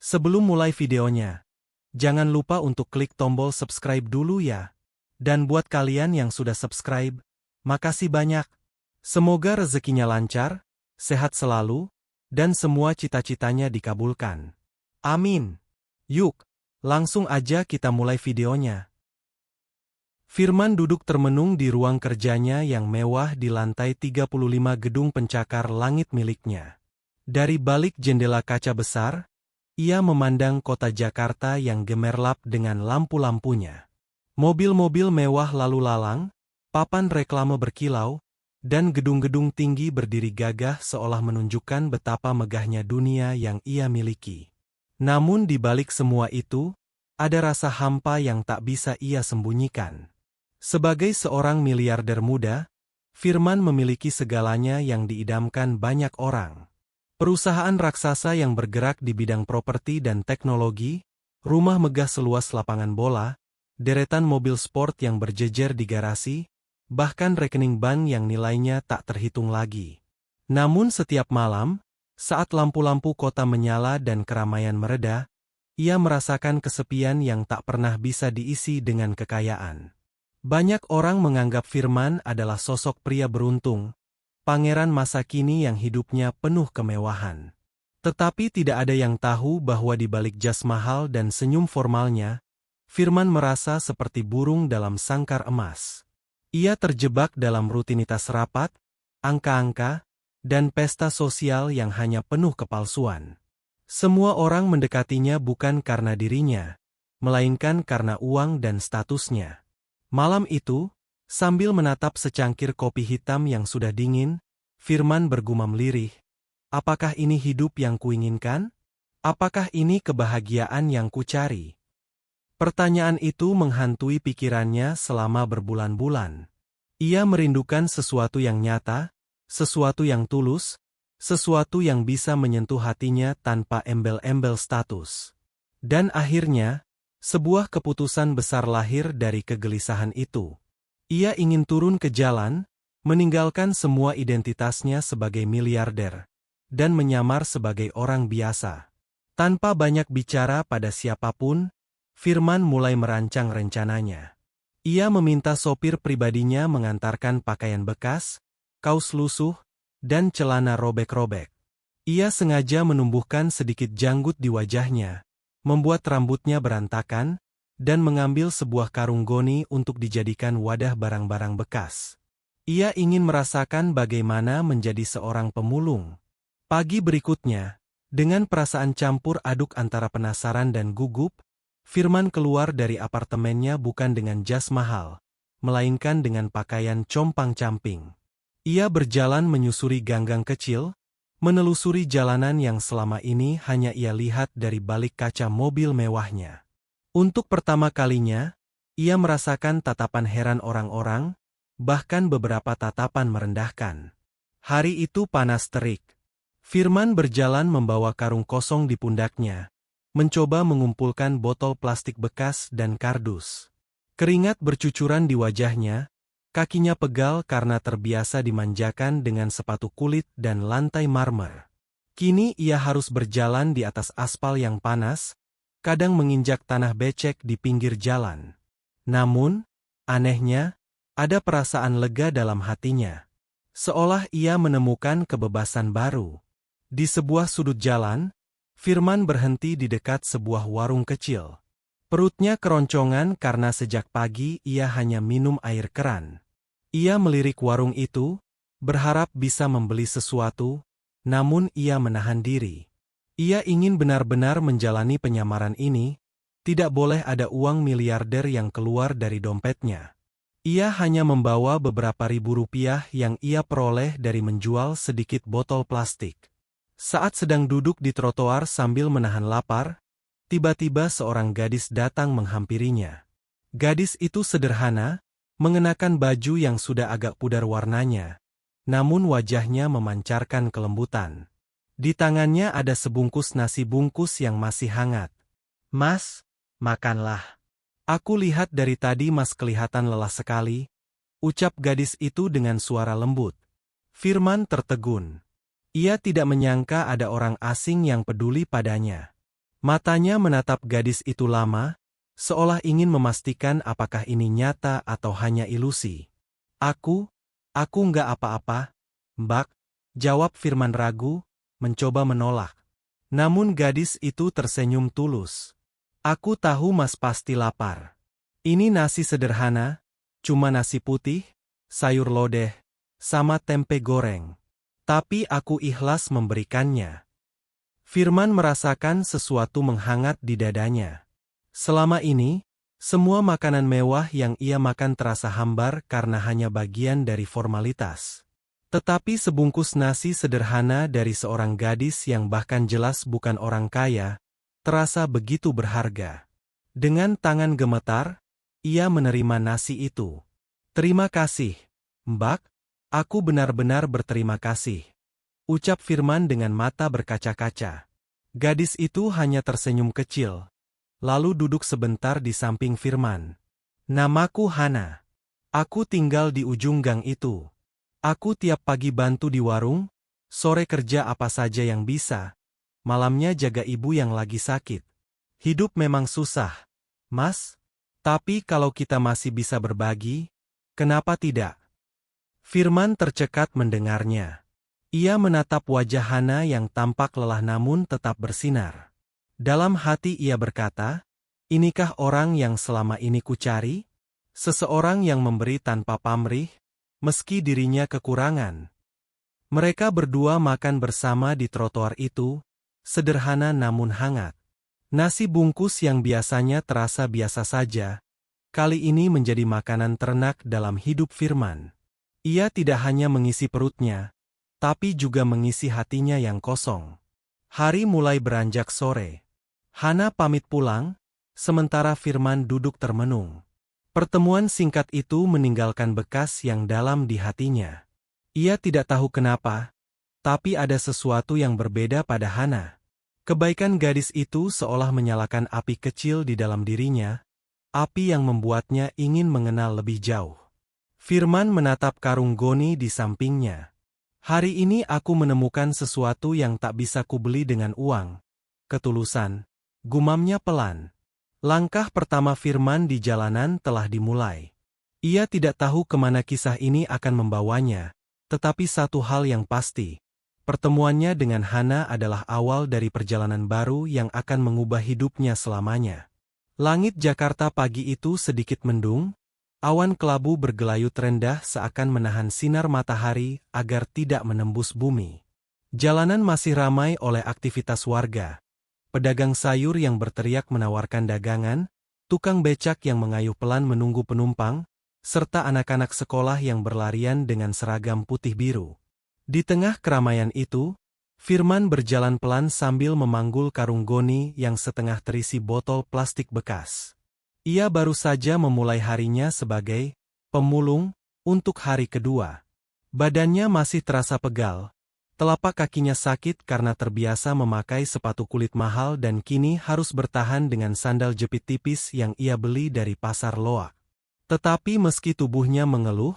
Sebelum mulai videonya, jangan lupa untuk klik tombol subscribe dulu ya. Dan buat kalian yang sudah subscribe, makasih banyak. Semoga rezekinya lancar, sehat selalu, dan semua cita-citanya dikabulkan. Amin. Yuk, langsung aja kita mulai videonya. Firman duduk termenung di ruang kerjanya yang mewah di lantai 35 gedung pencakar langit miliknya. Dari balik jendela kaca besar, ia memandang kota Jakarta yang gemerlap dengan lampu-lampunya. Mobil-mobil mewah lalu lalang, papan reklame berkilau, dan gedung-gedung tinggi berdiri gagah seolah menunjukkan betapa megahnya dunia yang ia miliki. Namun di balik semua itu, ada rasa hampa yang tak bisa ia sembunyikan. Sebagai seorang miliarder muda, Firman memiliki segalanya yang diidamkan banyak orang. Perusahaan raksasa yang bergerak di bidang properti dan teknologi, rumah megah seluas lapangan bola, deretan mobil sport yang berjejer di garasi, bahkan rekening bank yang nilainya tak terhitung lagi. Namun setiap malam, saat lampu-lampu kota menyala dan keramaian mereda, ia merasakan kesepian yang tak pernah bisa diisi dengan kekayaan. Banyak orang menganggap Firman adalah sosok pria beruntung, pangeran masa kini yang hidupnya penuh kemewahan. Tetapi tidak ada yang tahu bahwa di balik jas mahal dan senyum formalnya, Firman merasa seperti burung dalam sangkar emas. Ia terjebak dalam rutinitas rapat, angka-angka, dan pesta sosial yang hanya penuh kepalsuan. Semua orang mendekatinya bukan karena dirinya, melainkan karena uang dan statusnya. Malam itu, sambil menatap secangkir kopi hitam yang sudah dingin, Firman bergumam lirih, apakah ini hidup yang kuinginkan? Apakah ini kebahagiaan yang kucari? Pertanyaan itu menghantui pikirannya selama berbulan-bulan. Ia merindukan sesuatu yang nyata, sesuatu yang tulus, sesuatu yang bisa menyentuh hatinya tanpa embel-embel status. Dan akhirnya, sebuah keputusan besar lahir dari kegelisahan itu. Ia ingin turun ke jalan, meninggalkan semua identitasnya sebagai miliarder, dan menyamar sebagai orang biasa. Tanpa banyak bicara pada siapapun, Firman mulai merancang rencananya. Ia meminta sopir pribadinya mengantarkan pakaian bekas, kaos lusuh, dan celana robek-robek. Ia sengaja menumbuhkan sedikit janggut di wajahnya, membuat rambutnya berantakan, dan mengambil sebuah karung goni untuk dijadikan wadah barang-barang bekas. Ia ingin merasakan bagaimana menjadi seorang pemulung. Pagi berikutnya, dengan perasaan campur aduk antara penasaran dan gugup, Firman keluar dari apartemennya bukan dengan jas mahal, melainkan dengan pakaian compang-camping. Ia berjalan menyusuri gang-gang kecil, menelusuri jalanan yang selama ini hanya ia lihat dari balik kaca mobil mewahnya. Untuk pertama kalinya, ia merasakan tatapan heran orang-orang, bahkan beberapa tatapan merendahkan. Hari itu panas terik. Firman berjalan membawa karung kosong di pundaknya, mencoba mengumpulkan botol plastik bekas dan kardus. Keringat bercucuran di wajahnya, kakinya pegal karena terbiasa dimanjakan dengan sepatu kulit dan lantai marmer. Kini ia harus berjalan di atas aspal yang panas, kadang menginjak tanah becek di pinggir jalan. Namun, anehnya, ada perasaan lega dalam hatinya. Seolah ia menemukan kebebasan baru. Di sebuah sudut jalan, Firman berhenti di dekat sebuah warung kecil. Perutnya keroncongan karena sejak pagi ia hanya minum air keran. Ia melirik warung itu, berharap bisa membeli sesuatu, namun ia menahan diri. Ia ingin benar-benar menjalani penyamaran ini, tidak boleh ada uang miliarder yang keluar dari dompetnya. Ia hanya membawa beberapa ribu rupiah yang ia peroleh dari menjual sedikit botol plastik. Saat sedang duduk di trotoar sambil menahan lapar, tiba-tiba seorang gadis datang menghampirinya. Gadis itu sederhana, mengenakan baju yang sudah agak pudar warnanya, namun wajahnya memancarkan kelembutan. Di tangannya ada sebungkus nasi bungkus yang masih hangat. "Mas, makanlah. Aku lihat dari tadi Mas kelihatan lelah sekali," ucap gadis itu dengan suara lembut. Firman tertegun. Ia tidak menyangka ada orang asing yang peduli padanya. Matanya menatap gadis itu lama, seolah ingin memastikan apakah ini nyata atau hanya ilusi. Aku nggak apa-apa, Mbak, jawab Firman ragu, mencoba menolak. Namun gadis itu tersenyum tulus. Aku tahu Mas pasti lapar. Ini nasi sederhana, cuma nasi putih, sayur lodeh, sama tempe goreng. Tapi aku ikhlas memberikannya. Firman merasakan sesuatu menghangat di dadanya. Selama ini, semua makanan mewah yang ia makan terasa hambar karena hanya bagian dari formalitas. Tetapi sebungkus nasi sederhana dari seorang gadis yang bahkan jelas bukan orang kaya, terasa begitu berharga. Dengan tangan gemetar, ia menerima nasi itu. Terima kasih, Mbak, aku benar-benar berterima kasih, ucap Firman dengan mata berkaca-kaca. Gadis itu hanya tersenyum kecil, lalu duduk sebentar di samping Firman. Namaku Hana. Aku tinggal di ujung gang itu. Aku tiap pagi bantu di warung, sore kerja apa saja yang bisa, malamnya jaga ibu yang lagi sakit. Hidup memang susah, Mas. Tapi kalau kita masih bisa berbagi, kenapa tidak? Firman tercekat mendengarnya. Ia menatap wajah Hana yang tampak lelah namun tetap bersinar. Dalam hati ia berkata, inikah orang yang selama ini kucari? Seseorang yang memberi tanpa pamrih, meski dirinya kekurangan. Mereka berdua makan bersama di trotoar itu, sederhana namun hangat. Nasi bungkus yang biasanya terasa biasa saja, kali ini menjadi makanan ternak dalam hidup Firman. Ia tidak hanya mengisi perutnya, tapi juga mengisi hatinya yang kosong. Hari mulai beranjak sore. Hana pamit pulang, sementara Firman duduk termenung. Pertemuan singkat itu meninggalkan bekas yang dalam di hatinya. Ia tidak tahu kenapa, tapi ada sesuatu yang berbeda pada Hana. Kebaikan gadis itu seolah menyalakan api kecil di dalam dirinya, api yang membuatnya ingin mengenal lebih jauh. Firman menatap karung goni di sampingnya. Hari ini aku menemukan sesuatu yang tak bisa kubeli dengan uang. Ketulusan, gumamnya pelan. Langkah pertama Firman di jalanan telah dimulai. Ia tidak tahu kemana kisah ini akan membawanya, tetapi satu hal yang pasti. Pertemuannya dengan Hana adalah awal dari perjalanan baru yang akan mengubah hidupnya selamanya. Langit Jakarta pagi itu sedikit mendung, awan kelabu bergelayut rendah seakan menahan sinar matahari agar tidak menembus bumi. Jalanan masih ramai oleh aktivitas warga. Pedagang sayur yang berteriak menawarkan dagangan, tukang becak yang mengayuh pelan menunggu penumpang, serta anak-anak sekolah yang berlarian dengan seragam putih biru. Di tengah keramaian itu, Firman berjalan pelan sambil memanggul karung goni yang setengah terisi botol plastik bekas. Ia baru saja memulai harinya sebagai pemulung untuk hari kedua. Badannya masih terasa pegal, telapak kakinya sakit karena terbiasa memakai sepatu kulit mahal dan kini harus bertahan dengan sandal jepit tipis yang ia beli dari pasar loak. Tetapi meski tubuhnya mengeluh,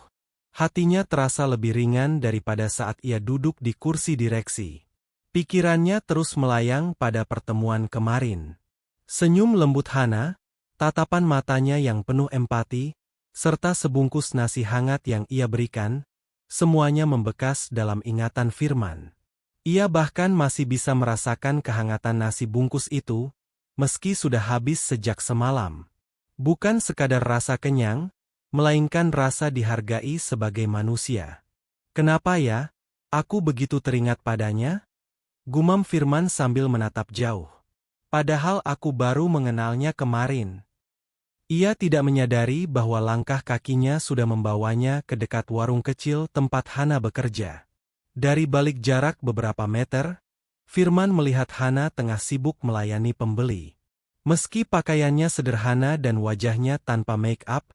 hatinya terasa lebih ringan daripada saat ia duduk di kursi direksi. Pikirannya terus melayang pada pertemuan kemarin. Senyum lembut Hana, tatapan matanya yang penuh empati, serta sebungkus nasi hangat yang ia berikan, semuanya membekas dalam ingatan Firman. Ia bahkan masih bisa merasakan kehangatan nasi bungkus itu, meski sudah habis sejak semalam. Bukan sekadar rasa kenyang, melainkan rasa dihargai sebagai manusia. Kenapa ya, aku begitu teringat padanya? Gumam Firman sambil menatap jauh. Padahal aku baru mengenalnya kemarin. Ia tidak menyadari bahwa langkah kakinya sudah membawanya ke dekat warung kecil tempat Hana bekerja. Dari balik jarak beberapa meter, Firman melihat Hana tengah sibuk melayani pembeli. Meski pakaiannya sederhana dan wajahnya tanpa make-up,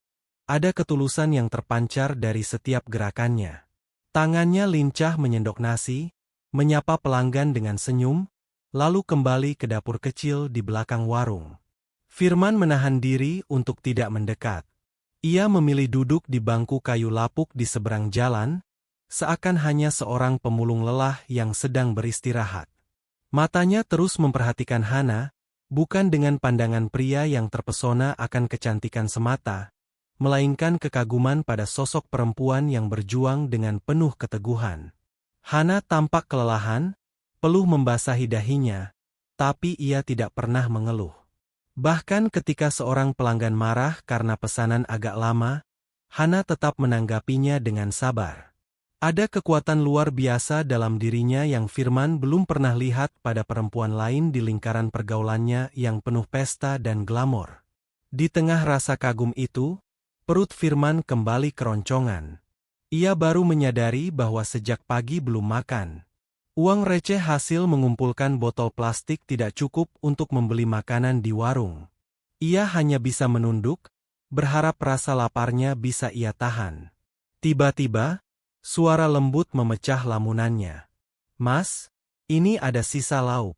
ada ketulusan yang terpancar dari setiap gerakannya. Tangannya lincah menyendok nasi, menyapa pelanggan dengan senyum, lalu kembali ke dapur kecil di belakang warung. Firman menahan diri untuk tidak mendekat. Ia memilih duduk di bangku kayu lapuk di seberang jalan, seakan hanya seorang pemulung lelah yang sedang beristirahat. Matanya terus memperhatikan Hana, Bukan dengan pandangan pria yang terpesona akan kecantikan semata, melainkan kekaguman pada sosok perempuan yang berjuang dengan penuh keteguhan. Hana tampak kelelahan, peluh membasahi dahinya, tapi ia tidak pernah mengeluh. Bahkan ketika seorang pelanggan marah karena pesanan agak lama, Hana tetap menanggapinya dengan sabar. Ada kekuatan luar biasa dalam dirinya yang Firman belum pernah lihat pada perempuan lain di lingkaran pergaulannya yang penuh pesta dan glamor. Di tengah rasa kagum itu, perut Firman kembali keroncongan. Ia baru menyadari bahwa sejak pagi belum makan. Uang receh hasil mengumpulkan botol plastik tidak cukup untuk membeli makanan di warung. Ia hanya bisa menunduk, berharap rasa laparnya bisa ia tahan. Tiba-tiba, suara lembut memecah lamunannya. "Mas, ini ada sisa lauk.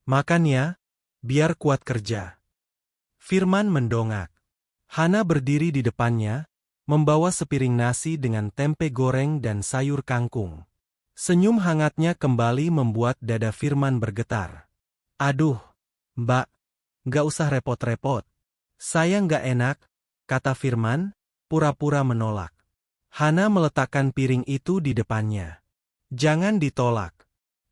Makan ya, biar kuat kerja." Firman mendongak. Hana berdiri di depannya, membawa sepiring nasi dengan tempe goreng dan sayur kangkung. Senyum hangatnya kembali membuat dada Firman bergetar. "Aduh, Mbak, nggak usah repot-repot. Saya nggak enak," kata Firman, pura-pura menolak. Hana meletakkan piring itu di depannya. "Jangan ditolak.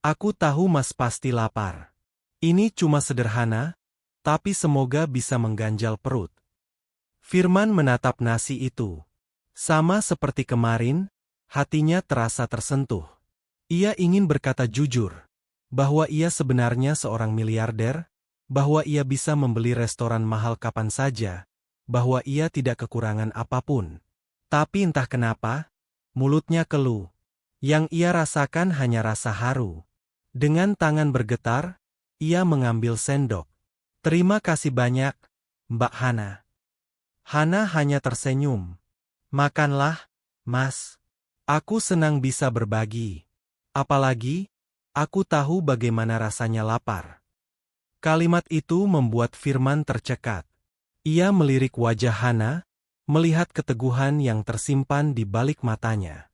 Aku tahu Mas pasti lapar. Ini cuma sederhana, tapi semoga bisa mengganjal perut." Firman menatap nasi itu. Sama seperti kemarin, hatinya terasa tersentuh. Ia ingin berkata jujur, bahwa ia sebenarnya seorang miliarder, bahwa ia bisa membeli restoran mahal kapan saja, bahwa ia tidak kekurangan apapun. Tapi entah kenapa, mulutnya keluh. Yang ia rasakan hanya rasa haru. Dengan tangan bergetar, ia mengambil sendok. "Terima kasih banyak, Mbak Hana." Hana hanya tersenyum. "Makanlah, Mas. Aku senang bisa berbagi. Apalagi, aku tahu bagaimana rasanya lapar." Kalimat itu membuat Firman tercekat. Ia melirik wajah Hana, melihat keteguhan yang tersimpan di balik matanya.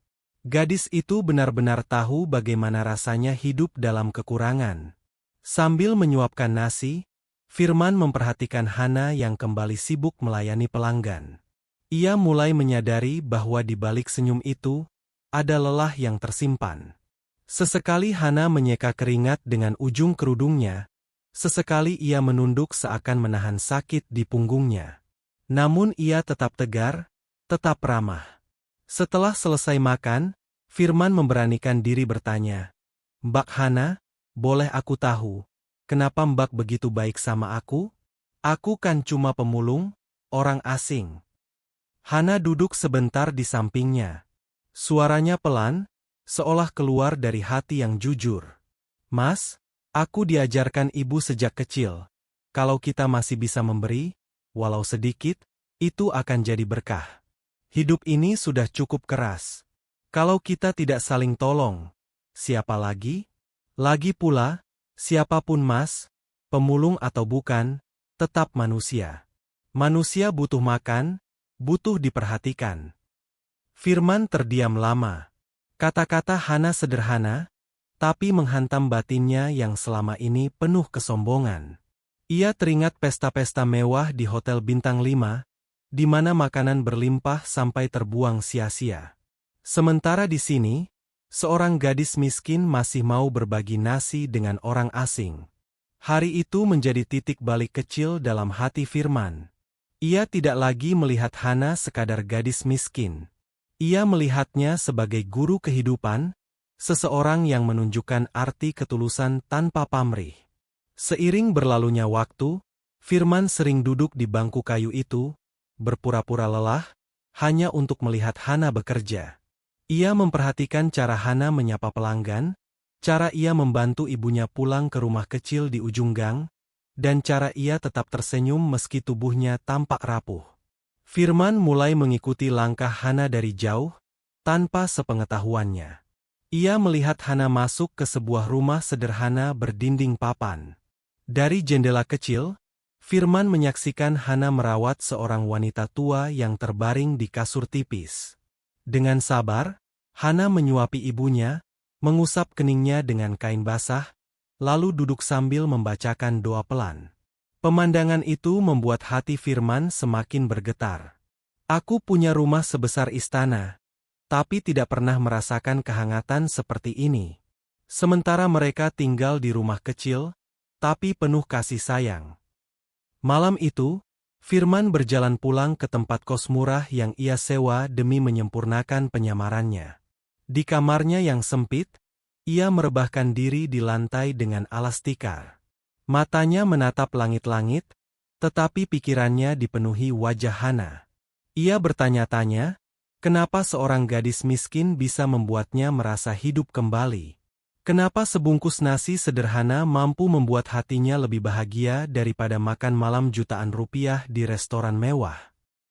Gadis itu benar-benar tahu bagaimana rasanya hidup dalam kekurangan. Sambil menyuapkan nasi, Firman memperhatikan Hana yang kembali sibuk melayani pelanggan. Ia mulai menyadari bahwa di balik senyum itu, ada lelah yang tersimpan. Sesekali Hana menyeka keringat dengan ujung kerudungnya, sesekali ia menunduk seakan menahan sakit di punggungnya. Namun ia tetap tegar, tetap ramah. Setelah selesai makan, Firman memberanikan diri bertanya, "Mbak Hana, boleh aku tahu, kenapa Mbak begitu baik sama aku? Aku kan cuma pemulung, orang asing." Hana duduk sebentar di sampingnya. Suaranya pelan, seolah keluar dari hati yang jujur. "Mas, aku diajarkan ibu sejak kecil, kalau kita masih bisa memberi, walau sedikit, itu akan jadi berkah. Hidup ini sudah cukup keras. Kalau kita tidak saling tolong, siapa lagi? Lagi pula, siapapun Mas, pemulung atau bukan, tetap manusia. Manusia butuh makan, butuh diperhatikan." Firman terdiam lama. Kata-kata Hana sederhana, tapi menghantam batinnya yang selama ini penuh kesombongan. Ia teringat pesta-pesta mewah di Hotel Bintang 5, di mana makanan berlimpah sampai terbuang sia-sia. Sementara di sini, seorang gadis miskin masih mau berbagi nasi dengan orang asing. Hari itu menjadi titik balik kecil dalam hati Firman. Ia tidak lagi melihat Hana sekadar gadis miskin. Ia melihatnya sebagai guru kehidupan, seseorang yang menunjukkan arti ketulusan tanpa pamrih. Seiring berlalunya waktu, Firman sering duduk di bangku kayu itu, berpura-pura lelah, hanya untuk melihat Hana bekerja. Ia memperhatikan cara Hana menyapa pelanggan, cara ia membantu ibunya pulang ke rumah kecil di ujung gang, dan cara ia tetap tersenyum meski tubuhnya tampak rapuh. Firman mulai mengikuti langkah Hana dari jauh, tanpa sepengetahuannya. Ia melihat Hana masuk ke sebuah rumah sederhana berdinding papan. Dari jendela kecil, Firman menyaksikan Hana merawat seorang wanita tua yang terbaring di kasur tipis. Dengan sabar, Hana menyuapi ibunya, mengusap keningnya dengan kain basah, lalu duduk sambil membacakan doa pelan. Pemandangan itu membuat hati Firman semakin bergetar. Aku punya rumah sebesar istana, tapi tidak pernah merasakan kehangatan seperti ini. Sementara mereka tinggal di rumah kecil, tapi penuh kasih sayang. Malam itu, Firman berjalan pulang ke tempat kos murah yang ia sewa demi menyempurnakan penyamarannya. Di kamarnya yang sempit, ia merebahkan diri di lantai dengan alas tikar. Matanya menatap langit-langit, tetapi pikirannya dipenuhi wajah Hana. Ia bertanya-tanya, kenapa seorang gadis miskin bisa membuatnya merasa hidup kembali? Kenapa sebungkus nasi sederhana mampu membuat hatinya lebih bahagia daripada makan malam jutaan rupiah di restoran mewah?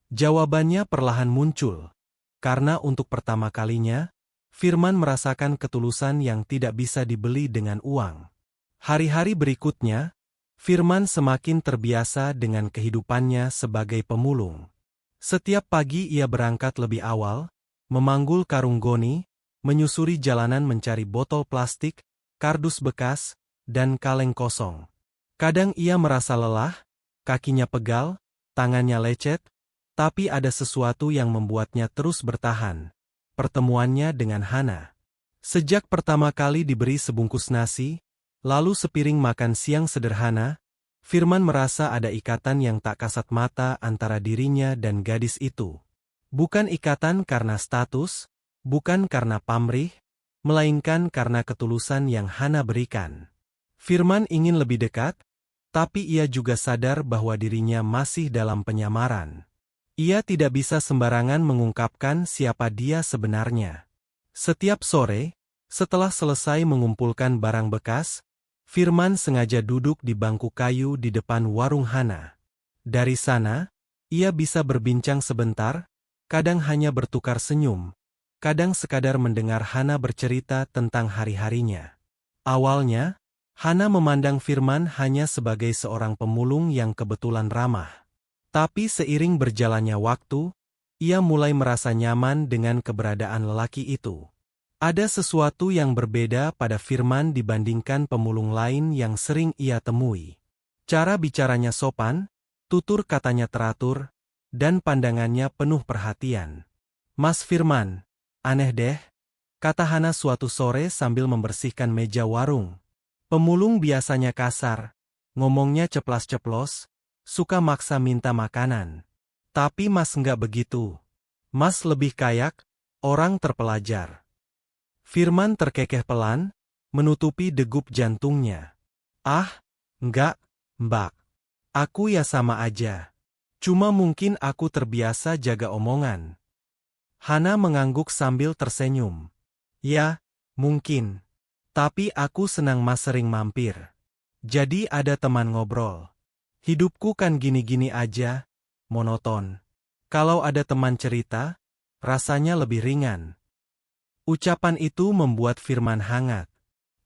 Jawabannya perlahan muncul, karena untuk pertama kalinya, Firman merasakan ketulusan yang tidak bisa dibeli dengan uang. Hari-hari berikutnya, Firman semakin terbiasa dengan kehidupannya sebagai pemulung. Setiap pagi ia berangkat lebih awal, memanggul karung goni, menyusuri jalanan mencari botol plastik, kardus bekas, dan kaleng kosong. Kadang ia merasa lelah, kakinya pegal, tangannya lecet, tapi ada sesuatu yang membuatnya terus bertahan. Pertemuannya dengan Hana. Sejak pertama kali diberi sebungkus nasi, lalu sepiring makan siang sederhana, Firman merasa ada ikatan yang tak kasat mata antara dirinya dan gadis itu. Bukan ikatan karena status, bukan karena pamrih, melainkan karena ketulusan yang Hana berikan. Firman ingin lebih dekat, tapi ia juga sadar bahwa dirinya masih dalam penyamaran. Ia tidak bisa sembarangan mengungkapkan siapa dia sebenarnya. Setiap sore, setelah selesai mengumpulkan barang bekas, Firman sengaja duduk di bangku kayu di depan warung Hana. Dari sana, ia bisa berbincang sebentar, kadang hanya bertukar senyum, kadang sekadar mendengar Hana bercerita tentang hari-harinya. Awalnya, Hana memandang Firman hanya sebagai seorang pemulung yang kebetulan ramah. Tapi seiring berjalannya waktu, ia mulai merasa nyaman dengan keberadaan lelaki itu. Ada sesuatu yang berbeda pada Firman dibandingkan pemulung lain yang sering ia temui. Cara bicaranya sopan, tutur katanya teratur, dan pandangannya penuh perhatian. "Mas Firman, aneh deh," kata Hana suatu sore sambil membersihkan meja warung. "Pemulung biasanya kasar, ngomongnya ceplas-ceplos, suka maksa minta makanan. Tapi Mas nggak begitu. Mas lebih kayak orang terpelajar." Firman terkekeh pelan, menutupi degup jantungnya. "Ah, enggak, Mbak. Aku ya sama aja. Cuma mungkin aku terbiasa jaga omongan." Hana mengangguk sambil tersenyum. "Ya, mungkin. Tapi aku senang Mas sering mampir. Jadi ada teman ngobrol. Hidupku kan gini-gini aja, monoton. Kalau ada teman cerita, rasanya lebih ringan." Ucapan itu membuat Firman hangat.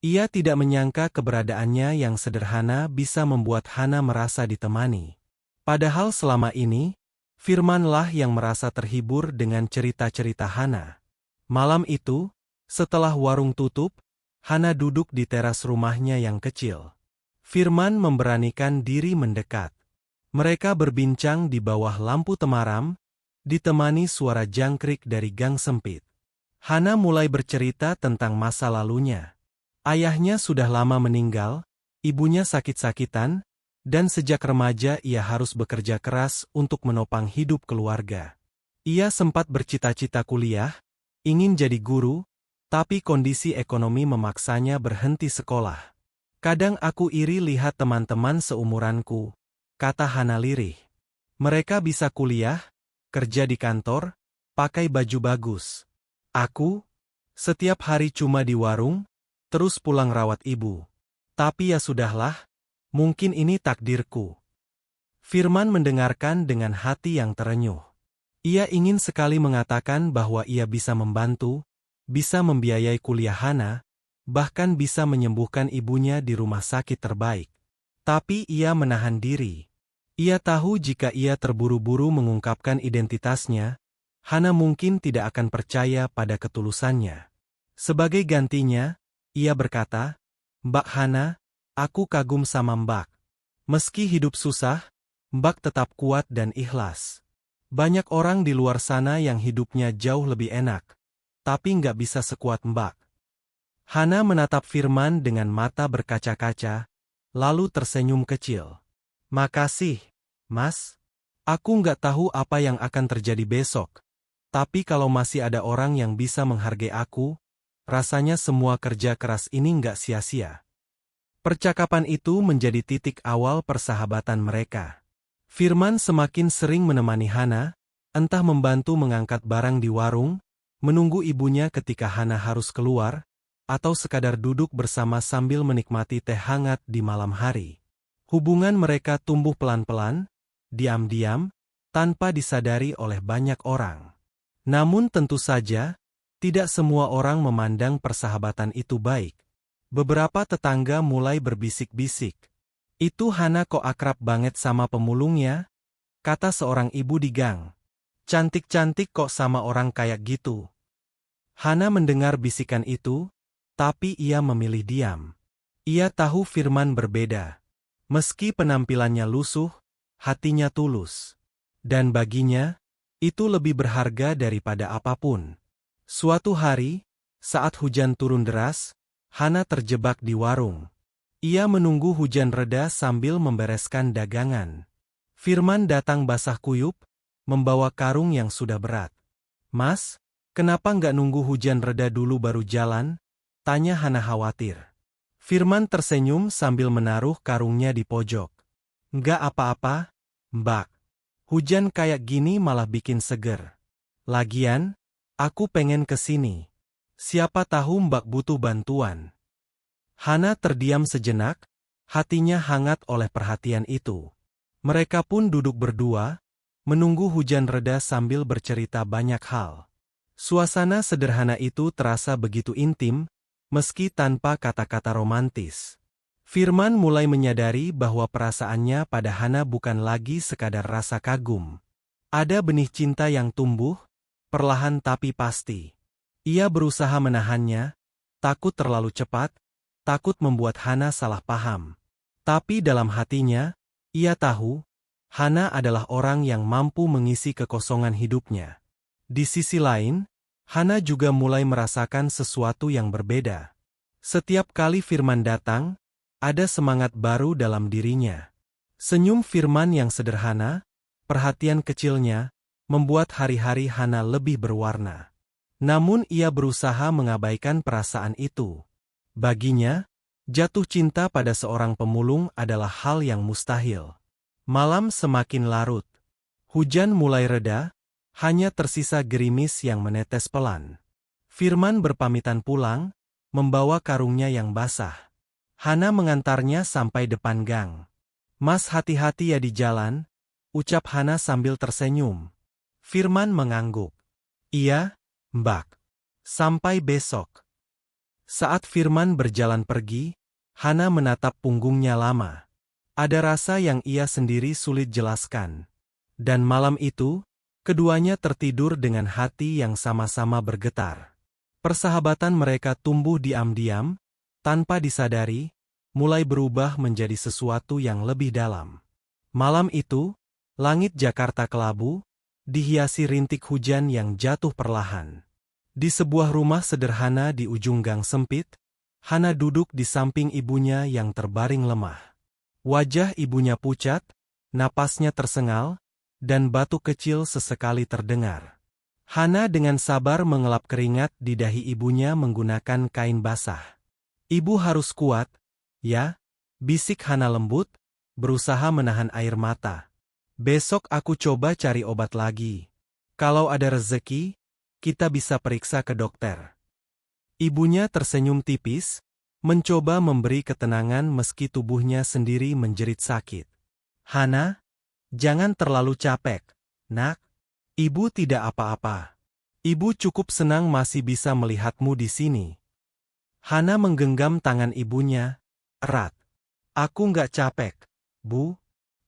Ia tidak menyangka keberadaannya yang sederhana bisa membuat Hana merasa ditemani. Padahal selama ini, Firmanlah yang merasa terhibur dengan cerita-cerita Hana. Malam itu, setelah warung tutup, Hana duduk di teras rumahnya yang kecil. Firman memberanikan diri mendekat. Mereka berbincang di bawah lampu temaram, ditemani suara jangkrik dari gang sempit. Hana mulai bercerita tentang masa lalunya. Ayahnya sudah lama meninggal, ibunya sakit-sakitan, dan sejak remaja ia harus bekerja keras untuk menopang hidup keluarga. Ia sempat bercita-cita kuliah, ingin jadi guru, tapi kondisi ekonomi memaksanya berhenti sekolah. "Kadang aku iri lihat teman-teman seumuranku," kata Hana lirih. "Mereka bisa kuliah, kerja di kantor, pakai baju bagus. Aku, setiap hari cuma di warung, terus pulang rawat ibu. Tapi ya sudahlah, mungkin ini takdirku." Firman mendengarkan dengan hati yang terenyuh. Ia ingin sekali mengatakan bahwa ia bisa membantu, bisa membiayai kuliah Hana, bahkan bisa menyembuhkan ibunya di rumah sakit terbaik. Tapi ia menahan diri. Ia tahu jika ia terburu-buru mengungkapkan identitasnya, Hana mungkin tidak akan percaya pada ketulusannya. Sebagai gantinya, ia berkata, "Mbak Hana, aku kagum sama Mbak. Meski hidup susah, Mbak tetap kuat dan ikhlas. Banyak orang di luar sana yang hidupnya jauh lebih enak, tapi nggak bisa sekuat Mbak. Hana menatap Firman dengan mata berkaca-kaca, lalu tersenyum kecil. Makasih, Mas. Aku nggak tahu apa yang akan terjadi besok, tapi kalau masih ada orang yang bisa menghargai aku, rasanya semua kerja keras ini nggak sia-sia. Percakapan itu menjadi titik awal persahabatan mereka. Firman semakin sering menemani Hana, entah membantu mengangkat barang di warung, menunggu ibunya ketika Hana harus keluar, atau sekadar duduk bersama sambil menikmati teh hangat di malam hari. Hubungan mereka tumbuh pelan-pelan, diam-diam, tanpa disadari oleh banyak orang. Namun tentu saja, tidak semua orang memandang persahabatan itu baik. Beberapa tetangga mulai berbisik-bisik. Itu Hana kok akrab banget sama pemulungnya? Kata seorang ibu di gang. Cantik-cantik kok sama orang kayak gitu. Hana mendengar bisikan itu, tapi ia memilih diam. Ia tahu Firman berbeda. Meski penampilannya lusuh, hatinya tulus. Dan baginya, itu lebih berharga daripada apapun. Suatu hari, saat hujan turun deras, Hana terjebak di warung. Ia menunggu hujan reda sambil membereskan dagangan. Firman datang basah kuyup, membawa karung yang sudah berat. Mas, kenapa nggak nunggu hujan reda dulu baru jalan? Tanya Hana khawatir. Firman tersenyum sambil menaruh karungnya di pojok. Nggak apa-apa, Mbak. Hujan kayak gini malah bikin seger. Lagian, aku pengen ke sini. Siapa tahu Mbak butuh bantuan. Hana terdiam sejenak, hatinya hangat oleh perhatian itu. Mereka pun duduk berdua, menunggu hujan reda sambil bercerita banyak hal. Suasana sederhana itu terasa begitu intim, meski tanpa kata-kata romantis. Firman mulai menyadari bahwa perasaannya pada Hana bukan lagi sekadar rasa kagum. Ada benih cinta yang tumbuh, perlahan tapi pasti. Ia berusaha menahannya, takut terlalu cepat, takut membuat Hana salah paham. Tapi dalam hatinya, ia tahu, Hana adalah orang yang mampu mengisi kekosongan hidupnya. Di sisi lain, Hana juga mulai merasakan sesuatu yang berbeda. Setiap kali Firman datang, ada semangat baru dalam dirinya. Senyum Firman yang sederhana, perhatian kecilnya, membuat hari-hari Hana lebih berwarna. Namun ia berusaha mengabaikan perasaan itu. Baginya, jatuh cinta pada seorang pemulung adalah hal yang mustahil. Malam semakin larut. Hujan mulai reda, hanya tersisa gerimis yang menetes pelan. Firman berpamitan pulang, membawa karungnya yang basah. Hana mengantarnya sampai depan gang. Mas hati-hati ya di jalan, ucap Hana sambil tersenyum. Firman mengangguk. Iya, Mbak. Sampai besok. Saat Firman berjalan pergi, Hana menatap punggungnya lama. Ada rasa yang ia sendiri sulit jelaskan. Dan malam itu, keduanya tertidur dengan hati yang sama-sama bergetar. Persahabatan mereka tumbuh diam-diam, tanpa disadari, mulai berubah menjadi sesuatu yang lebih dalam. Malam itu, langit Jakarta kelabu, dihiasi rintik hujan yang jatuh perlahan. Di sebuah rumah sederhana di ujung gang sempit, Hana duduk di samping ibunya yang terbaring lemah. Wajah ibunya pucat, napasnya tersengal, dan batuk kecil sesekali terdengar. Hana dengan sabar mengelap keringat di dahi ibunya menggunakan kain basah. Ibu harus kuat, ya, bisik Hana lembut, berusaha menahan air mata. Besok aku coba cari obat lagi. Kalau ada rezeki, kita bisa periksa ke dokter. Ibunya tersenyum tipis, mencoba memberi ketenangan meski tubuhnya sendiri menjerit sakit. Hana, jangan terlalu capek, nak. Ibu tidak apa-apa. Ibu cukup senang masih bisa melihatmu di sini. Hana menggenggam tangan ibunya, erat. Aku nggak capek, Bu.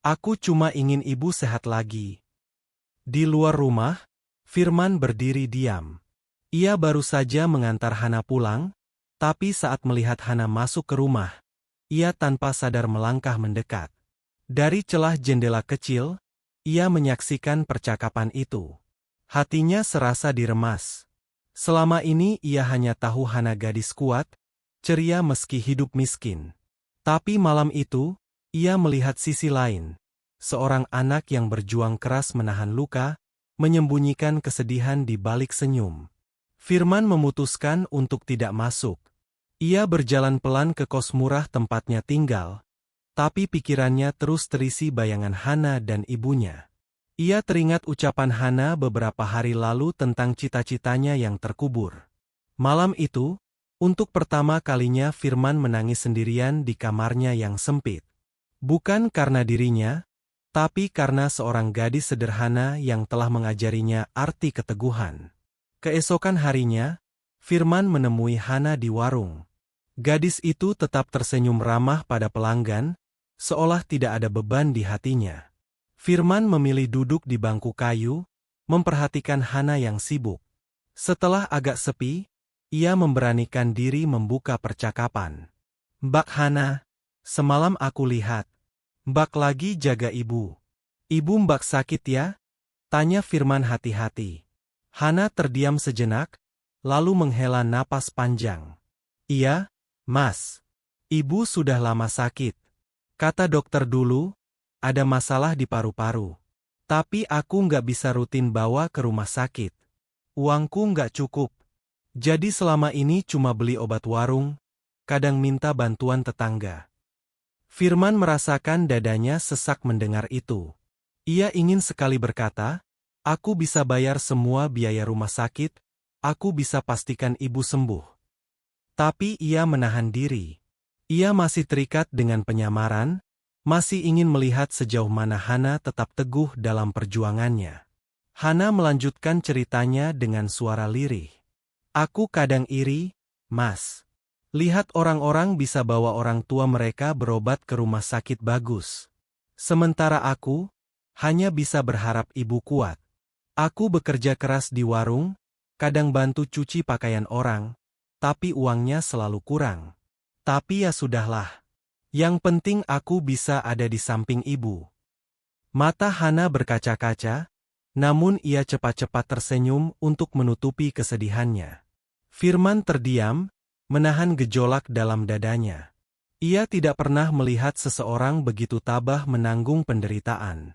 Aku cuma ingin ibu sehat lagi. Di luar rumah, Firman berdiri diam. Ia baru saja mengantar Hana pulang, tapi saat melihat Hana masuk ke rumah, ia tanpa sadar melangkah mendekat. Dari celah jendela kecil, ia menyaksikan percakapan itu. Hatinya serasa diremas. Selama ini ia hanya tahu Hana gadis kuat, ceria meski hidup miskin. Tapi malam itu, ia melihat sisi lain. Seorang anak yang berjuang keras menahan luka, menyembunyikan kesedihan di balik senyum. Firman memutuskan untuk tidak masuk. Ia berjalan pelan ke kos murah tempatnya tinggal, tapi pikirannya terus terisi bayangan Hana dan ibunya. Ia teringat ucapan Hana beberapa hari lalu tentang cita-citanya yang terkubur. Malam itu, untuk pertama kalinya Firman menangis sendirian di kamarnya yang sempit. Bukan karena dirinya, tapi karena seorang gadis sederhana yang telah mengajarinya arti keteguhan. Keesokan harinya, Firman menemui Hana di warung. Gadis itu tetap tersenyum ramah pada pelanggan, seolah tidak ada beban di hatinya. Firman memilih duduk di bangku kayu, memperhatikan Hana yang sibuk. Setelah agak sepi, ia memberanikan diri membuka percakapan. "Mbak Hana, semalam aku lihat, Mbak lagi jaga ibu. Ibu Mbak sakit ya?" tanya Firman hati-hati. Hana terdiam sejenak, lalu menghela napas panjang. "Iya, Mas. Ibu sudah lama sakit. Kata dokter dulu, ada masalah di paru-paru. Tapi aku nggak bisa rutin bawa ke rumah sakit. Uangku nggak cukup. Jadi selama ini cuma beli obat warung, kadang minta bantuan tetangga." Firman merasakan dadanya sesak mendengar itu. Ia ingin sekali berkata, "Aku bisa bayar semua biaya rumah sakit, aku bisa pastikan ibu sembuh." Tapi ia menahan diri. Ia masih terikat dengan penyamaran, masih ingin melihat sejauh mana Hana tetap teguh dalam perjuangannya. Hana melanjutkan ceritanya dengan suara lirih. "Aku kadang iri, Mas. Lihat orang-orang bisa bawa orang tua mereka berobat ke rumah sakit bagus. Sementara aku, hanya bisa berharap ibu kuat. Aku bekerja keras di warung, kadang bantu cuci pakaian orang, tapi uangnya selalu kurang. Tapi ya sudahlah. Yang penting aku bisa ada di samping ibu." Mata Hana berkaca-kaca, namun ia cepat-cepat tersenyum untuk menutupi kesedihannya. Firman terdiam, menahan gejolak dalam dadanya. Ia tidak pernah melihat seseorang begitu tabah menanggung penderitaan.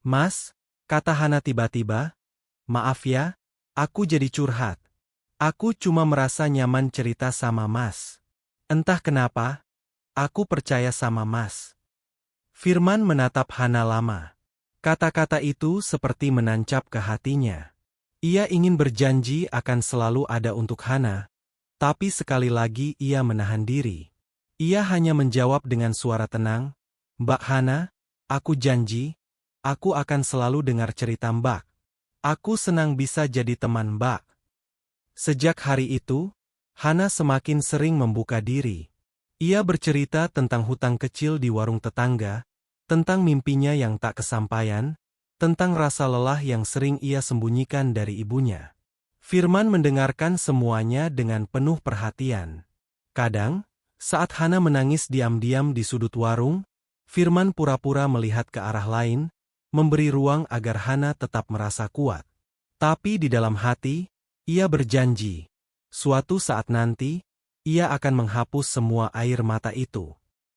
"Mas," kata Hana tiba-tiba, "maaf ya, aku jadi curhat. Aku cuma merasa nyaman cerita sama Mas. Entah kenapa, aku percaya sama Mas." Firman menatap Hana lama. Kata-kata itu seperti menancap ke hatinya. Ia ingin berjanji akan selalu ada untuk Hana, tapi sekali lagi ia menahan diri. Ia hanya menjawab dengan suara tenang, "Mbak Hana, aku janji, aku akan selalu dengar cerita Mbak. Aku senang bisa jadi teman Mbak." Sejak hari itu, Hana semakin sering membuka diri. Ia bercerita tentang hutang kecil di warung tetangga, tentang mimpinya yang tak kesampaian, tentang rasa lelah yang sering ia sembunyikan dari ibunya. Firman mendengarkan semuanya dengan penuh perhatian. Kadang, saat Hana menangis diam-diam di sudut warung, Firman pura-pura melihat ke arah lain, memberi ruang agar Hana tetap merasa kuat. Tapi di dalam hati, ia berjanji, suatu saat nanti, ia akan menghapus semua air mata itu.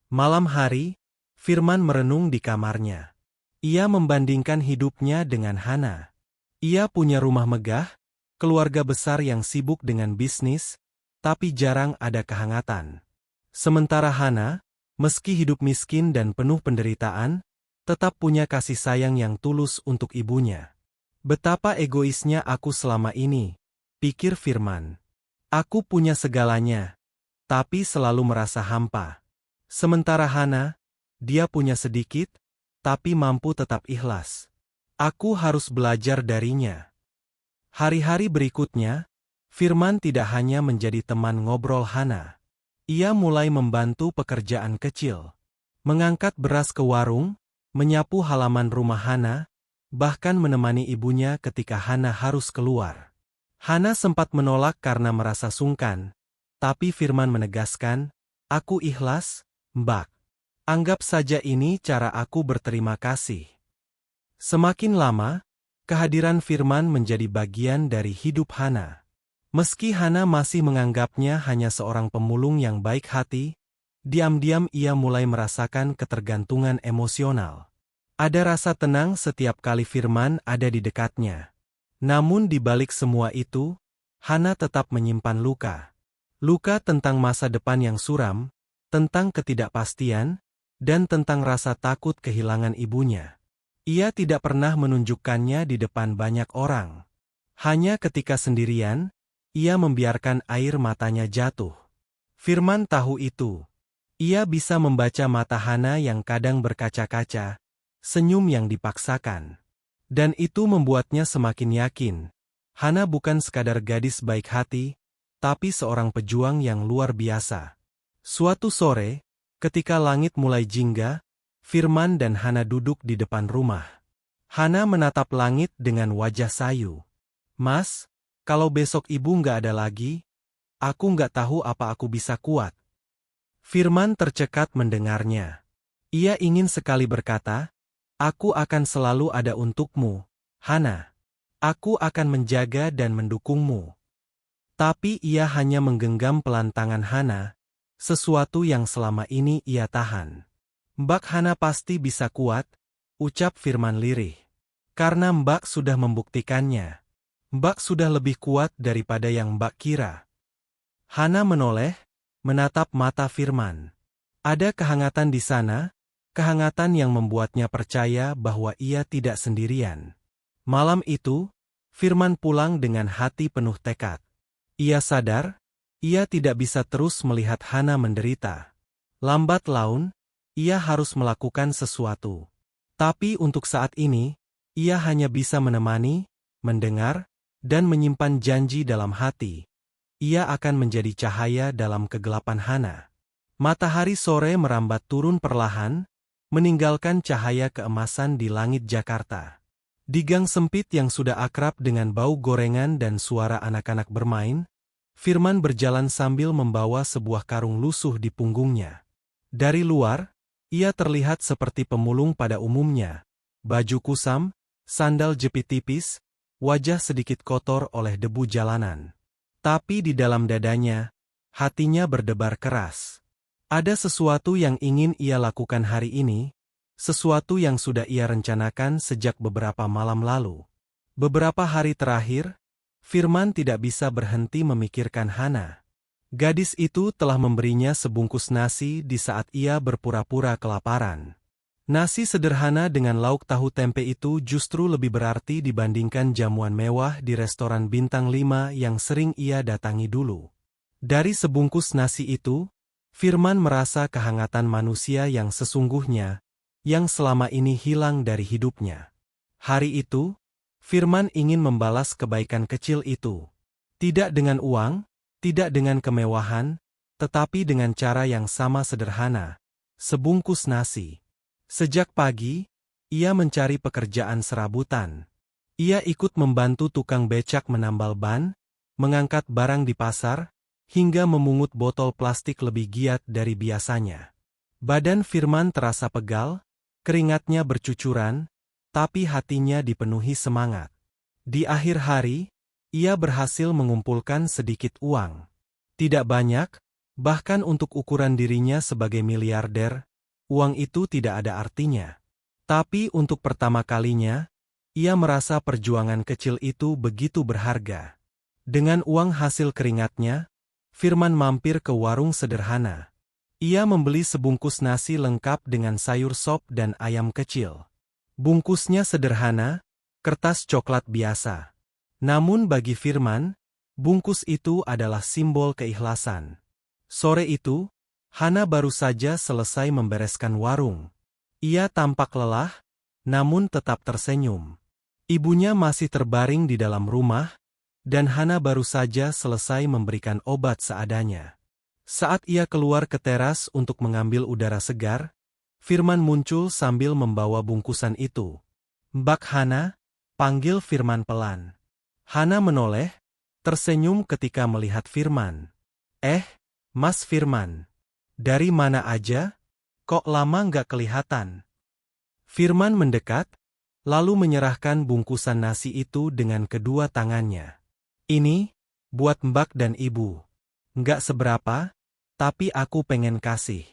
Malam hari, Firman merenung di kamarnya. Ia membandingkan hidupnya dengan Hana. Ia punya rumah megah, keluarga besar yang sibuk dengan bisnis, tapi jarang ada kehangatan. Sementara Hana, meski hidup miskin dan penuh penderitaan, tetap punya kasih sayang yang tulus untuk ibunya. "Betapa egoisnya aku selama ini," pikir Firman. "Aku punya segalanya, tapi selalu merasa hampa. Sementara Hana, dia punya sedikit, tapi mampu tetap ikhlas. Aku harus belajar darinya." Hari-hari berikutnya, Firman tidak hanya menjadi teman ngobrol Hana. Ia mulai membantu pekerjaan kecil. Mengangkat beras ke warung, menyapu halaman rumah Hana, bahkan menemani ibunya ketika Hana harus keluar. Hana sempat menolak karena merasa sungkan, tapi Firman menegaskan, "Aku ikhlas, Mbak. Anggap saja ini cara aku berterima kasih. Semakin lama, kehadiran Firman menjadi bagian dari hidup Hana. Meski Hana masih menganggapnya hanya seorang pemulung yang baik hati, diam-diam ia mulai merasakan ketergantungan emosional. Ada rasa tenang setiap kali Firman ada di dekatnya. Namun di balik semua itu, Hana tetap menyimpan luka. Luka tentang masa depan yang suram, tentang ketidakpastian, dan tentang rasa takut kehilangan ibunya. Ia tidak pernah menunjukkannya di depan banyak orang. Hanya ketika sendirian, ia membiarkan air matanya jatuh. Firman tahu itu. Ia bisa membaca mata Hana yang kadang berkaca-kaca, senyum yang dipaksakan. Dan itu membuatnya semakin yakin. Hana bukan sekadar gadis baik hati, tapi seorang pejuang yang luar biasa. Suatu sore, ketika langit mulai jingga, Firman dan Hana duduk di depan rumah. Hana menatap langit dengan wajah sayu. "Mas, kalau besok ibu nggak ada lagi, aku nggak tahu apa aku bisa kuat." Firman tercekat mendengarnya. Ia ingin sekali berkata, "Aku akan selalu ada untukmu, Hana. Aku akan menjaga dan mendukungmu." Tapi ia hanya menggenggam pelan tangan Hana, sesuatu yang selama ini ia tahan. "Mbak Hana pasti bisa kuat," ucap Firman lirih. "Karena Mbak sudah membuktikannya. Mbak sudah lebih kuat daripada yang Mbak kira." Hana menoleh, menatap mata Firman. Ada kehangatan di sana, kehangatan yang membuatnya percaya bahwa ia tidak sendirian. Malam itu, Firman pulang dengan hati penuh tekad. Ia sadar, ia tidak bisa terus melihat Hana menderita. Lambat laun, ia harus melakukan sesuatu. Tapi untuk saat ini, ia hanya bisa menemani, mendengar, dan menyimpan janji dalam hati. Ia akan menjadi cahaya dalam kegelapan Hana. Matahari sore merambat turun perlahan, meninggalkan cahaya keemasan di langit Jakarta. Di gang sempit yang sudah akrab dengan bau gorengan dan suara anak-anak bermain, Firman berjalan sambil membawa sebuah karung lusuh di punggungnya. Dari luar, ia terlihat seperti pemulung pada umumnya. Baju kusam, sandal jepit tipis, wajah sedikit kotor oleh debu jalanan. Tapi di dalam dadanya, hatinya berdebar keras. Ada sesuatu yang ingin ia lakukan hari ini, sesuatu yang sudah ia rencanakan sejak beberapa malam lalu. Beberapa hari terakhir, Firman tidak bisa berhenti memikirkan Hana. Gadis itu telah memberinya sebungkus nasi di saat ia berpura-pura kelaparan. Nasi sederhana dengan lauk tahu tempe itu justru lebih berarti dibandingkan jamuan mewah di restoran bintang 5 yang sering ia datangi dulu. Dari sebungkus nasi itu, Firman merasa kehangatan manusia yang sesungguhnya, yang selama ini hilang dari hidupnya. Hari itu, Firman ingin membalas kebaikan kecil itu. Tidak dengan uang, tidak dengan kemewahan, tetapi dengan cara yang sama sederhana, sebungkus nasi. Sejak pagi, ia mencari pekerjaan serabutan. Ia ikut membantu tukang becak menambal ban, mengangkat barang di pasar, hingga memungut botol plastik lebih giat dari biasanya. Badan Firman terasa pegal, keringatnya bercucuran, tapi hatinya dipenuhi semangat. Di akhir hari, ia berhasil mengumpulkan sedikit uang. Tidak banyak, bahkan untuk ukuran dirinya sebagai miliarder, uang itu tidak ada artinya. Tapi untuk pertama kalinya, ia merasa perjuangan kecil itu begitu berharga. Dengan uang hasil keringatnya, Firman mampir ke warung sederhana. Ia membeli sebungkus nasi lengkap dengan sayur sop dan ayam kecil. Bungkusnya sederhana, kertas coklat biasa. Namun bagi Firman, bungkus itu adalah simbol keikhlasan. Sore itu, Hana baru saja selesai membereskan warung. Ia tampak lelah, namun tetap tersenyum. Ibunya masih terbaring di dalam rumah, dan Hana baru saja selesai memberikan obat seadanya. Saat ia keluar ke teras untuk mengambil udara segar, Firman muncul sambil membawa bungkusan itu. "Mbak Hana," panggil Firman pelan. Hana menoleh, tersenyum ketika melihat Firman. Mas Firman. Dari mana aja?" kok lama nggak kelihatan? Firman mendekat, lalu menyerahkan bungkusan nasi itu dengan kedua tangannya. Ini, buat Mbak dan Ibu. Nggak seberapa, tapi aku pengen kasih.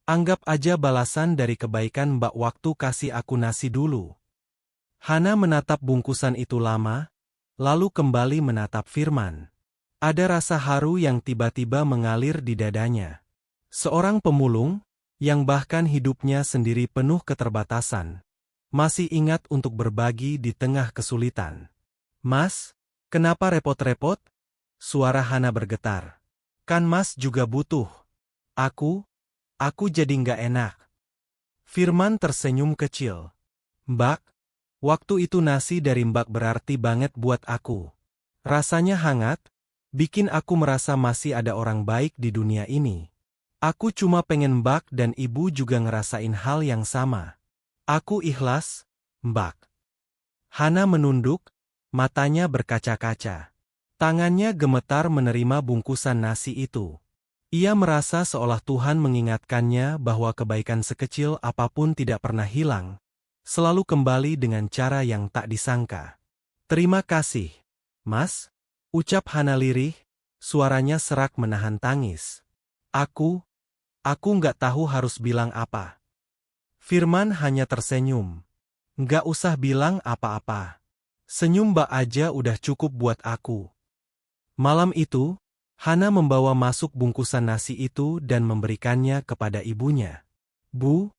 Anggap aja balasan dari kebaikan Mbak waktu kasih aku nasi dulu. Hana menatap bungkusan itu lama, lalu kembali menatap Firman. Ada rasa haru yang tiba-tiba mengalir di dadanya. Seorang pemulung, yang bahkan hidupnya sendiri penuh keterbatasan, masih ingat untuk berbagi di tengah kesulitan. Mas, kenapa repot-repot? Suara Hana bergetar. Kan Mas juga butuh. Aku jadi nggak enak. Firman tersenyum kecil. Mbak, waktu itu nasi dari Mbak berarti banget buat aku. Rasanya hangat, bikin aku merasa masih ada orang baik di dunia ini. Aku cuma pengen Mbak dan Ibu juga ngerasain hal yang sama. Aku ikhlas, Mbak. Hana menunduk, matanya berkaca-kaca. Tangannya gemetar menerima bungkusan nasi itu. Ia merasa seolah Tuhan mengingatkannya bahwa kebaikan sekecil apapun tidak pernah hilang, selalu kembali dengan cara yang tak disangka. Terima kasih, Mas, ucap Hana lirih, suaranya serak menahan tangis. Aku nggak tahu harus bilang apa. Firman hanya tersenyum. Nggak usah bilang apa-apa. Senyum Mbak aja udah cukup buat aku. Malam itu, Hana membawa masuk bungkusan nasi itu dan memberikannya kepada ibunya. Bu,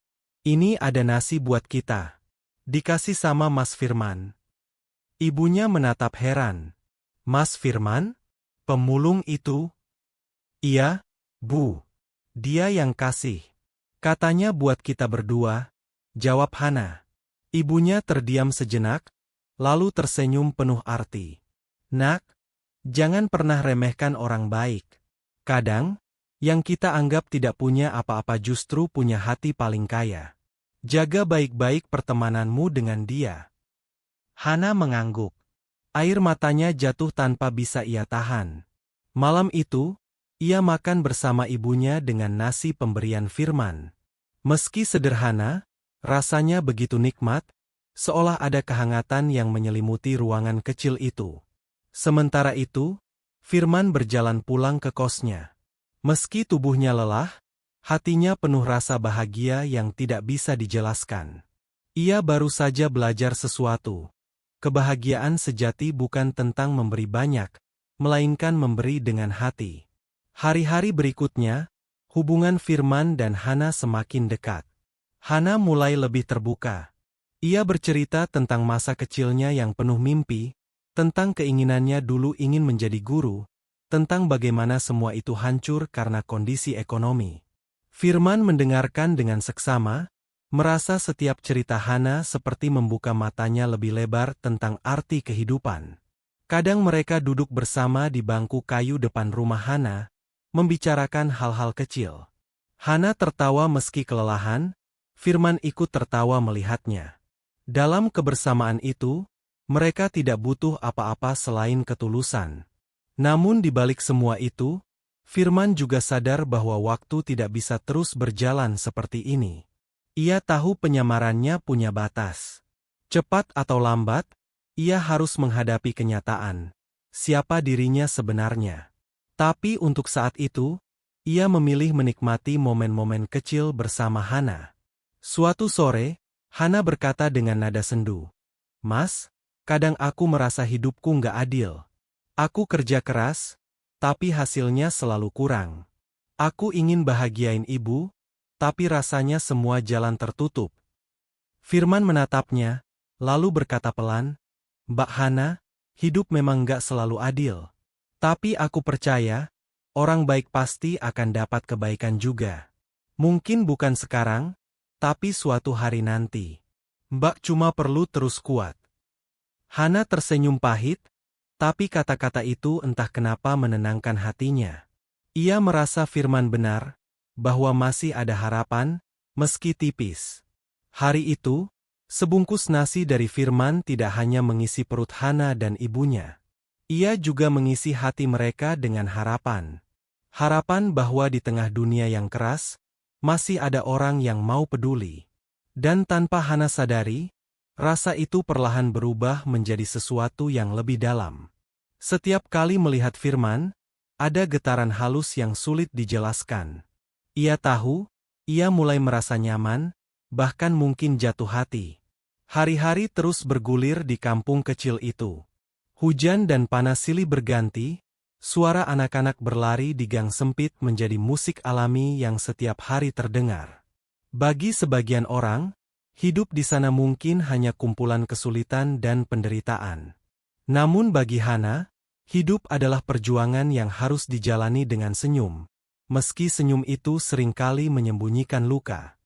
ini ada nasi buat kita. Dikasih sama Mas Firman. Ibunya menatap heran. Mas Firman? Pemulung itu? Iya, Bu. Dia yang kasih. Katanya buat kita berdua, jawab Hana. Ibunya terdiam sejenak, lalu tersenyum penuh arti. Nak, jangan pernah remehkan orang baik. Kadang, yang kita anggap tidak punya apa-apa justru punya hati paling kaya. Jaga baik-baik pertemananmu dengan dia. Hana mengangguk. Air matanya jatuh tanpa bisa ia tahan. Malam itu, ia makan bersama ibunya dengan nasi pemberian Firman. Meski sederhana, rasanya begitu nikmat, seolah ada kehangatan yang menyelimuti ruangan kecil itu. Sementara itu, Firman berjalan pulang ke kosnya. Meski tubuhnya lelah, hatinya penuh rasa bahagia yang tidak bisa dijelaskan. Ia baru saja belajar sesuatu. Kebahagiaan sejati bukan tentang memberi banyak, melainkan memberi dengan hati. Hari-hari berikutnya, hubungan Firman dan Hana semakin dekat. Hana mulai lebih terbuka. Ia bercerita tentang masa kecilnya yang penuh mimpi, tentang keinginannya dulu ingin menjadi guru, tentang bagaimana semua itu hancur karena kondisi ekonomi. Firman mendengarkan dengan seksama, merasa setiap cerita Hana seperti membuka matanya lebih lebar tentang arti kehidupan. Kadang mereka duduk bersama di bangku kayu depan rumah Hana, membicarakan hal-hal kecil. Hana tertawa meski kelelahan, Firman ikut tertawa melihatnya. Dalam kebersamaan itu, mereka tidak butuh apa-apa selain ketulusan. Namun di balik semua itu, Firman juga sadar bahwa waktu tidak bisa terus berjalan seperti ini. Ia tahu penyamarannya punya batas. Cepat atau lambat, ia harus menghadapi kenyataan. Siapa dirinya sebenarnya? Tapi untuk saat itu, ia memilih menikmati momen-momen kecil bersama Hana. Suatu sore, Hana berkata dengan nada sendu, "Mas, kadang aku merasa hidupku nggak adil. Aku kerja keras, tapi hasilnya selalu kurang. Aku ingin bahagiain ibu, tapi rasanya semua jalan tertutup." Firman menatapnya, lalu berkata pelan, "Mbak Hana, hidup memang nggak selalu adil. Tapi aku percaya, orang baik pasti akan dapat kebaikan juga. Mungkin bukan sekarang, tapi suatu hari nanti. Mbak cuma perlu terus kuat." Hana tersenyum pahit, tapi kata-kata itu entah kenapa menenangkan hatinya. Ia merasa Firman benar, bahwa masih ada harapan, meski tipis. Hari itu, sebungkus nasi dari Firman tidak hanya mengisi perut Hana dan ibunya. Ia juga mengisi hati mereka dengan harapan. Harapan bahwa di tengah dunia yang keras, masih ada orang yang mau peduli. Dan tanpa Hana sadari, rasa itu perlahan berubah menjadi sesuatu yang lebih dalam. Setiap kali melihat Firman, ada getaran halus yang sulit dijelaskan. Ia tahu, ia mulai merasa nyaman, bahkan mungkin jatuh hati. Hari-hari terus bergulir di kampung kecil itu. Hujan dan panas silih berganti, suara anak-anak berlari di gang sempit menjadi musik alami yang setiap hari terdengar. Bagi sebagian orang, hidup di sana mungkin hanya kumpulan kesulitan dan penderitaan. Namun bagi Hana, hidup adalah perjuangan yang harus dijalani dengan senyum, meski senyum itu seringkali menyembunyikan luka.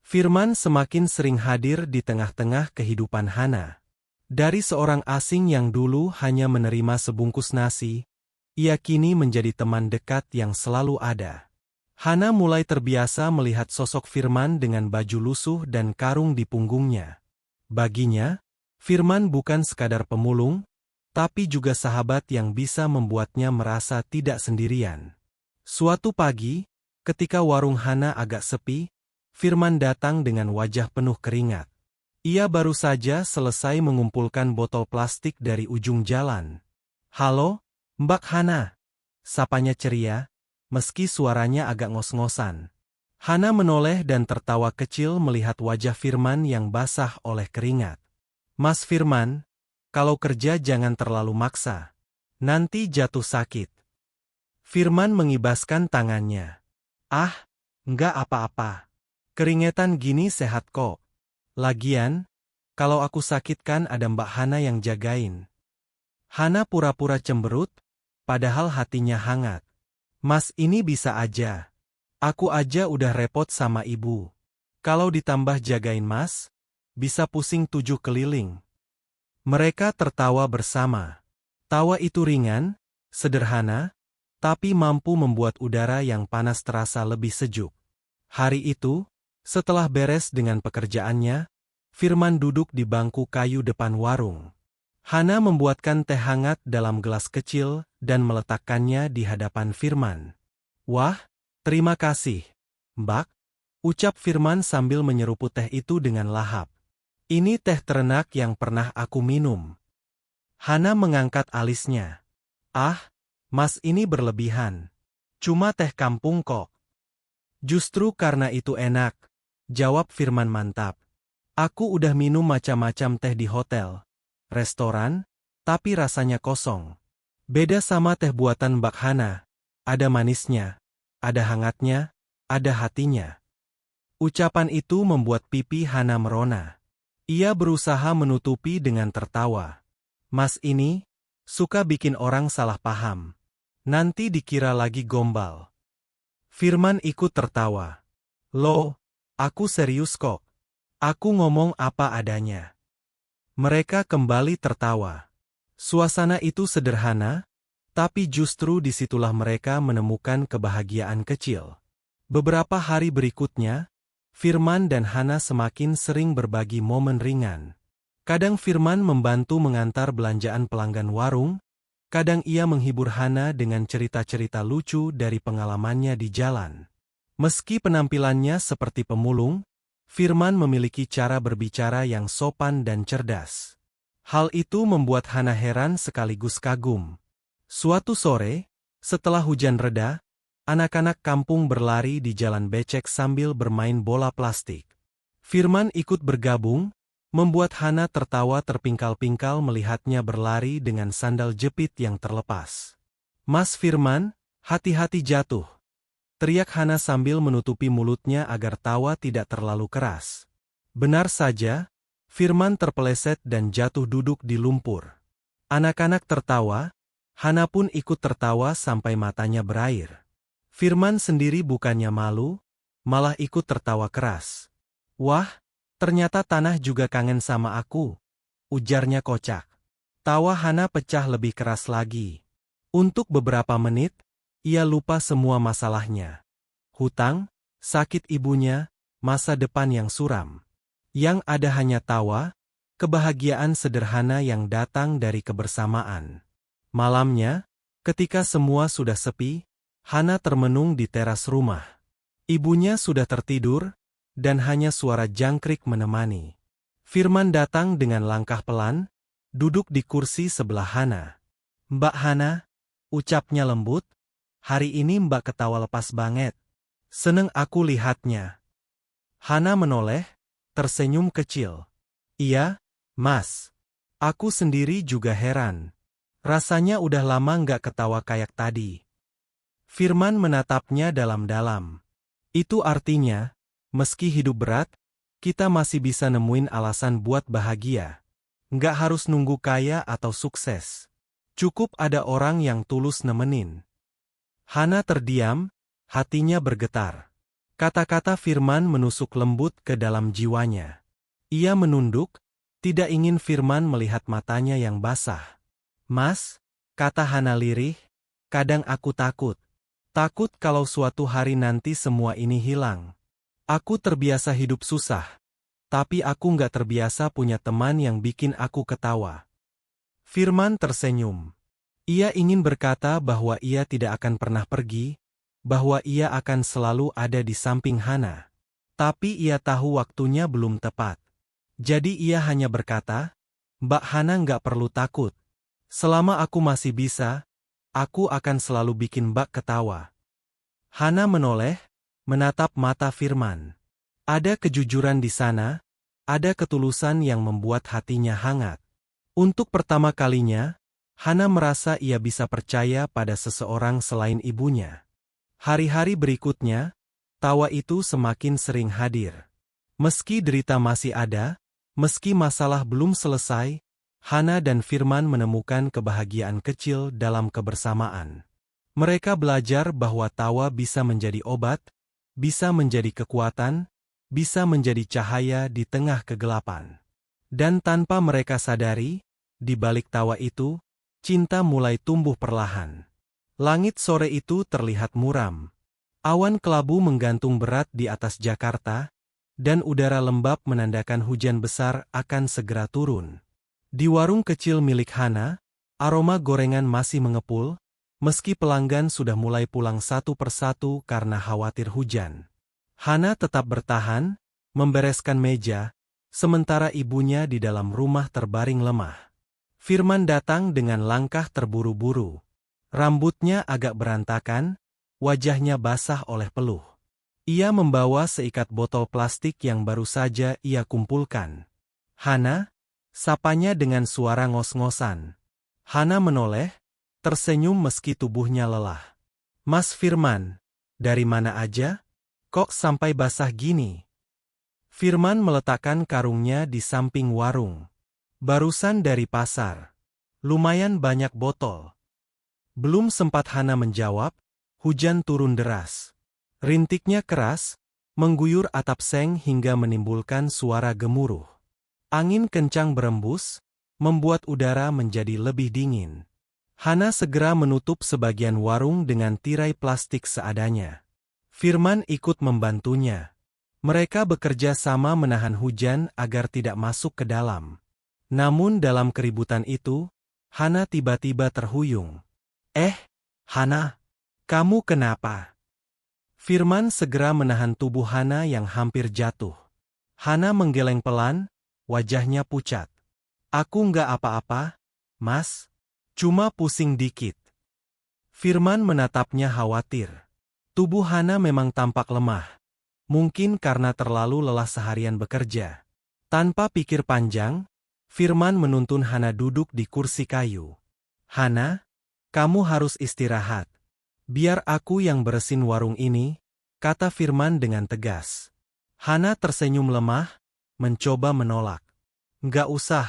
Firman semakin sering hadir di tengah-tengah kehidupan Hana. Dari seorang asing yang dulu hanya menerima sebungkus nasi, ia kini menjadi teman dekat yang selalu ada. Hana mulai terbiasa melihat sosok Firman dengan baju lusuh dan karung di punggungnya. Baginya, Firman bukan sekadar pemulung, tapi juga sahabat yang bisa membuatnya merasa tidak sendirian. Suatu pagi, ketika warung Hana agak sepi, Firman datang dengan wajah penuh keringat. Ia baru saja selesai mengumpulkan botol plastik dari ujung jalan. "Halo, Mbak Hana," sapanya ceria, meski suaranya agak ngos-ngosan. Hana menoleh dan tertawa kecil melihat wajah Firman yang basah oleh keringat. "Mas Firman, kalau kerja jangan terlalu maksa. Nanti jatuh sakit." Firman mengibaskan tangannya. "Ah, enggak apa-apa. Keringetan gini sehat kok. Lagian, kalau aku sakit kan ada Mbak Hana yang jagain." Hana pura-pura cemberut, padahal hatinya hangat. "Mas ini bisa aja. Aku aja udah repot sama ibu. Kalau ditambah jagain mas, bisa pusing 7 keliling." Mereka tertawa bersama. Tawa itu ringan, sederhana, tapi mampu membuat udara yang panas terasa lebih sejuk. Hari itu, setelah beres dengan pekerjaannya, Firman duduk di bangku kayu depan warung. Hana membuatkan teh hangat dalam gelas kecil dan meletakkannya di hadapan Firman. "Wah, terima kasih, Mbak," ucap Firman sambil menyeruput teh itu dengan lahap. "Ini teh terenak yang pernah aku minum." Hana mengangkat alisnya. "Ah, Mas ini berlebihan. Cuma teh kampung kok." "Justru karena itu enak," jawab Firman mantap. "Aku udah minum macam-macam teh di hotel, restoran, tapi rasanya kosong. Beda sama teh buatan Mbak Hana, ada manisnya, ada hangatnya, ada hatinya." Ucapan itu membuat pipi Hana merona. Ia berusaha menutupi dengan tertawa. "Mas ini suka bikin orang salah paham. Nanti dikira lagi gombal." Firman ikut tertawa. "Loh, aku serius kok. Aku ngomong apa adanya." Mereka kembali tertawa. Suasana itu sederhana, tapi justru disitulah mereka menemukan kebahagiaan kecil. Beberapa hari berikutnya, Firman dan Hana semakin sering berbagi momen ringan. Kadang Firman membantu mengantar belanjaan pelanggan warung, kadang ia menghibur Hana dengan cerita-cerita lucu dari pengalamannya di jalan. Meski penampilannya seperti pemulung, Firman memiliki cara berbicara yang sopan dan cerdas. Hal itu membuat Hana heran sekaligus kagum. Suatu sore, setelah hujan reda, anak-anak kampung berlari di jalan becek sambil bermain bola plastik. Firman ikut bergabung, membuat Hana tertawa terpingkal-pingkal melihatnya berlari dengan sandal jepit yang terlepas. "Mas Firman, hati-hati jatuh," teriak Hana sambil menutupi mulutnya agar tawa tidak terlalu keras. Benar saja, Firman terpeleset dan jatuh duduk di lumpur. Anak-anak tertawa, Hana pun ikut tertawa sampai matanya berair. Firman sendiri bukannya malu, malah ikut tertawa keras. "Wah, ternyata tanah juga kangen sama aku," ujarnya kocak. Tawa Hana pecah lebih keras lagi. Untuk beberapa menit, ia lupa semua masalahnya. Hutang, sakit ibunya, masa depan yang suram. Yang ada hanya tawa, kebahagiaan sederhana yang datang dari kebersamaan. Malamnya, ketika semua sudah sepi, Hana termenung di teras rumah. Ibunya sudah tertidur, dan hanya suara jangkrik menemani. Firman datang dengan langkah pelan, duduk di kursi sebelah Hana. "Mbak Hana," ucapnya lembut, "hari ini Mbak ketawa lepas banget. Seneng aku lihatnya." Hana menoleh, tersenyum kecil. "Iya, Mas. Aku sendiri juga heran. Rasanya udah lama nggak ketawa kayak tadi." Firman menatapnya dalam-dalam. "Itu artinya, meski hidup berat, kita masih bisa nemuin alasan buat bahagia. Nggak harus nunggu kaya atau sukses. Cukup ada orang yang tulus nemenin." Hana terdiam, hatinya bergetar. Kata-kata Firman menusuk lembut ke dalam jiwanya. Ia menunduk, tidak ingin Firman melihat matanya yang basah. "Mas," kata Hana lirih, "kadang aku takut. Takut kalau suatu hari nanti semua ini hilang. Aku terbiasa hidup susah, tapi aku nggak terbiasa punya teman yang bikin aku ketawa." Firman tersenyum. Ia ingin berkata bahwa ia tidak akan pernah pergi, bahwa ia akan selalu ada di samping Hana. Tapi ia tahu waktunya belum tepat. Jadi ia hanya berkata, "Mbak Hana nggak perlu takut. Selama aku masih bisa, aku akan selalu bikin Mbak ketawa." Hana menoleh, menatap mata Firman. Ada kejujuran di sana, ada ketulusan yang membuat hatinya hangat. Untuk pertama kalinya, Hana merasa ia bisa percaya pada seseorang selain ibunya. Hari-hari berikutnya, tawa itu semakin sering hadir. Meski derita masih ada, meski masalah belum selesai, Hana dan Firman menemukan kebahagiaan kecil dalam kebersamaan. Mereka belajar bahwa tawa bisa menjadi obat, bisa menjadi kekuatan, bisa menjadi cahaya di tengah kegelapan. Dan tanpa mereka sadari, di balik tawa itu, cinta mulai tumbuh perlahan. Langit sore itu terlihat muram. Awan kelabu menggantung berat di atas Jakarta, dan udara lembab menandakan hujan besar akan segera turun. Di warung kecil milik Hana, aroma gorengan masih mengepul, meski pelanggan sudah mulai pulang satu persatu karena khawatir hujan. Hana tetap bertahan, membereskan meja, sementara ibunya di dalam rumah terbaring lemah. Firman datang dengan langkah terburu-buru. Rambutnya agak berantakan, wajahnya basah oleh peluh. Ia membawa seikat botol plastik yang baru saja ia kumpulkan. "Hana?" sapanya dengan suara ngos-ngosan. Hana menoleh, tersenyum meski tubuhnya lelah. "Mas Firman, dari mana aja? Kok sampai basah gini?" Firman meletakkan karungnya di samping warung. "Barusan dari pasar. Lumayan banyak botol." Belum sempat Hana menjawab, hujan turun deras. Rintiknya keras, mengguyur atap seng hingga menimbulkan suara gemuruh. Angin kencang berembus, membuat udara menjadi lebih dingin. Hana segera menutup sebagian warung dengan tirai plastik seadanya. Firman ikut membantunya. Mereka bekerja sama menahan hujan agar tidak masuk ke dalam. Namun dalam keributan itu, Hana tiba-tiba terhuyung. Hana, kamu kenapa?" Firman segera menahan tubuh Hana yang hampir jatuh. Hana menggeleng pelan, wajahnya pucat. "Aku nggak apa-apa, Mas. Cuma pusing dikit." Firman menatapnya khawatir. Tubuh Hana memang tampak lemah. Mungkin karena terlalu lelah seharian bekerja. Tanpa pikir panjang, Firman menuntun Hana duduk di kursi kayu. "Hana, kamu harus istirahat. Biar aku yang beresin warung ini," kata Firman dengan tegas. Hana tersenyum lemah, mencoba menolak. "Nggak usah,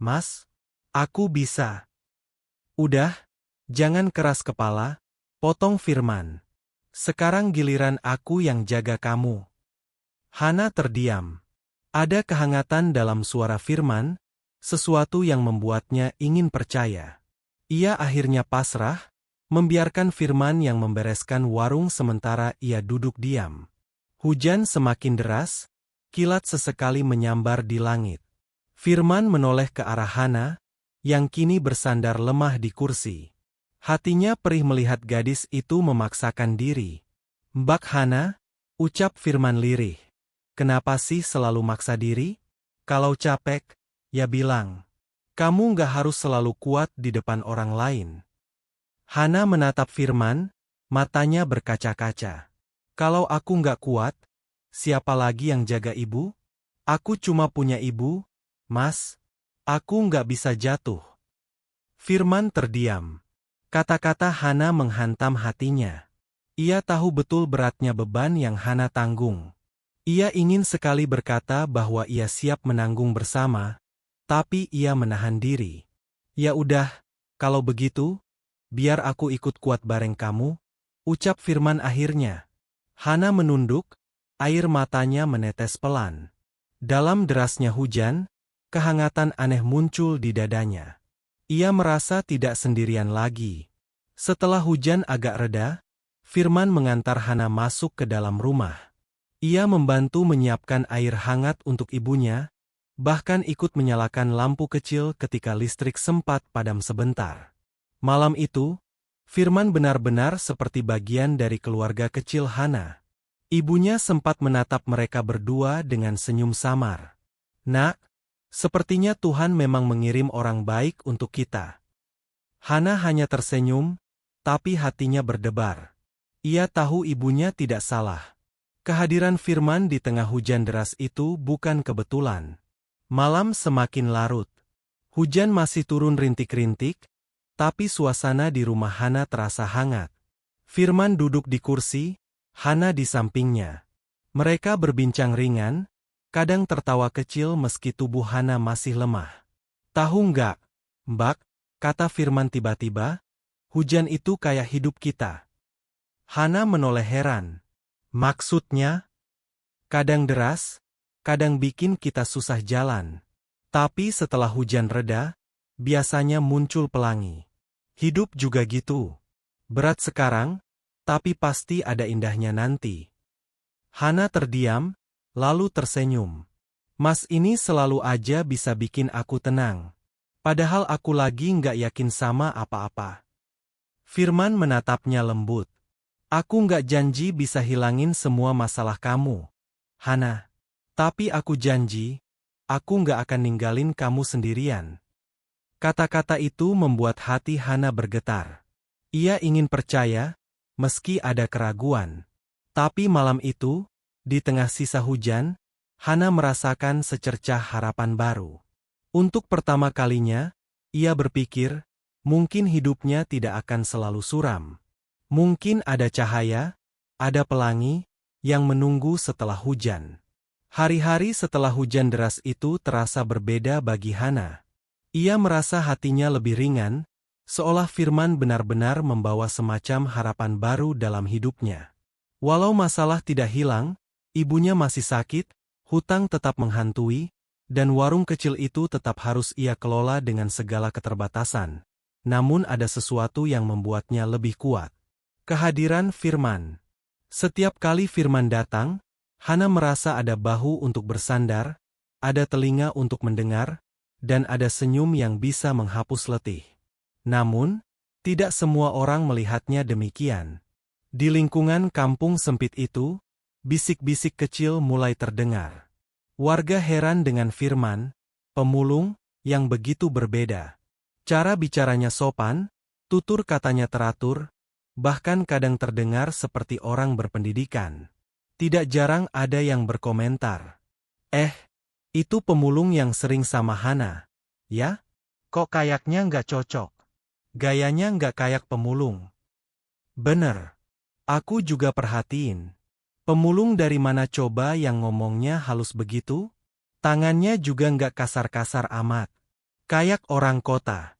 Mas. Aku bisa." "Udah, jangan keras kepala," potong Firman. "Sekarang giliran aku yang jaga kamu." Hana terdiam. Ada kehangatan dalam suara Firman, sesuatu yang membuatnya ingin percaya. Ia akhirnya pasrah, membiarkan Firman yang membereskan warung sementara ia duduk diam. Hujan semakin deras, kilat sesekali menyambar di langit. Firman menoleh ke arah Hana, yang kini bersandar lemah di kursi. Hatinya perih melihat gadis itu memaksakan diri. "Mbak Hana, Ucap Firman lirih. Kenapa sih selalu maksa diri? Kalau capek, ya bilang. Kamu nggak harus selalu kuat di depan orang lain. Hana menatap Firman, matanya berkaca-kaca. Kalau aku nggak kuat, siapa lagi yang jaga ibu? Aku cuma punya ibu, Mas. Aku nggak bisa jatuh. Firman terdiam. Kata-kata Hana menghantam hatinya. Ia tahu betul beratnya beban yang Hana tanggung. Ia ingin sekali berkata bahwa ia siap menanggung bersama, tapi ia menahan diri. Ya udah, kalau begitu, biar aku ikut kuat bareng kamu, ucap Firman akhirnya. Hana menunduk, air matanya menetes pelan. Dalam derasnya hujan, kehangatan aneh muncul di dadanya. Ia merasa tidak sendirian lagi. Setelah hujan agak reda, Firman mengantar Hana masuk ke dalam rumah. Ia membantu menyiapkan air hangat untuk ibunya, bahkan ikut menyalakan lampu kecil ketika listrik sempat padam sebentar. Malam itu, Firman benar-benar seperti bagian dari keluarga kecil Hana. Ibunya sempat menatap mereka berdua dengan senyum samar. Nak, sepertinya Tuhan memang mengirim orang baik untuk kita. Hana hanya tersenyum, tapi hatinya berdebar. Ia tahu ibunya tidak salah. Kehadiran Firman di tengah hujan deras itu bukan kebetulan. Malam semakin larut. Hujan masih turun rintik-rintik, tapi suasana di rumah Hana terasa hangat. Firman duduk di kursi, Hana di sampingnya. Mereka berbincang ringan, kadang tertawa kecil meski tubuh Hana masih lemah. Tahu nggak, Mbak, kata Firman tiba-tiba, hujan itu kayak hidup kita. Hana menoleh heran. Maksudnya? Kadang deras, kadang bikin kita susah jalan. Tapi setelah hujan reda, biasanya muncul pelangi. Hidup juga gitu. Berat sekarang, tapi pasti ada indahnya nanti. Hana terdiam, lalu tersenyum. Mas ini selalu aja bisa bikin aku tenang. Padahal aku lagi nggak yakin sama apa-apa. Firman menatapnya lembut. Aku nggak janji bisa hilangin semua masalah kamu, Hana. Tapi aku janji, aku nggak akan ninggalin kamu sendirian. Kata-kata itu membuat hati Hana bergetar. Ia ingin percaya, meski ada keraguan. Tapi malam itu, di tengah sisa hujan, Hana merasakan secercah harapan baru. Untuk pertama kalinya, ia berpikir, mungkin hidupnya tidak akan selalu suram. Mungkin ada cahaya, ada pelangi, yang menunggu setelah hujan. Hari-hari setelah hujan deras itu terasa berbeda bagi Hana. Ia merasa hatinya lebih ringan, seolah Firman benar-benar membawa semacam harapan baru dalam hidupnya. Walau masalah tidak hilang, ibunya masih sakit, hutang tetap menghantui, dan warung kecil itu tetap harus ia kelola dengan segala keterbatasan. Namun ada sesuatu yang membuatnya lebih kuat. Kehadiran Firman. Setiap kali Firman datang, Hana merasa ada bahu untuk bersandar, ada telinga untuk mendengar, dan ada senyum yang bisa menghapus letih. Namun, tidak semua orang melihatnya demikian. Di lingkungan kampung sempit itu, bisik-bisik kecil mulai terdengar. Warga heran dengan Firman, pemulung, yang begitu berbeda. Cara bicaranya sopan, tutur katanya teratur, bahkan kadang terdengar seperti orang berpendidikan. Tidak jarang ada yang berkomentar. Itu pemulung yang sering sama Hana, ya? Kok kayaknya nggak cocok? Gayanya nggak kayak pemulung. Bener. Aku juga perhatiin. Pemulung dari mana coba yang ngomongnya halus begitu? Tangannya juga nggak kasar-kasar amat. Kayak orang kota.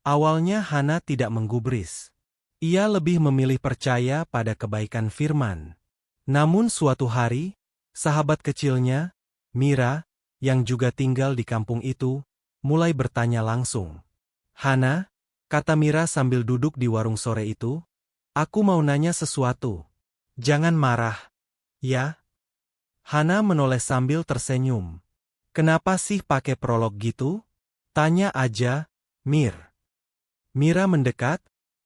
Awalnya Hana tidak menggubris. Ia lebih memilih percaya pada kebaikan Firman. Namun suatu hari, sahabat kecilnya, Mira, yang juga tinggal di kampung itu, mulai bertanya langsung. Hana, kata Mira sambil duduk di warung sore itu, aku mau nanya sesuatu. Jangan marah, ya? Hana menoleh sambil tersenyum. Kenapa sih pakai prolog gitu? Tanya aja, Mir. Mira mendekat,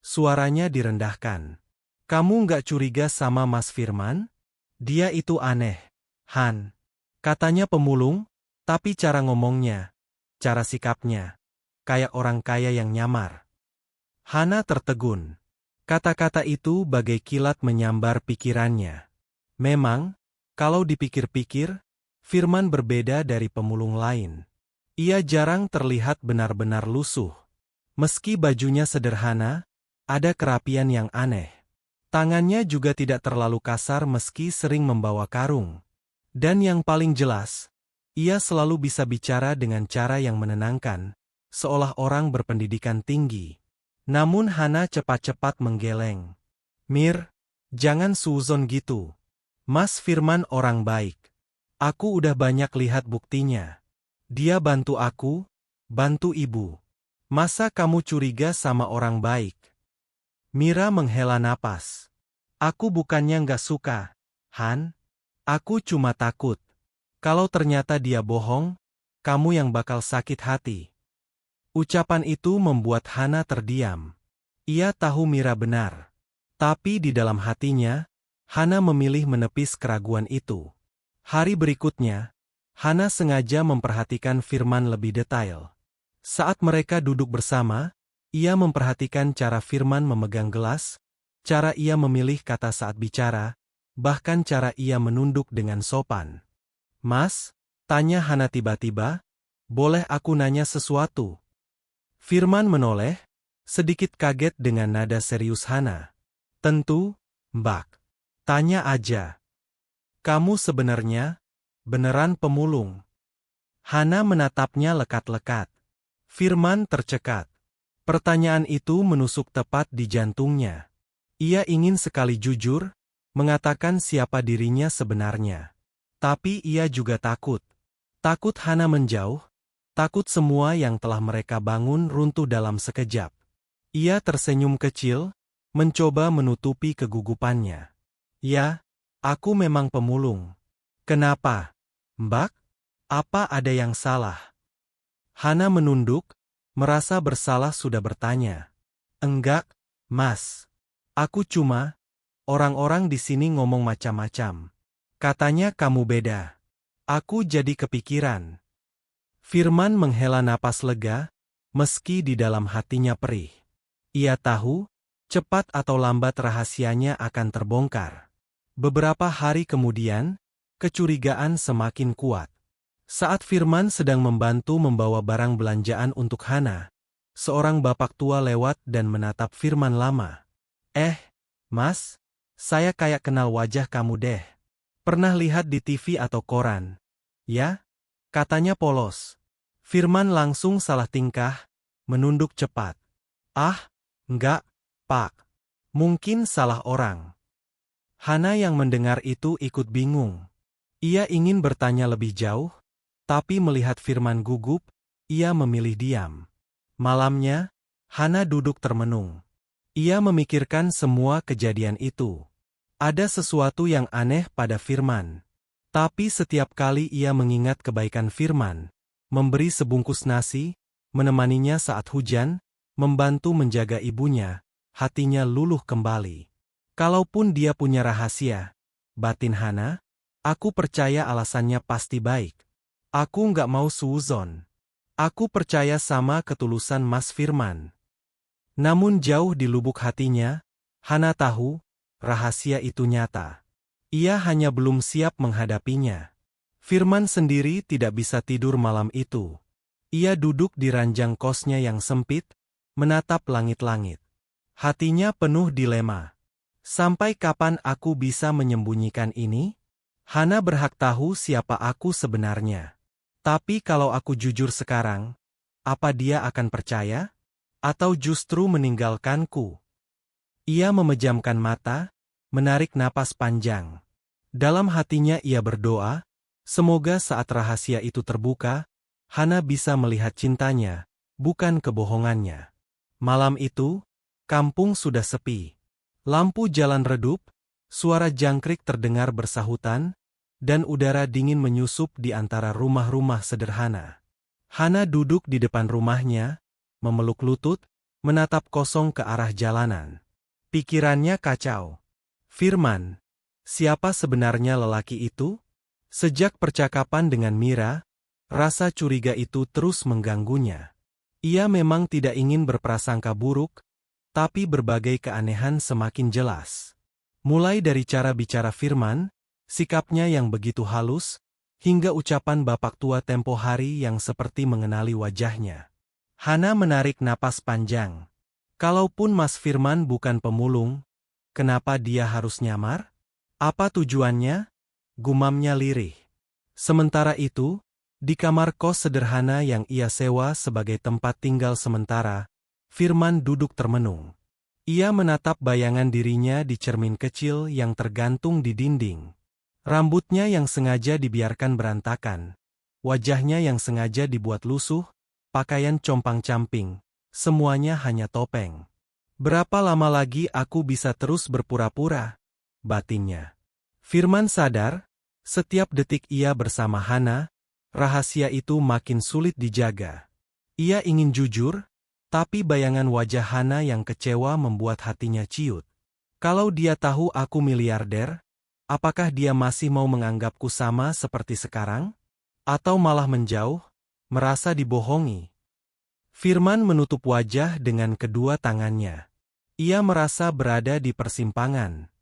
suaranya direndahkan. Kamu nggak curiga sama Mas Firman? Dia itu aneh, Han. Katanya pemulung, tapi cara ngomongnya, cara sikapnya, kayak orang kaya yang nyamar. Hana tertegun. Kata-kata itu bagai kilat menyambar pikirannya. Memang, kalau dipikir-pikir, Firman berbeda dari pemulung lain. Ia jarang terlihat benar-benar lusuh. Meski bajunya sederhana, ada kerapian yang aneh. Tangannya juga tidak terlalu kasar meski sering membawa karung. Dan yang paling jelas, ia selalu bisa bicara dengan cara yang menenangkan, seolah orang berpendidikan tinggi. Namun Hana cepat-cepat menggeleng. Mir, jangan suuzon gitu. Mas Firman orang baik. Aku udah banyak lihat buktinya. Dia bantu aku, bantu ibu. Masa kamu curiga sama orang baik? Mira menghela napas. Aku bukannya nggak suka, Han. Aku cuma takut. Kalau ternyata dia bohong, kamu yang bakal sakit hati. Ucapan itu membuat Hana terdiam. Ia tahu Mira benar. Tapi di dalam hatinya, Hana memilih menepis keraguan itu. Hari berikutnya, Hana sengaja memperhatikan Firman lebih detail. Saat mereka duduk bersama, ia memperhatikan cara Firman memegang gelas, cara ia memilih kata saat bicara, bahkan cara ia menunduk dengan sopan. Mas, tanya Hana tiba-tiba, boleh aku nanya sesuatu? Firman menoleh, sedikit kaget dengan nada serius Hana. Tentu, Mbak. Tanya aja. Kamu sebenarnya, beneran pemulung? Hana menatapnya lekat-lekat. Firman tercekat. Pertanyaan itu menusuk tepat di jantungnya. Ia ingin sekali jujur, mengatakan siapa dirinya sebenarnya. Tapi ia juga takut. Takut Hana menjauh, takut semua yang telah mereka bangun runtuh dalam sekejap. Ia tersenyum kecil, mencoba menutupi kegugupannya. Ya, aku memang pemulung. Kenapa, Mbak? Apa ada yang salah? Hana menunduk, merasa bersalah sudah bertanya. Enggak, Mas. Aku cuma, orang-orang di sini ngomong macam-macam. Katanya kamu beda. Aku jadi kepikiran. Firman menghela napas lega, meski di dalam hatinya perih. Ia tahu, cepat atau lambat rahasianya akan terbongkar. Beberapa hari kemudian, kecurigaan semakin kuat. Saat Firman sedang membantu membawa barang belanjaan untuk Hana, seorang bapak tua lewat dan menatap Firman lama. Mas, saya kayak kenal wajah kamu deh. Pernah lihat di TV atau koran? Ya? Katanya polos. Firman langsung salah tingkah, menunduk cepat. Ah, enggak, Pak. Mungkin salah orang. Hana yang mendengar itu ikut bingung. Ia ingin bertanya lebih jauh, tapi melihat Firman gugup, ia memilih diam. Malamnya, Hana duduk termenung. Ia memikirkan semua kejadian itu. Ada sesuatu yang aneh pada Firman. Tapi setiap kali ia mengingat kebaikan Firman, memberi sebungkus nasi, menemaninya saat hujan, membantu menjaga ibunya, hatinya luluh kembali. Kalaupun dia punya rahasia, batin Hana, aku percaya alasannya pasti baik. Aku nggak mau suuzon. Aku percaya sama ketulusan Mas Firman. Namun jauh di lubuk hatinya, Hana tahu, rahasia itu nyata. Ia hanya belum siap menghadapinya. Firman sendiri tidak bisa tidur malam itu. Ia duduk di ranjang kosnya yang sempit, menatap langit-langit. Hatinya penuh dilema. Sampai kapan aku bisa menyembunyikan ini? Hana berhak tahu siapa aku sebenarnya. Tapi kalau aku jujur sekarang, apa dia akan percaya? Atau justru meninggalkanku? Ia memejamkan mata, menarik napas panjang. Dalam hatinya ia berdoa, semoga saat rahasia itu terbuka, Hana bisa melihat cintanya, bukan kebohongannya. Malam itu, kampung sudah sepi. Lampu jalan redup, suara jangkrik terdengar bersahutan, dan udara dingin menyusup di antara rumah-rumah sederhana. Hana duduk di depan rumahnya, memeluk lutut, menatap kosong ke arah jalanan. Pikirannya kacau. Firman, Siapa sebenarnya lelaki itu? Sejak percakapan dengan Mira, rasa curiga itu terus mengganggunya. Ia memang tidak ingin berprasangka buruk, tapi berbagai keanehan semakin jelas. Mulai dari cara bicara Firman, sikapnya yang begitu halus, hingga ucapan bapak tua tempo hari yang seperti mengenali wajahnya. Hana menarik napas panjang. Kalaupun Mas Firman bukan pemulung, kenapa dia harus nyamar? Apa tujuannya? Gumamnya lirih. Sementara itu, di kamar kos sederhana yang ia sewa sebagai tempat tinggal sementara, Firman duduk termenung. Ia menatap bayangan dirinya di cermin kecil yang tergantung di dinding. Rambutnya yang sengaja dibiarkan berantakan, wajahnya yang sengaja dibuat lusuh, pakaian compang-camping, semuanya hanya topeng. Berapa lama lagi aku bisa terus berpura-pura? Batinnya. Firman sadar, setiap detik ia bersama Hana, rahasia itu makin sulit dijaga. Ia ingin jujur, tapi bayangan wajah Hana yang kecewa membuat hatinya ciut. Kalau dia tahu aku miliarder, apakah dia masih mau menganggapku sama seperti sekarang? Atau malah menjauh, merasa dibohongi? Firman menutup wajah dengan kedua tangannya. Ia merasa berada di persimpangan.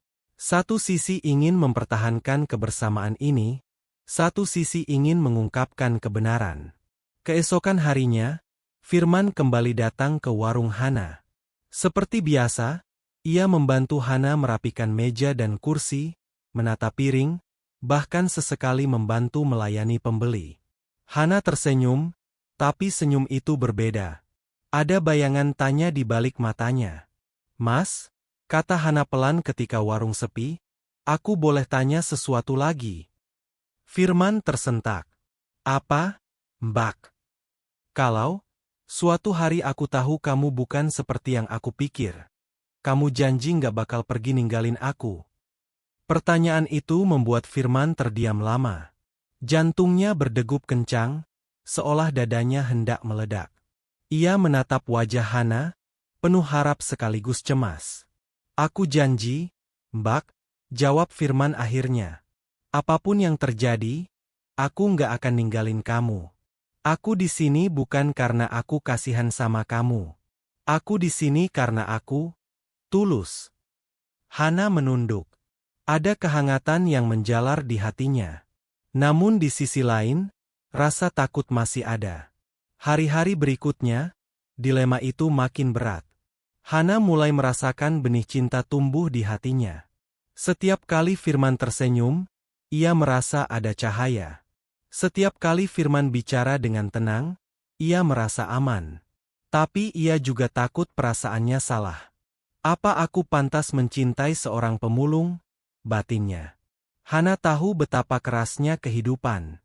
Satu sisi ingin mempertahankan kebersamaan ini, satu sisi ingin mengungkapkan kebenaran. Keesokan harinya, Firman kembali datang ke warung Hana. Seperti biasa, ia membantu Hana merapikan meja dan kursi, menata piring, bahkan sesekali membantu melayani pembeli. Hana tersenyum, tapi senyum itu berbeda. Ada bayangan tanya di balik matanya. "Mas," kata Hana pelan ketika warung sepi, "aku boleh tanya sesuatu lagi?" Firman tersentak. "Apa, Mbak?" "Kalau suatu hari aku tahu kamu bukan seperti yang aku pikir, kamu janji nggak bakal pergi ninggalin aku?" Pertanyaan itu membuat Firman terdiam lama. Jantungnya berdegup kencang, seolah dadanya hendak meledak. Ia menatap wajah Hana, penuh harap sekaligus cemas. "Aku janji, Mbak," jawab Firman akhirnya. "Apapun yang terjadi, aku nggak akan ninggalin kamu. Aku di sini bukan karena aku kasihan sama kamu. Aku di sini karena aku tulus." Hana menunduk. Ada kehangatan yang menjalar di hatinya. Namun di sisi lain, rasa takut masih ada. Hari-hari berikutnya, dilema itu makin berat. Hana mulai merasakan benih cinta tumbuh di hatinya. Setiap kali Firman tersenyum, ia merasa ada cahaya. Setiap kali Firman bicara dengan tenang, ia merasa aman. Tapi ia juga takut perasaannya salah. "Apa aku pantas mencintai seorang pemulung?" batinnya. Hana tahu betapa kerasnya kehidupan.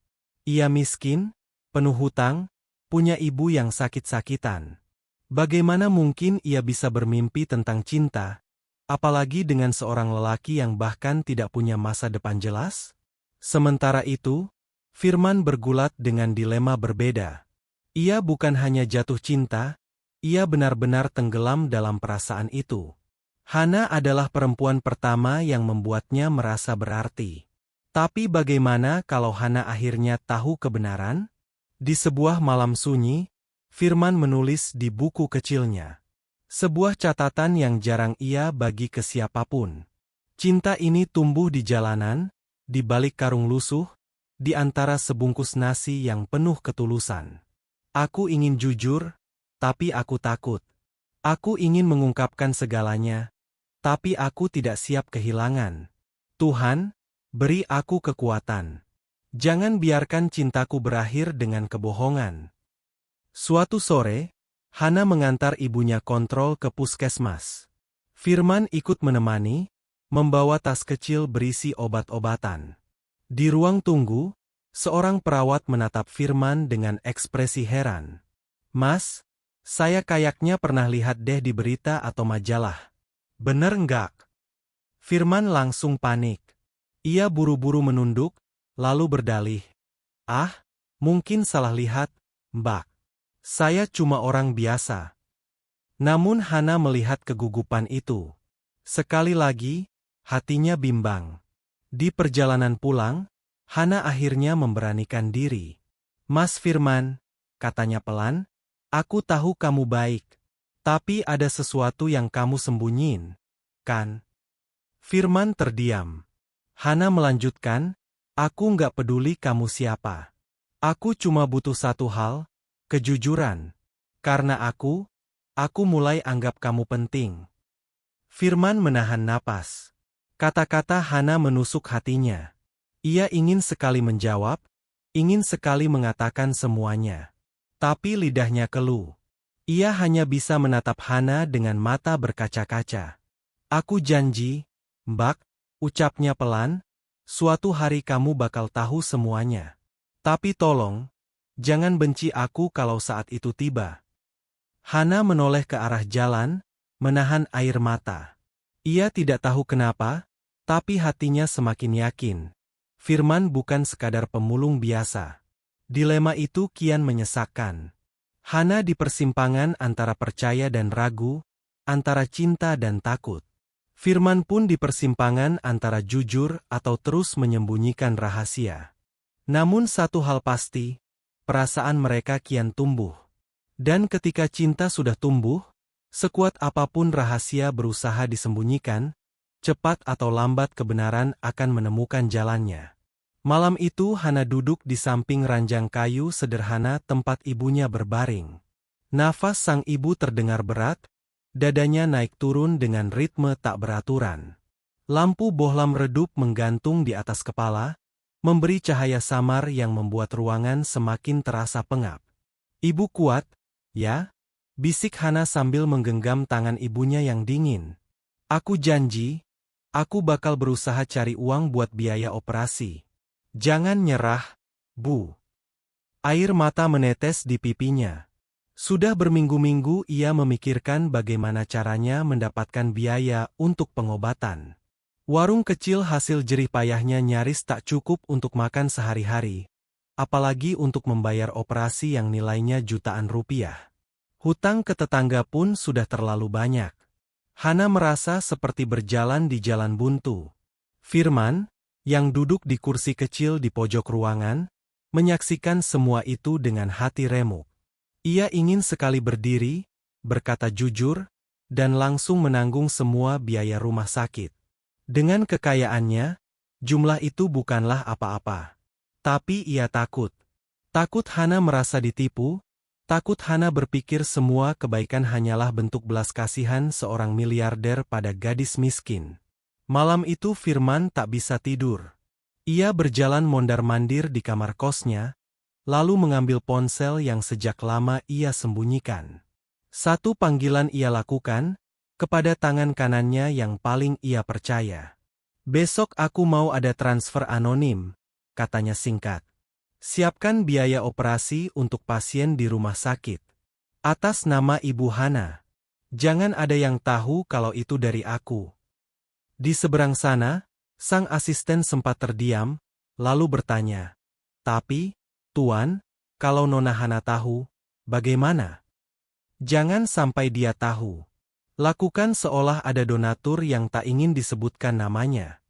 Ia miskin, penuh hutang, punya ibu yang sakit-sakitan. Bagaimana mungkin ia bisa bermimpi tentang cinta, apalagi dengan seorang lelaki yang bahkan tidak punya masa depan jelas? Sementara itu, Firman bergulat dengan dilema berbeda. Ia bukan hanya jatuh cinta, ia benar-benar tenggelam dalam perasaan itu. Hana adalah perempuan pertama yang membuatnya merasa berarti. Tapi bagaimana kalau Hana akhirnya tahu kebenaran? Di sebuah malam sunyi, Firman menulis di buku kecilnya. Sebuah catatan yang jarang ia bagi ke siapapun. "Cinta ini tumbuh di jalanan, di balik karung lusuh, di antara sebungkus nasi yang penuh ketulusan. Aku ingin jujur, tapi aku takut. Aku ingin mengungkapkan segalanya, tapi aku tidak siap kehilangan. Tuhan, beri aku kekuatan. Jangan biarkan cintaku berakhir dengan kebohongan." Suatu sore, Hana mengantar ibunya kontrol ke puskesmas. Firman ikut menemani, membawa tas kecil berisi obat-obatan. Di ruang tunggu, seorang perawat menatap Firman dengan ekspresi heran. "Mas, saya kayaknya pernah lihat deh di berita atau majalah. Bener nggak?" Firman langsung panik. Ia buru-buru menunduk, lalu berdalih. "Ah, mungkin salah lihat, Mbak. Saya cuma orang biasa." Namun Hana melihat kegugupan itu. Sekali lagi, hatinya bimbang. Di perjalanan pulang, Hana akhirnya memberanikan diri. "Mas Firman," katanya pelan, "aku tahu kamu baik. Tapi ada sesuatu yang kamu sembunyiin, kan?" Firman terdiam. Hana melanjutkan, "Aku nggak peduli kamu siapa. Aku cuma butuh satu hal, kejujuran. Karena aku mulai anggap kamu penting." Firman menahan napas. Kata-kata Hana menusuk hatinya. Ia ingin sekali menjawab, ingin sekali mengatakan semuanya. Tapi lidahnya keluh. Ia hanya bisa menatap Hana dengan mata berkaca-kaca. "Aku janji, Mbak," ucapnya pelan, "suatu hari kamu bakal tahu semuanya. Tapi tolong, jangan benci aku kalau saat itu tiba." Hana menoleh ke arah jalan, menahan air mata. Ia tidak tahu kenapa, tapi hatinya semakin yakin. Firman bukan sekadar pemulung biasa. Dilema itu kian menyesakkan. Hana di persimpangan antara percaya dan ragu, antara cinta dan takut. Firman pun di persimpangan antara jujur atau terus menyembunyikan rahasia. Namun satu hal pasti, perasaan mereka kian tumbuh. Dan ketika cinta sudah tumbuh, sekuat apapun rahasia berusaha disembunyikan, cepat atau lambat kebenaran akan menemukan jalannya. Malam itu Hana duduk di samping ranjang kayu sederhana tempat ibunya berbaring. Nafas sang ibu terdengar berat, dadanya naik turun dengan ritme tak beraturan. Lampu bohlam redup menggantung di atas kepala, memberi cahaya samar yang membuat ruangan semakin terasa pengap. "Ibu kuat, ya?" bisik Hana sambil menggenggam tangan ibunya yang dingin. "Aku janji, aku bakal berusaha cari uang buat biaya operasi. Jangan nyerah, Bu." Air mata menetes di pipinya. Sudah berminggu-minggu ia memikirkan bagaimana caranya mendapatkan biaya untuk pengobatan. Warung kecil hasil jerih payahnya nyaris tak cukup untuk makan sehari-hari, apalagi untuk membayar operasi yang nilainya jutaan rupiah. Hutang ke tetangga pun sudah terlalu banyak. Hana merasa seperti berjalan di jalan buntu. Firman, yang duduk di kursi kecil di pojok ruangan, menyaksikan semua itu dengan hati remuk. Ia ingin sekali berdiri, berkata jujur, dan langsung menanggung semua biaya rumah sakit. Dengan kekayaannya, jumlah itu bukanlah apa-apa. Tapi ia takut. Takut Hana merasa ditipu, takut Hana berpikir semua kebaikan hanyalah bentuk belas kasihan seorang miliarder pada gadis miskin. Malam itu Firman tak bisa tidur. Ia berjalan mondar-mandir di kamar kosnya, lalu mengambil ponsel yang sejak lama ia sembunyikan. Satu panggilan ia lakukan, kepada tangan kanannya yang paling ia percaya. "Besok aku mau ada transfer anonim," katanya singkat. "Siapkan biaya operasi untuk pasien di rumah sakit. Atas nama Ibu Hana. Jangan ada yang tahu kalau itu dari aku." Di seberang sana, sang asisten sempat terdiam, lalu bertanya, "Tapi, Tuan, kalau Nona Hana tahu, bagaimana?" "Jangan sampai dia tahu." Lakukan seolah ada donatur yang tak ingin disebutkan namanya.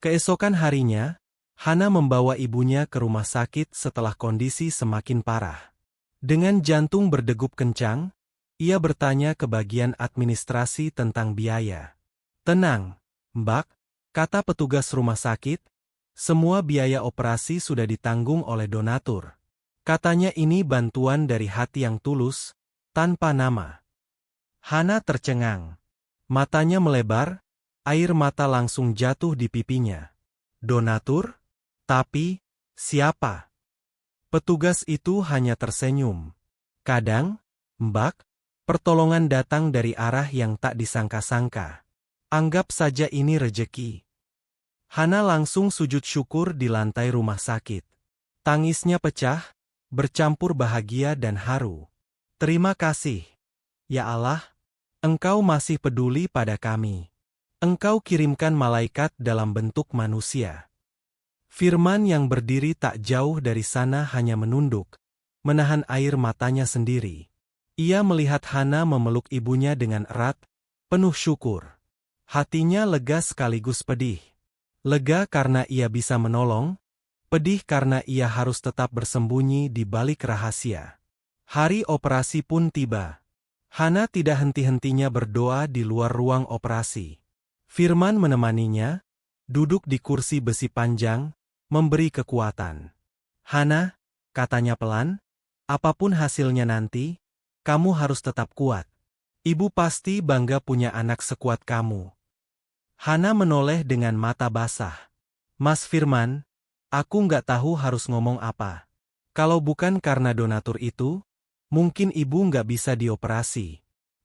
Keesokan harinya, Hana membawa ibunya ke rumah sakit setelah kondisi semakin parah. Dengan jantung berdegup kencang, ia bertanya ke bagian administrasi tentang biaya. "Tenang, Mbak," kata petugas rumah sakit, "semua biaya operasi sudah ditanggung oleh donatur." Katanya ini bantuan dari hati yang tulus, tanpa nama. Hana tercengang. Matanya melebar, air mata langsung jatuh di pipinya. "Donatur? Tapi, siapa?" Petugas itu hanya tersenyum. "Kadang, Mbak, pertolongan datang dari arah yang tak disangka-sangka. Anggap saja ini rejeki." Hana langsung sujud syukur di lantai rumah sakit. Tangisnya pecah, bercampur bahagia dan haru. "Terima kasih, ya Allah, Engkau masih peduli pada kami. Engkau kirimkan malaikat dalam bentuk manusia." Firman yang berdiri tak jauh dari sana hanya menunduk, menahan air matanya sendiri. Ia melihat Hana memeluk ibunya dengan erat, penuh syukur. Hatinya lega sekaligus pedih. Lega karena ia bisa menolong, pedih karena ia harus tetap bersembunyi di balik rahasia. Hari operasi pun tiba. Hana tidak henti-hentinya berdoa di luar ruang operasi. Firman menemaninya, duduk di kursi besi panjang, memberi kekuatan. "Hana," katanya pelan, "apapun hasilnya nanti, kamu harus tetap kuat. Ibu pasti bangga punya anak sekuat kamu." Hana menoleh dengan mata basah. "Mas Firman, aku nggak tahu harus ngomong apa. Kalau bukan karena donatur itu, mungkin ibu nggak bisa dioperasi.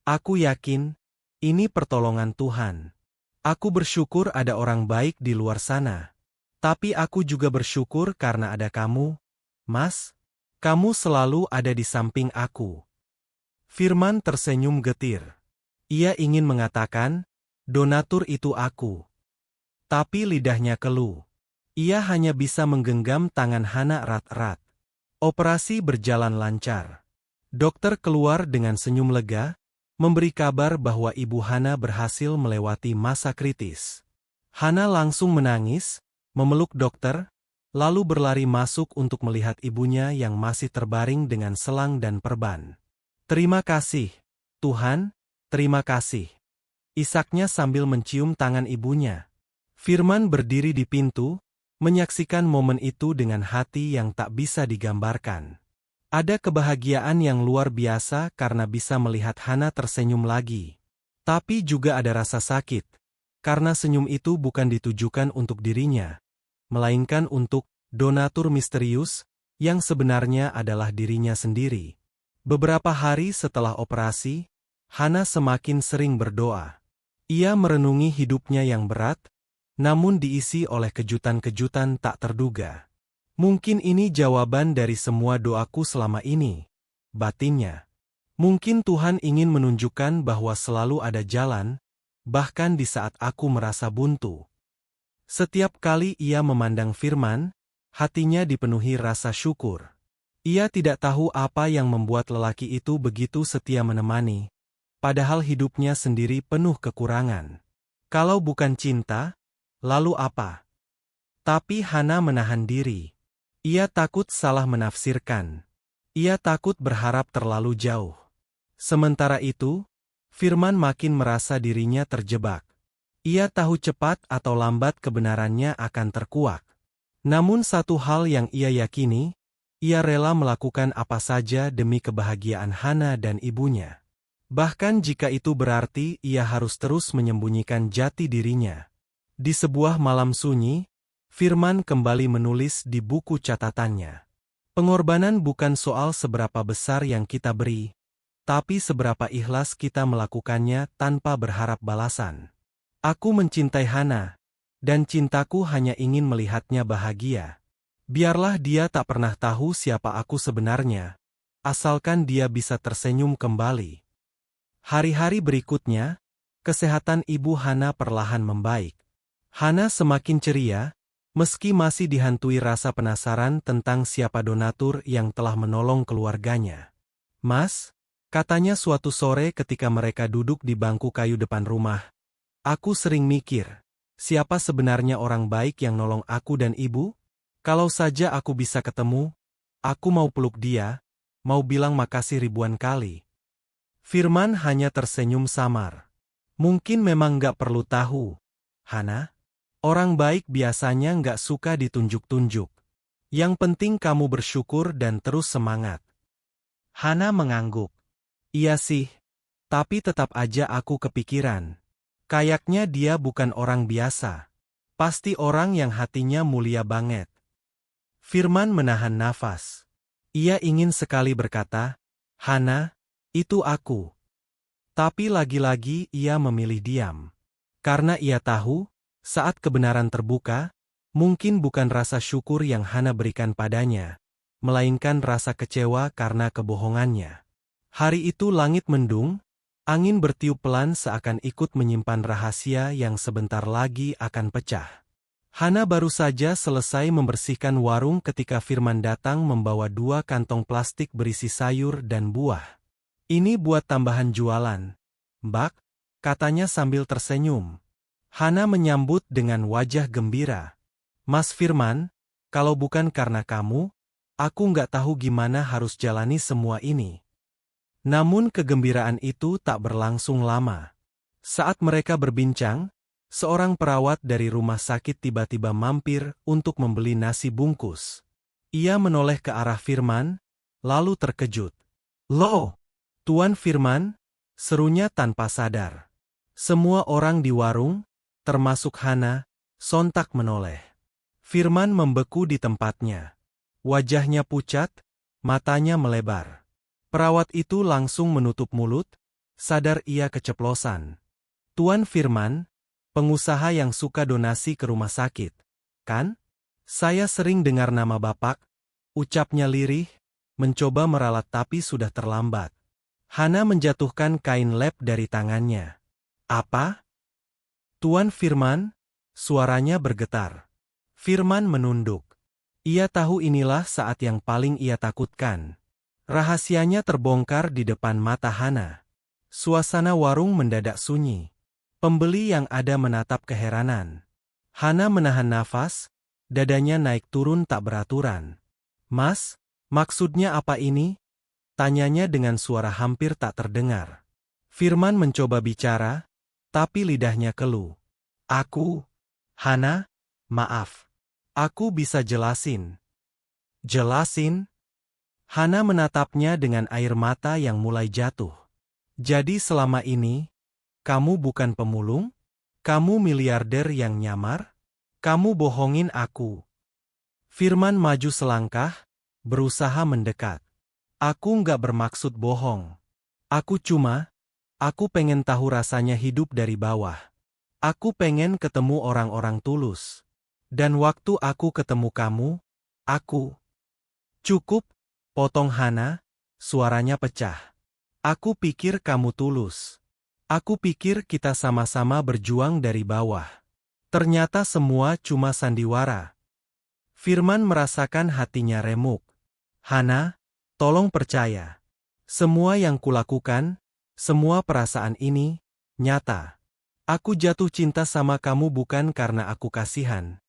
Aku yakin, ini pertolongan Tuhan. Aku bersyukur ada orang baik di luar sana. Tapi aku juga bersyukur karena ada kamu, Mas. Kamu selalu ada di samping aku." Firman tersenyum getir. Ia ingin mengatakan, "Donatur itu aku." Tapi lidahnya keluh. Ia hanya bisa menggenggam tangan Hana erat-erat. Operasi berjalan lancar. Dokter keluar dengan senyum lega, memberi kabar bahwa ibu Hana berhasil melewati masa kritis. Hana langsung menangis, memeluk dokter, lalu berlari masuk untuk melihat ibunya yang masih terbaring dengan selang dan perban. "Terima kasih, Tuhan, terima kasih," isaknya sambil mencium tangan ibunya. Firman berdiri di pintu, menyaksikan momen itu dengan hati yang tak bisa digambarkan. Ada kebahagiaan yang luar biasa karena bisa melihat Hana tersenyum lagi. Tapi juga ada rasa sakit, karena senyum itu bukan ditujukan untuk dirinya, melainkan untuk donatur misterius, yang sebenarnya adalah dirinya sendiri. Beberapa hari setelah operasi, Hana semakin sering berdoa. Ia merenungi hidupnya yang berat, namun diisi oleh kejutan-kejutan tak terduga. "Mungkin ini jawaban dari semua doaku selama ini," batinnya. "Mungkin Tuhan ingin menunjukkan bahwa selalu ada jalan, bahkan di saat aku merasa buntu." Setiap kali ia memandang Firman, hatinya dipenuhi rasa syukur. Ia tidak tahu apa yang membuat lelaki itu begitu setia menemani, padahal hidupnya sendiri penuh kekurangan. Kalau bukan cinta, lalu apa? Tapi Hana menahan diri. Ia takut salah menafsirkan. Ia takut berharap terlalu jauh. Sementara itu, Firman makin merasa dirinya terjebak. Ia tahu cepat atau lambat kebenarannya akan terkuak. Namun satu hal yang ia yakini, ia rela melakukan apa saja demi kebahagiaan Hana dan ibunya. Bahkan jika itu berarti ia harus terus menyembunyikan jati dirinya. Di sebuah malam sunyi, Firman kembali menulis di buku catatannya. "Pengorbanan bukan soal seberapa besar yang kita beri, tapi seberapa ikhlas kita melakukannya tanpa berharap balasan. Aku mencintai Hana, dan cintaku hanya ingin melihatnya bahagia. Biarlah dia tak pernah tahu siapa aku sebenarnya, asalkan dia bisa tersenyum kembali." Hari-hari berikutnya, kesehatan ibu Hana perlahan membaik. Hana semakin ceria, meski masih dihantui rasa penasaran tentang siapa donatur yang telah menolong keluarganya. "Mas," katanya suatu sore ketika mereka duduk di bangku kayu depan rumah, "aku sering mikir, siapa sebenarnya orang baik yang nolong aku dan ibu? Kalau saja aku bisa ketemu, aku mau peluk dia, mau bilang makasih ribuan kali." Firman hanya tersenyum samar. "Mungkin memang nggak perlu tahu, Hana. Orang baik biasanya nggak suka ditunjuk-tunjuk. Yang penting kamu bersyukur dan terus semangat." Hana mengangguk. "Iya sih, tapi tetap aja aku kepikiran. Kayaknya dia bukan orang biasa. Pasti orang yang hatinya mulia banget." Firman menahan nafas. Ia ingin sekali berkata, "Hana, itu aku." Tapi lagi-lagi ia memilih diam. Karena ia tahu, saat kebenaran terbuka, mungkin bukan rasa syukur yang Hana berikan padanya, melainkan rasa kecewa karena kebohongannya. Hari itu langit mendung, angin bertiup pelan seakan ikut menyimpan rahasia yang sebentar lagi akan pecah. Hana baru saja selesai membersihkan warung ketika Firman datang membawa 2 kantong plastik berisi sayur dan buah. "Ini buat tambahan jualan, Mbak," katanya sambil tersenyum. Hana menyambut dengan wajah gembira. Mas Firman, kalau bukan karena kamu, aku nggak tahu gimana harus jalani semua ini. Namun kegembiraan itu tak berlangsung lama. Saat mereka berbincang, seorang perawat dari rumah sakit tiba-tiba mampir untuk membeli nasi bungkus. Ia menoleh ke arah Firman, lalu terkejut. "Loh, Tuan Firman," serunya tanpa sadar. Semua orang di warung, termasuk Hana, sontak menoleh. Firman membeku di tempatnya. Wajahnya pucat, matanya melebar. Perawat itu langsung menutup mulut, sadar ia keceplosan. "Tuan Firman, pengusaha yang suka donasi ke rumah sakit, kan? Saya sering dengar nama Bapak," ucapnya lirih, mencoba meralat tapi sudah terlambat. Hana menjatuhkan kain lap dari tangannya. "Apa? Tuan Firman?" Suaranya bergetar. Firman menunduk. Ia tahu inilah saat yang paling ia takutkan. Rahasianya terbongkar di depan mata Hana. Suasana warung mendadak sunyi. Pembeli yang ada menatap keheranan. Hana menahan nafas, dadanya naik turun tak beraturan. "Mas, maksudnya apa ini?" tanyanya dengan suara hampir tak terdengar. Firman mencoba bicara, tapi lidahnya keluh. Hana, maaf. Aku bisa jelasin." "Jelasin?" Hana menatapnya dengan air mata yang mulai jatuh. "Jadi selama ini, kamu bukan pemulung? Kamu miliarder yang nyamar? Kamu bohongin aku." Firman maju selangkah, berusaha mendekat. "Aku nggak bermaksud bohong. Aku pengen tahu rasanya hidup dari bawah. Aku pengen ketemu orang-orang tulus. Dan waktu aku ketemu kamu, aku..." "Cukup," potong Hana, suaranya pecah. "Aku pikir kamu tulus. Aku pikir kita sama-sama berjuang dari bawah. Ternyata semua cuma sandiwara." Firman merasakan hatinya remuk. "Hana, tolong percaya. Semua yang kulakukan, semua perasaan ini, nyata. Aku jatuh cinta sama kamu bukan karena aku kasihan,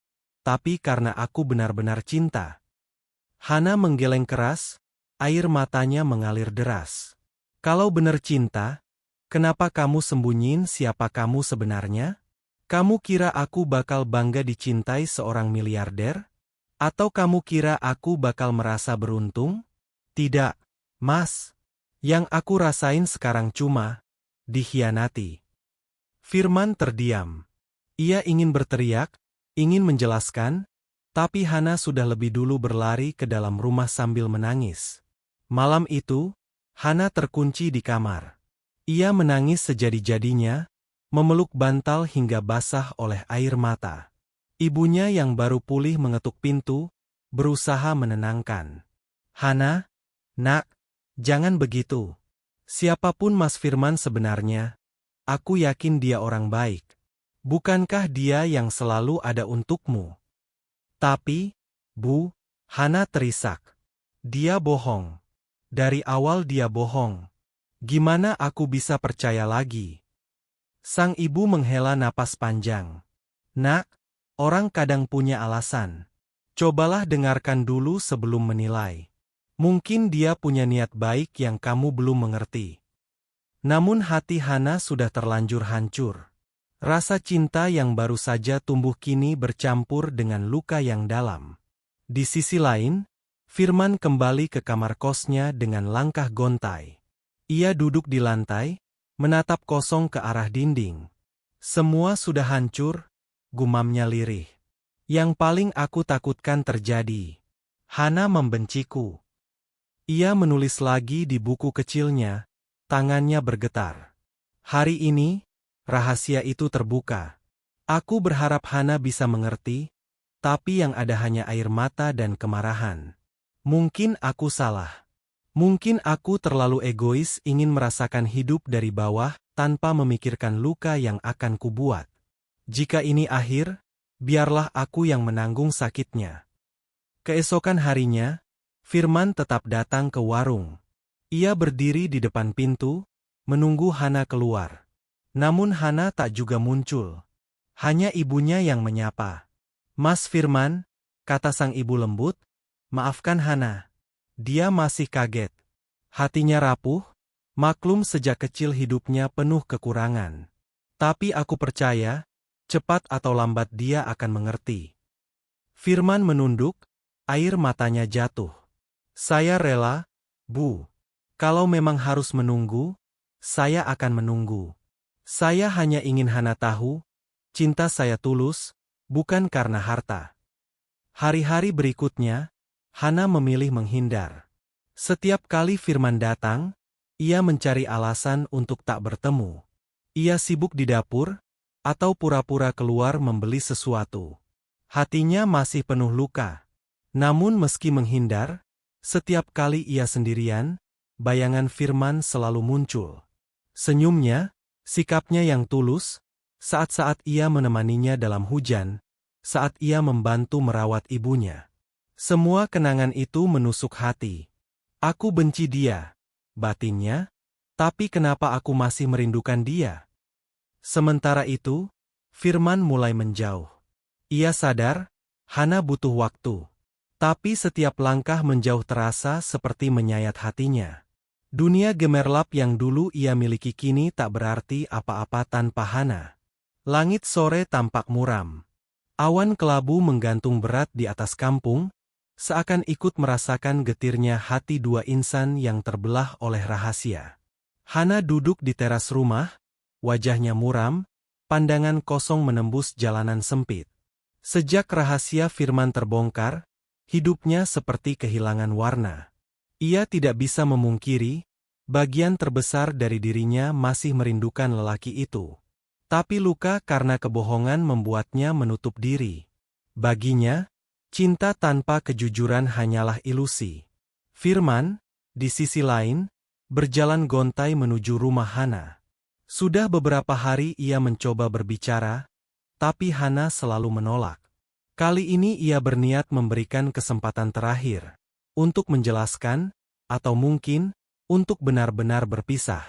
tapi karena aku benar-benar cinta." Hana menggeleng keras, air matanya mengalir deras. "Kalau benar cinta, kenapa kamu sembunyiin siapa kamu sebenarnya? Kamu kira aku bakal bangga dicintai seorang miliarder? Atau kamu kira aku bakal merasa beruntung? Tidak, Mas. Yang aku rasain sekarang cuma dikhianati." Firman terdiam. Ia ingin berteriak, ingin menjelaskan, tapi Hana sudah lebih dulu berlari ke dalam rumah sambil menangis. Malam itu, Hana terkunci di kamar. Ia menangis sejadi-jadinya, memeluk bantal hingga basah oleh air mata. Ibunya yang baru pulih mengetuk pintu, berusaha menenangkan. "Hana, nak, jangan begitu. Siapapun Mas Firman sebenarnya, aku yakin dia orang baik. Bukankah dia yang selalu ada untukmu?" "Tapi, Bu," Hana terisak. "Dia bohong. Dari awal dia bohong. Gimana aku bisa percaya lagi?" Sang ibu menghela napas panjang. "Nak, orang kadang punya alasan. Cobalah dengarkan dulu sebelum menilai. Mungkin dia punya niat baik yang kamu belum mengerti." Namun hati Hana sudah terlanjur hancur. Rasa cinta yang baru saja tumbuh kini bercampur dengan luka yang dalam. Di sisi lain, Firman kembali ke kamar kosnya dengan langkah gontai. Ia duduk di lantai, menatap kosong ke arah dinding. "Semua sudah hancur," gumamnya lirih. "Yang paling aku takutkan terjadi. Hana membenciku." Ia menulis lagi di buku kecilnya, tangannya bergetar. "Hari ini, rahasia itu terbuka. Aku berharap Hana bisa mengerti, tapi yang ada hanya air mata dan kemarahan. Mungkin aku salah. Mungkin aku terlalu egois ingin merasakan hidup dari bawah tanpa memikirkan luka yang akan kubuat. Jika ini akhir, biarlah aku yang menanggung sakitnya." Keesokan harinya, Firman tetap datang ke warung. Ia berdiri di depan pintu, menunggu Hana keluar. Namun Hana tak juga muncul. Hanya ibunya yang menyapa. "Mas Firman," kata sang ibu lembut, "maafkan Hana. Dia masih kaget. Hatinya rapuh, maklum sejak kecil hidupnya penuh kekurangan. Tapi aku percaya, cepat atau lambat dia akan mengerti." Firman menunduk, air matanya jatuh. "Saya rela, Bu. Kalau memang harus menunggu, saya akan menunggu. Saya hanya ingin Hana tahu, cinta saya tulus, bukan karena harta." Hari-hari berikutnya, Hana memilih menghindar. Setiap kali Firman datang, ia mencari alasan untuk tak bertemu. Ia sibuk di dapur, atau pura-pura keluar membeli sesuatu. Hatinya masih penuh luka. Namun meski menghindar, setiap kali ia sendirian, bayangan Firman selalu muncul. Senyumnya, sikapnya yang tulus, saat-saat ia menemaninya dalam hujan, saat ia membantu merawat ibunya. Semua kenangan itu menusuk hati. "Aku benci dia," batinnya, "tapi kenapa aku masih merindukan dia?" Sementara itu, Firman mulai menjauh. Ia sadar, Hana butuh waktu. Tapi setiap langkah menjauh terasa seperti menyayat hatinya. Dunia gemerlap yang dulu ia miliki kini tak berarti apa-apa tanpa Hana. Langit sore tampak muram. Awan kelabu menggantung berat di atas kampung, seakan ikut merasakan getirnya hati dua insan yang terbelah oleh rahasia. Hana duduk di teras rumah, wajahnya muram, pandangan kosong menembus jalanan sempit. Sejak rahasia Firman terbongkar, hidupnya seperti kehilangan warna. Ia tidak bisa memungkiri, bagian terbesar dari dirinya masih merindukan lelaki itu. Tapi luka karena kebohongan membuatnya menutup diri. Baginya, cinta tanpa kejujuran hanyalah ilusi. Firman, di sisi lain, berjalan gontai menuju rumah Hana. Sudah beberapa hari ia mencoba berbicara, tapi Hana selalu menolak. Kali ini ia berniat memberikan kesempatan terakhir untuk menjelaskan, atau mungkin untuk benar-benar berpisah.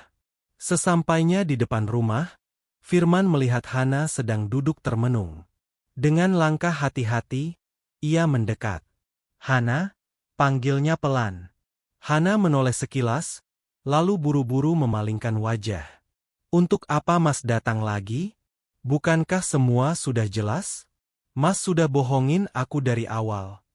Sesampainya di depan rumah, Firman melihat Hana sedang duduk termenung. Dengan langkah hati-hati, ia mendekat. "Hana," panggilnya pelan. Hana menoleh sekilas, lalu buru-buru memalingkan wajah. "Untuk apa Mas datang lagi? Bukankah semua sudah jelas? Mas sudah bohongin aku dari awal."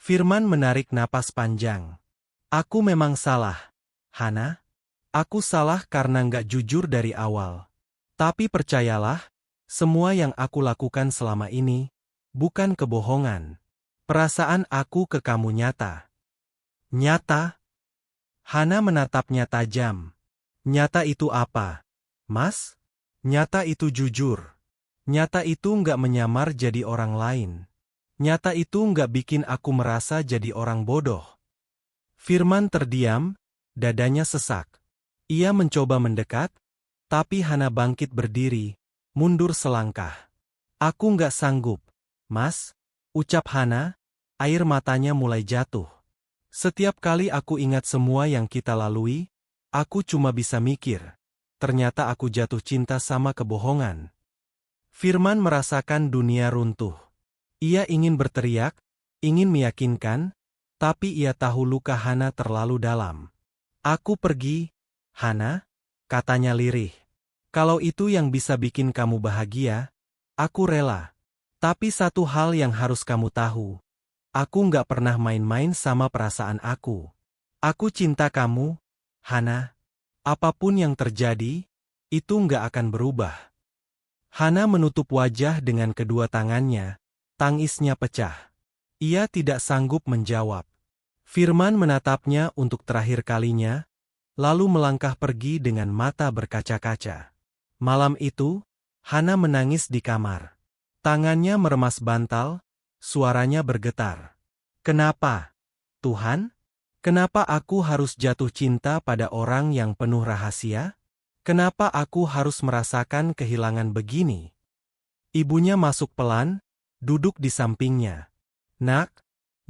Firman menarik napas panjang. "Aku memang salah, Hana. Aku salah karena nggak jujur dari awal. Tapi percayalah, semua yang aku lakukan selama ini, bukan kebohongan. Perasaan aku ke kamu nyata." "Nyata?" Hana menatapnya tajam. "Nyata itu apa, Mas?" "Nyata itu jujur. Nyata itu nggak menyamar jadi orang lain. Nyata itu nggak bikin aku merasa jadi orang bodoh." Firman terdiam, dadanya sesak. Ia mencoba mendekat, tapi Hana bangkit berdiri, mundur selangkah. "Aku nggak sanggup, Mas," ucap Hana, air matanya mulai jatuh. "Setiap kali aku ingat semua yang kita lalui, aku cuma bisa mikir, ternyata aku jatuh cinta sama kebohongan." Firman merasakan dunia runtuh. Ia ingin berteriak, ingin meyakinkan, tapi ia tahu luka Hana terlalu dalam. "Aku pergi, Hana," katanya lirih. "Kalau itu yang bisa bikin kamu bahagia, aku rela. Tapi satu hal yang harus kamu tahu, aku nggak pernah main-main sama perasaan aku. Aku cinta kamu, Hana. Apapun yang terjadi, itu nggak akan berubah." Hana menutup wajah dengan kedua tangannya, tangisnya pecah. Ia tidak sanggup menjawab. Firman menatapnya untuk terakhir kalinya, lalu melangkah pergi dengan mata berkaca-kaca. Malam itu, Hana menangis di kamar. Tangannya meremas bantal, suaranya bergetar. "Kenapa, Tuhan? Kenapa aku harus jatuh cinta pada orang yang penuh rahasia? Kenapa aku harus merasakan kehilangan begini?" Ibunya masuk pelan, duduk di sampingnya. "Nak,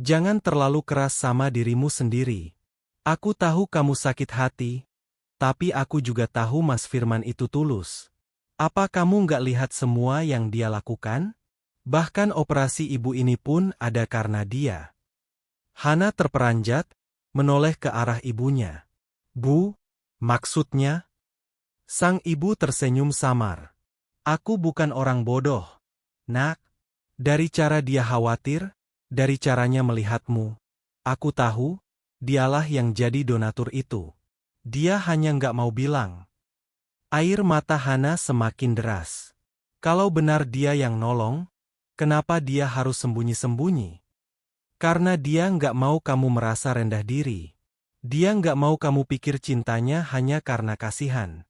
jangan terlalu keras sama dirimu sendiri. Aku tahu kamu sakit hati, tapi aku juga tahu Mas Firman itu tulus. Apa kamu nggak lihat semua yang dia lakukan? Bahkan operasi ibu ini pun ada karena dia. Hana terperanjat, menoleh ke arah ibunya. Bu, maksudnya? Sang ibu tersenyum samar. Aku bukan orang bodoh, nak. Dari cara dia khawatir, dari caranya melihatmu, aku tahu, dialah yang jadi donatur itu. Dia hanya nggak mau bilang. Air mata Hana semakin deras. Kalau benar dia yang nolong, kenapa dia harus sembunyi-sembunyi? Karena dia nggak mau kamu merasa rendah diri. Dia nggak mau kamu pikir cintanya hanya karena kasihan.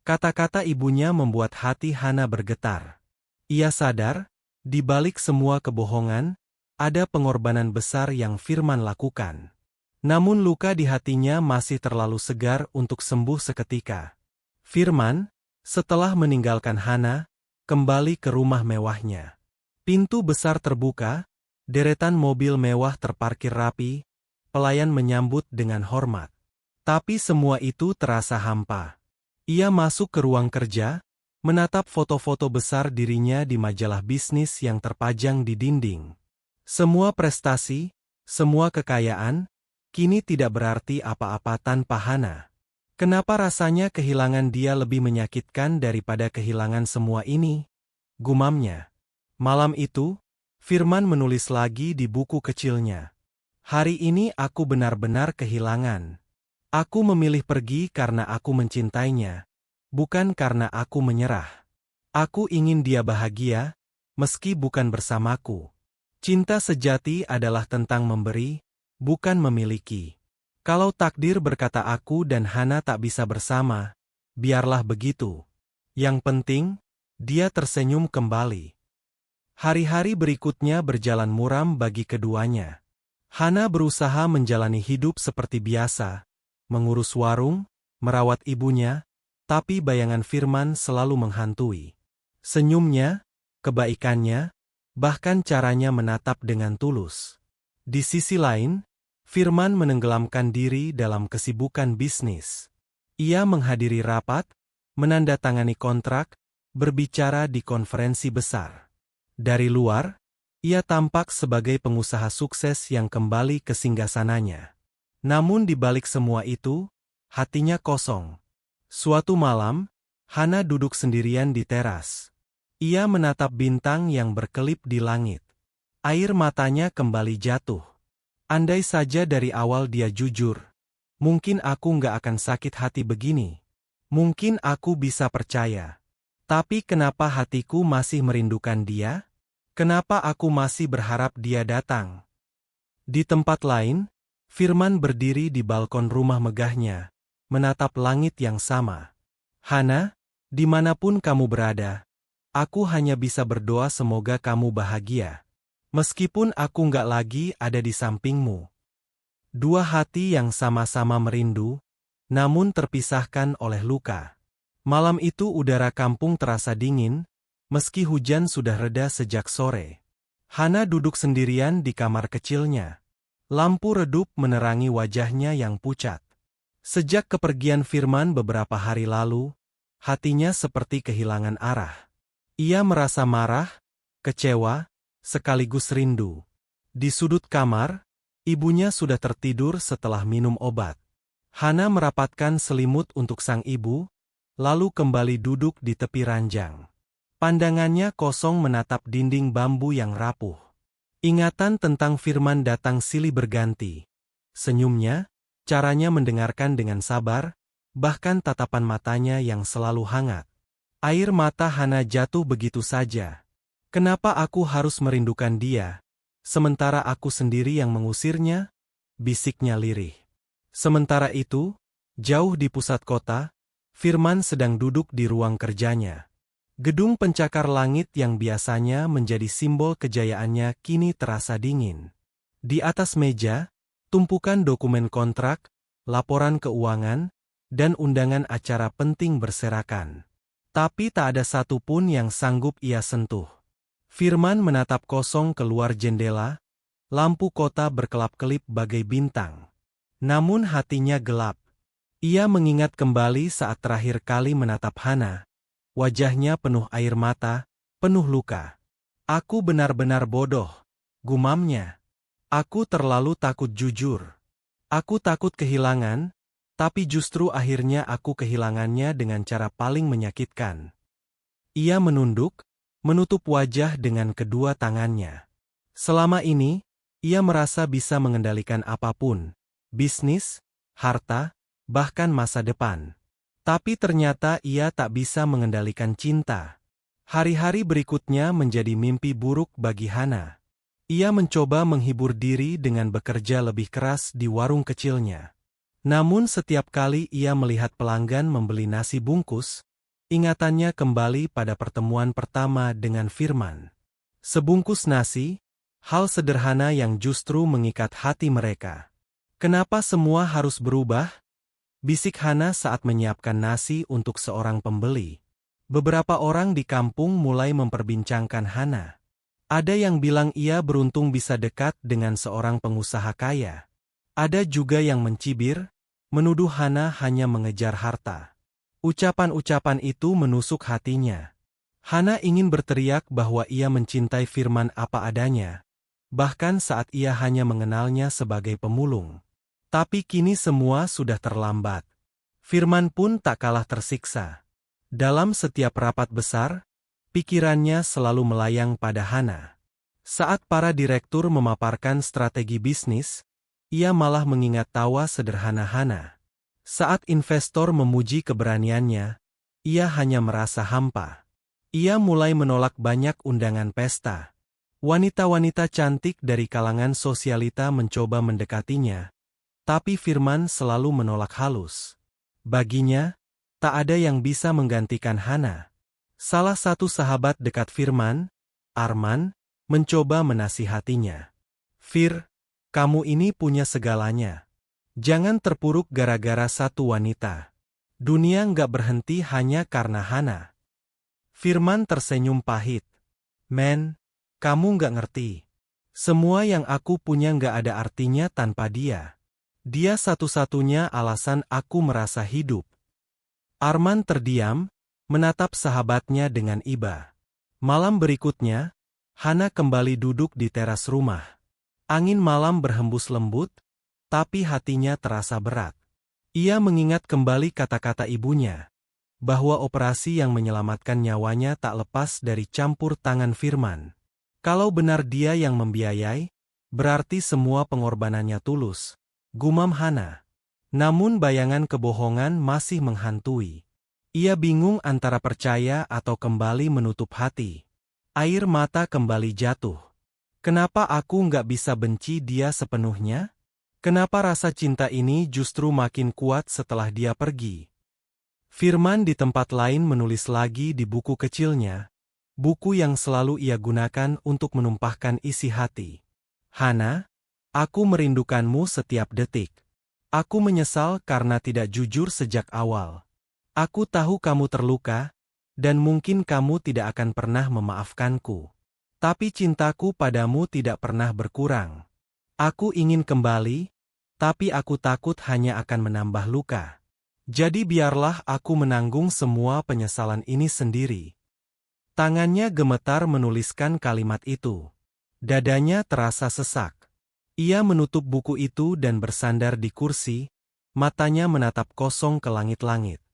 Kata-kata ibunya membuat hati Hana bergetar. Ia sadar, di balik semua kebohongan, ada pengorbanan besar yang Firman lakukan. Namun luka di hatinya masih terlalu segar untuk sembuh seketika. Firman, setelah meninggalkan Hana, kembali ke rumah mewahnya. Pintu besar terbuka, deretan mobil mewah terparkir rapi, pelayan menyambut dengan hormat. Tapi semua itu terasa hampa. Ia masuk ke ruang kerja, menatap foto-foto besar dirinya di majalah bisnis yang terpajang di dinding. Semua prestasi, semua kekayaan, kini tidak berarti apa-apa tanpa Hana. Kenapa rasanya kehilangan dia lebih menyakitkan daripada kehilangan semua ini? Gumamnya. Malam itu, Firman menulis lagi di buku kecilnya. Hari ini aku benar-benar kehilangan. Aku memilih pergi karena aku mencintainya, bukan karena aku menyerah. Aku ingin dia bahagia, meski bukan bersamaku. Cinta sejati adalah tentang memberi, bukan memiliki. Kalau takdir berkata aku dan Hana tak bisa bersama, biarlah begitu. Yang penting, dia tersenyum kembali. Hari-hari berikutnya berjalan muram bagi keduanya. Hana berusaha menjalani hidup seperti biasa, mengurus warung, merawat ibunya, tapi bayangan Firman selalu menghantui. Senyumnya, kebaikannya, bahkan caranya menatap dengan tulus. Di sisi lain, Firman menenggelamkan diri dalam kesibukan bisnis. Ia menghadiri rapat, menandatangani kontrak, berbicara di konferensi besar. Dari luar, ia tampak sebagai pengusaha sukses yang kembali ke singgasananya. Namun di balik semua itu, hatinya kosong. Suatu malam, Hana duduk sendirian di teras. Ia menatap bintang yang berkelip di langit. Air matanya kembali jatuh. Andai saja dari awal dia jujur, mungkin aku nggak akan sakit hati begini. Mungkin aku bisa percaya. Tapi kenapa hatiku masih merindukan dia? Kenapa aku masih berharap dia datang? Di tempat lain, Firman berdiri di balkon rumah megahnya, menatap langit yang sama. Hana, dimanapun kamu berada, aku hanya bisa berdoa semoga kamu bahagia. Meskipun aku nggak lagi ada di sampingmu. Dua hati yang sama-sama merindu, namun terpisahkan oleh luka. Malam itu udara kampung terasa dingin, meski hujan sudah reda sejak sore. Hana duduk sendirian di kamar kecilnya. Lampu redup menerangi wajahnya yang pucat. Sejak kepergian Firman beberapa hari lalu, hatinya seperti kehilangan arah. Ia merasa marah, kecewa, sekaligus rindu. Di sudut kamar, ibunya sudah tertidur setelah minum obat. Hana merapatkan selimut untuk sang ibu, lalu kembali duduk di tepi ranjang. Pandangannya kosong menatap dinding bambu yang rapuh. Ingatan tentang Firman datang silih berganti. Senyumnya, caranya mendengarkan dengan sabar, bahkan tatapan matanya yang selalu hangat. Air mata Hana jatuh begitu saja. Kenapa aku harus merindukan dia, sementara aku sendiri yang mengusirnya? Bisiknya lirih. Sementara itu, jauh di pusat kota, Firman sedang duduk di ruang kerjanya. Gedung pencakar langit yang biasanya menjadi simbol kejayaannya kini terasa dingin. Di atas meja, tumpukan dokumen kontrak, laporan keuangan, dan undangan acara penting berserakan. Tapi tak ada satupun yang sanggup ia sentuh. Firman menatap kosong keluar jendela, lampu kota berkelap-kelip bagai bintang. Namun hatinya gelap. Ia mengingat kembali saat terakhir kali menatap Hana. wajahnya penuh air mata, penuh luka. Aku benar-benar bodoh, gumamnya. Aku terlalu takut jujur. Aku takut kehilangan, tapi justru akhirnya aku kehilangannya dengan cara paling menyakitkan. Ia menunduk, menutup wajah dengan kedua tangannya. Selama ini, ia merasa bisa mengendalikan apapun, bisnis, harta, bahkan masa depan. Tapi ternyata ia tak bisa mengendalikan cinta. Hari-hari berikutnya menjadi mimpi buruk bagi Hana. Ia mencoba menghibur diri dengan bekerja lebih keras di warung kecilnya. Namun setiap kali ia melihat pelanggan membeli nasi bungkus, ingatannya kembali pada pertemuan pertama dengan Firman. Sebungkus nasi, hal sederhana yang justru mengikat hati mereka. Kenapa semua harus berubah? Bisik Hana saat menyiapkan nasi untuk seorang pembeli. Beberapa orang di kampung mulai memperbincangkan Hana. Ada yang bilang ia beruntung bisa dekat dengan seorang pengusaha kaya. Ada juga yang mencibir, menuduh Hana hanya mengejar harta. Ucapan-ucapan itu menusuk hatinya. Hana ingin berteriak bahwa ia mencintai Firman apa adanya, bahkan saat ia hanya mengenalnya sebagai pemulung. Tapi kini semua sudah terlambat. Firman pun tak kalah tersiksa. Dalam setiap rapat besar, pikirannya selalu melayang pada Hana. Saat para direktur memaparkan strategi bisnis, ia malah mengingat tawa sederhana Hana. Saat investor memuji keberaniannya, ia hanya merasa hampa. Ia mulai menolak banyak undangan pesta. Wanita-wanita cantik dari kalangan sosialita mencoba mendekatinya, tapi Firman selalu menolak halus. Baginya, tak ada yang bisa menggantikan Hana. Salah satu sahabat dekat Firman, Arman, mencoba menasihatinya. Fir, kamu ini punya segalanya. Jangan terpuruk gara-gara satu wanita. Dunia nggak berhenti hanya karena Hana. Firman tersenyum pahit. Men, kamu nggak ngerti. Semua yang aku punya nggak ada artinya tanpa dia. Dia satu-satunya alasan aku merasa hidup. Arman terdiam, menatap sahabatnya dengan iba. Malam berikutnya, Hana kembali duduk di teras rumah. Angin malam berhembus lembut, tapi hatinya terasa berat. Ia mengingat kembali kata-kata ibunya, bahwa operasi yang menyelamatkan nyawanya tak lepas dari campur tangan Firman. Kalau benar dia yang membiayai, berarti semua pengorbanannya tulus. Gumam Hana. Namun bayangan kebohongan masih menghantui. Ia bingung antara percaya atau kembali menutup hati. Air mata kembali jatuh. Kenapa aku nggak bisa benci dia sepenuhnya? Kenapa rasa cinta ini justru makin kuat setelah dia pergi? Firman di tempat lain menulis lagi di buku kecilnya, buku yang selalu ia gunakan untuk menumpahkan isi hati. Hana, aku merindukanmu setiap detik. Aku menyesal karena tidak jujur sejak awal. Aku tahu kamu terluka, dan mungkin kamu tidak akan pernah memaafkanku. Tapi cintaku padamu tidak pernah berkurang. Aku ingin kembali, tapi aku takut hanya akan menambah luka. Jadi biarlah aku menanggung semua penyesalan ini sendiri. Tangannya gemetar menuliskan kalimat itu. Dadanya terasa sesak. Ia menutup buku itu dan bersandar di kursi, matanya menatap kosong ke langit-langit.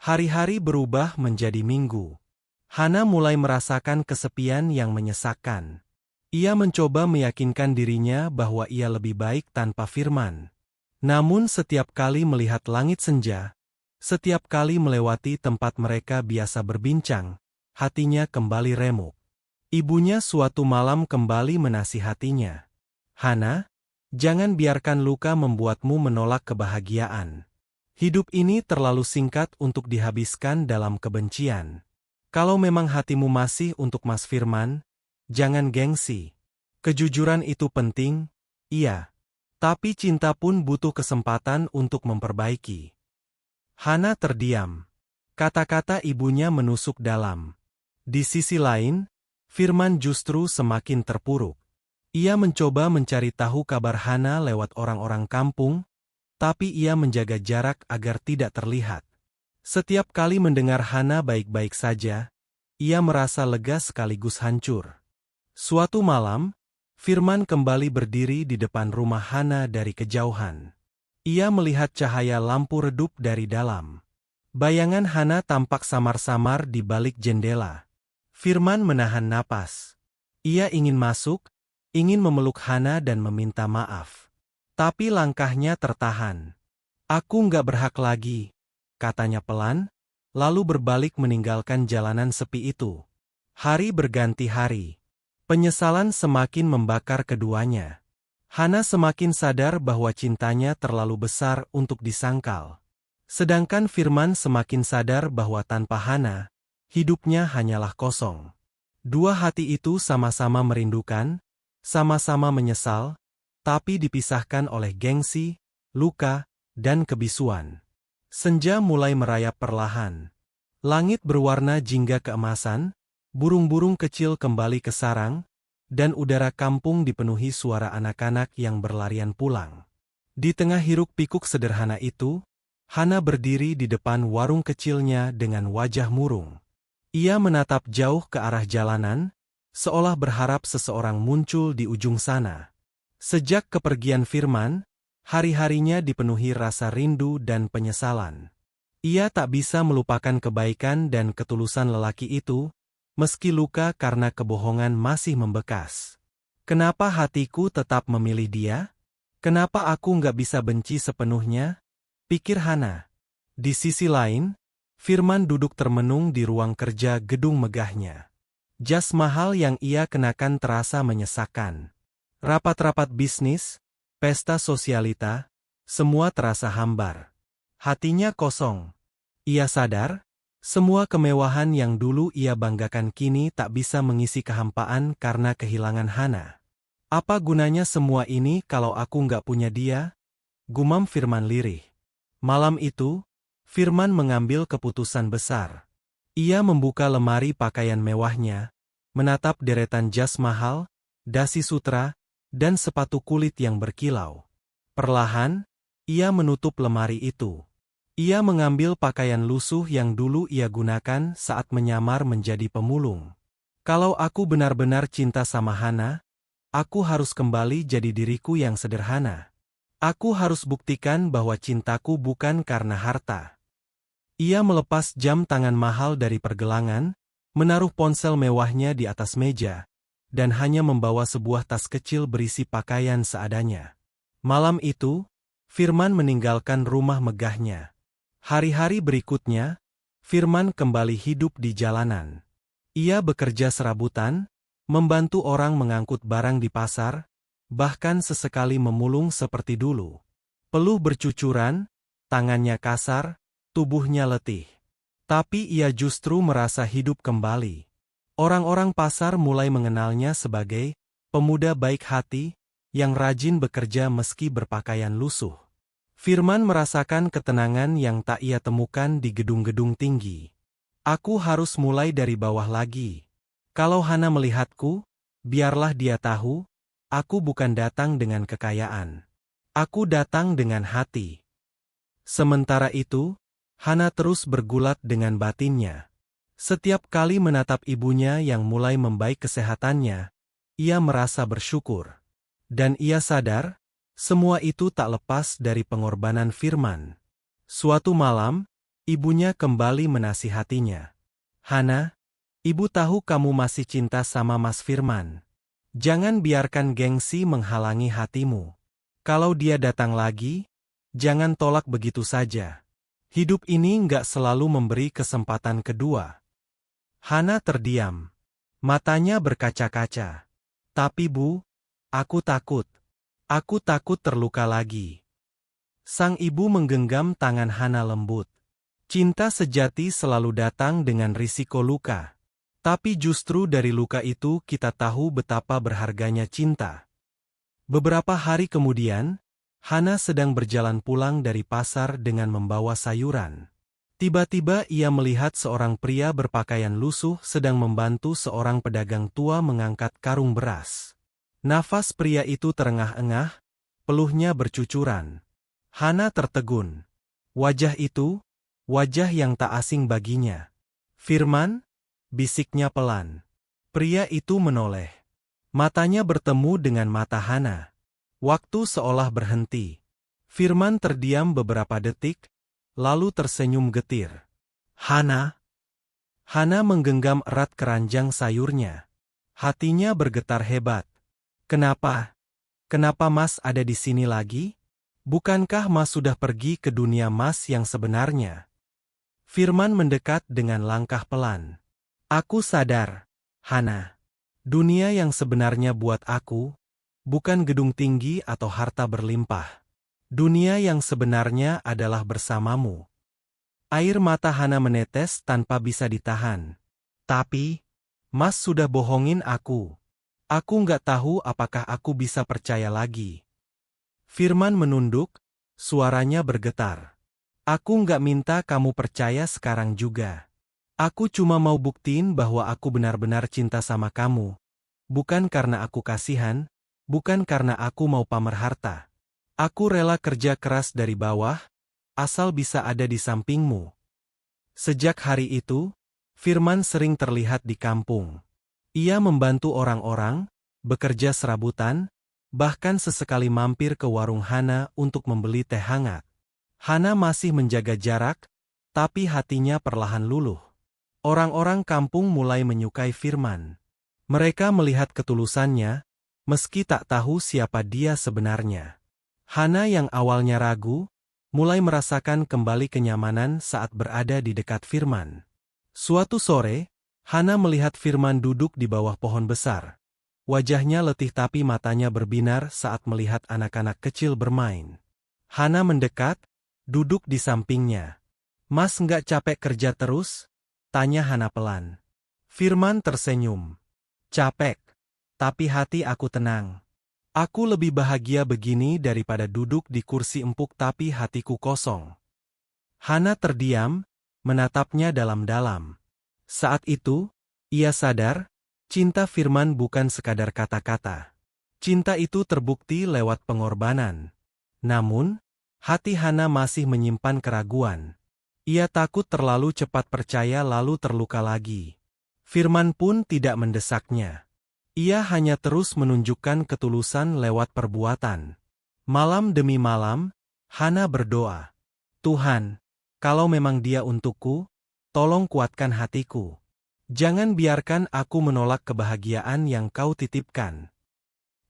Hari-hari berubah menjadi minggu. Hana mulai merasakan kesepian yang menyesakkan. Ia mencoba meyakinkan dirinya bahwa ia lebih baik tanpa Firman. Namun setiap kali melihat langit senja, setiap kali melewati tempat mereka biasa berbincang, hatinya kembali remuk. Ibunya suatu malam kembali menasihatinya. Hana, jangan biarkan luka membuatmu menolak kebahagiaan. Hidup ini terlalu singkat untuk dihabiskan dalam kebencian. Kalau memang hatimu masih untuk Mas Firman, jangan gengsi. Kejujuran itu penting, iya. Tapi cinta pun butuh kesempatan untuk memperbaiki. Hana terdiam. Kata-kata ibunya menusuk dalam. Di sisi lain, Firman justru semakin terpuruk. Ia mencoba mencari tahu kabar Hana lewat orang-orang kampung, tapi ia menjaga jarak agar tidak terlihat. Setiap kali mendengar Hana baik-baik saja, ia merasa lega sekaligus hancur. Suatu malam, Firman kembali berdiri di depan rumah Hana dari kejauhan. Ia melihat cahaya lampu redup dari dalam. Bayangan Hana tampak samar-samar di balik jendela. Firman menahan napas. Ia ingin masuk, ingin memeluk Hana dan meminta maaf. Tapi langkahnya tertahan. Aku nggak berhak lagi, katanya pelan, lalu berbalik meninggalkan jalanan sepi itu. Hari berganti hari. Penyesalan semakin membakar keduanya. Hana semakin sadar bahwa cintanya terlalu besar untuk disangkal. Sedangkan Firman semakin sadar bahwa tanpa Hana, hidupnya hanyalah kosong. Dua hati itu sama-sama merindukan, sama-sama menyesal, tapi dipisahkan oleh gengsi, luka, dan kebisuan. Senja mulai merayap perlahan. Langit berwarna jingga keemasan, burung-burung kecil kembali ke sarang, dan udara kampung dipenuhi suara anak-anak yang berlarian pulang. Di tengah hiruk-pikuk sederhana itu, Hana berdiri di depan warung kecilnya dengan wajah murung. Ia menatap jauh ke arah jalanan, seolah berharap seseorang muncul di ujung sana. Sejak kepergian Firman, hari-harinya dipenuhi rasa rindu dan penyesalan. Ia tak bisa melupakan kebaikan dan ketulusan lelaki itu, meski luka karena kebohongan masih membekas. Kenapa hatiku tetap memilih dia? Kenapa aku nggak bisa benci sepenuhnya? Pikir Hana. Di sisi lain, Firman duduk termenung di ruang kerja gedung megahnya. Jas mahal yang ia kenakan terasa menyesakan. Rapat-rapat bisnis, pesta sosialita, semua terasa hambar. Hatinya kosong. Ia sadar, semua kemewahan yang dulu ia banggakan kini tak bisa mengisi kehampaan karena kehilangan Hana. Apa gunanya semua ini kalau aku nggak punya dia? Gumam Firman lirih. Malam itu, Firman mengambil keputusan besar. Ia membuka lemari pakaian mewahnya, menatap deretan jas mahal, dasi sutra, dan sepatu kulit yang berkilau. Perlahan, ia menutup lemari itu. Ia mengambil pakaian lusuh yang dulu ia gunakan saat menyamar menjadi pemulung. Kalau aku benar-benar cinta sama Hana, aku harus kembali jadi diriku yang sederhana. Aku harus buktikan bahwa cintaku bukan karena harta. Ia melepas jam tangan mahal dari pergelangan, menaruh ponsel mewahnya di atas meja, dan hanya membawa sebuah tas kecil berisi pakaian seadanya. Malam itu, Firman meninggalkan rumah megahnya. Hari-hari berikutnya, Firman kembali hidup di jalanan. Ia bekerja serabutan, membantu orang mengangkut barang di pasar, bahkan sesekali memulung seperti dulu. Peluh bercucuran, tangannya kasar, tubuhnya letih. Tapi ia justru merasa hidup kembali. Orang-orang pasar mulai mengenalnya sebagai pemuda baik hati, yang rajin bekerja meski berpakaian lusuh. Firman merasakan ketenangan yang tak ia temukan di gedung-gedung tinggi. Aku harus mulai dari bawah lagi. Kalau Hana melihatku, biarlah dia tahu, aku bukan datang dengan kekayaan. Aku datang dengan hati. Sementara itu, Hana terus bergulat dengan batinnya. Setiap kali menatap ibunya yang mulai membaik kesehatannya, ia merasa bersyukur. Dan ia sadar, semua itu tak lepas dari pengorbanan Firman. Suatu malam, ibunya kembali menasihatinya. Hana, ibu tahu kamu masih cinta sama Mas Firman. Jangan biarkan gengsi menghalangi hatimu. Kalau dia datang lagi, jangan tolak begitu saja. Hidup ini nggak selalu memberi kesempatan kedua. Hana terdiam. Matanya berkaca-kaca. Tapi Bu, aku takut. Aku takut terluka lagi. Sang ibu menggenggam tangan Hana lembut. Cinta sejati selalu datang dengan risiko luka. Tapi justru dari luka itu kita tahu betapa berharganya cinta. Beberapa hari kemudian, Hana sedang berjalan pulang dari pasar dengan membawa sayuran. Tiba-tiba ia melihat seorang pria berpakaian lusuh sedang membantu seorang pedagang tua mengangkat karung beras. Nafas pria itu terengah-engah, peluhnya bercucuran. Hana tertegun. Wajah itu, wajah yang tak asing baginya. "Firman?" bisiknya pelan. Pria itu menoleh. Matanya bertemu dengan mata Hana. Waktu seolah berhenti. Firman terdiam beberapa detik, lalu tersenyum getir. "Hana?" Hana menggenggam erat keranjang sayurnya. Hatinya bergetar hebat. "Kenapa? Kenapa Mas ada di sini lagi? Bukankah Mas sudah pergi ke dunia Mas yang sebenarnya?" Firman mendekat dengan langkah pelan. "Aku sadar, Hana. Dunia yang sebenarnya buat aku, bukan gedung tinggi atau harta berlimpah. Dunia yang sebenarnya adalah bersamamu." Air mata Hana menetes tanpa bisa ditahan. "Tapi, Mas sudah bohongin aku. Aku nggak tahu apakah aku bisa percaya lagi." Firman menunduk, suaranya bergetar. "Aku nggak minta kamu percaya sekarang juga. Aku cuma mau buktiin bahwa aku benar-benar cinta sama kamu. Bukan karena aku kasihan, bukan karena aku mau pamer harta. Aku rela kerja keras dari bawah, asal bisa ada di sampingmu." Sejak hari itu, Firman sering terlihat di kampung. Ia membantu orang-orang, bekerja serabutan, bahkan sesekali mampir ke warung Hana untuk membeli teh hangat. Hana masih menjaga jarak, tapi hatinya perlahan luluh. Orang-orang kampung mulai menyukai Firman. Mereka melihat ketulusannya, meski tak tahu siapa dia sebenarnya. Hana yang awalnya ragu, mulai merasakan kembali kenyamanan saat berada di dekat Firman. Suatu sore, Hana melihat Firman duduk di bawah pohon besar. Wajahnya letih tapi matanya berbinar saat melihat anak-anak kecil bermain. Hana mendekat, duduk di sampingnya. "Mas nggak capek kerja terus?" tanya Hana pelan. Firman tersenyum. "Capek, tapi hati aku tenang. Aku lebih bahagia begini daripada duduk di kursi empuk tapi hatiku kosong." Hana terdiam, menatapnya dalam-dalam. Saat itu, ia sadar, cinta Firman bukan sekadar kata-kata. Cinta itu terbukti lewat pengorbanan. Namun, hati Hana masih menyimpan keraguan. Ia takut terlalu cepat percaya lalu terluka lagi. Firman pun tidak mendesaknya. Ia hanya terus menunjukkan ketulusan lewat perbuatan. Malam demi malam, Hana berdoa, "Tuhan, kalau memang dia untukku, tolong kuatkan hatiku. Jangan biarkan aku menolak kebahagiaan yang kau titipkan."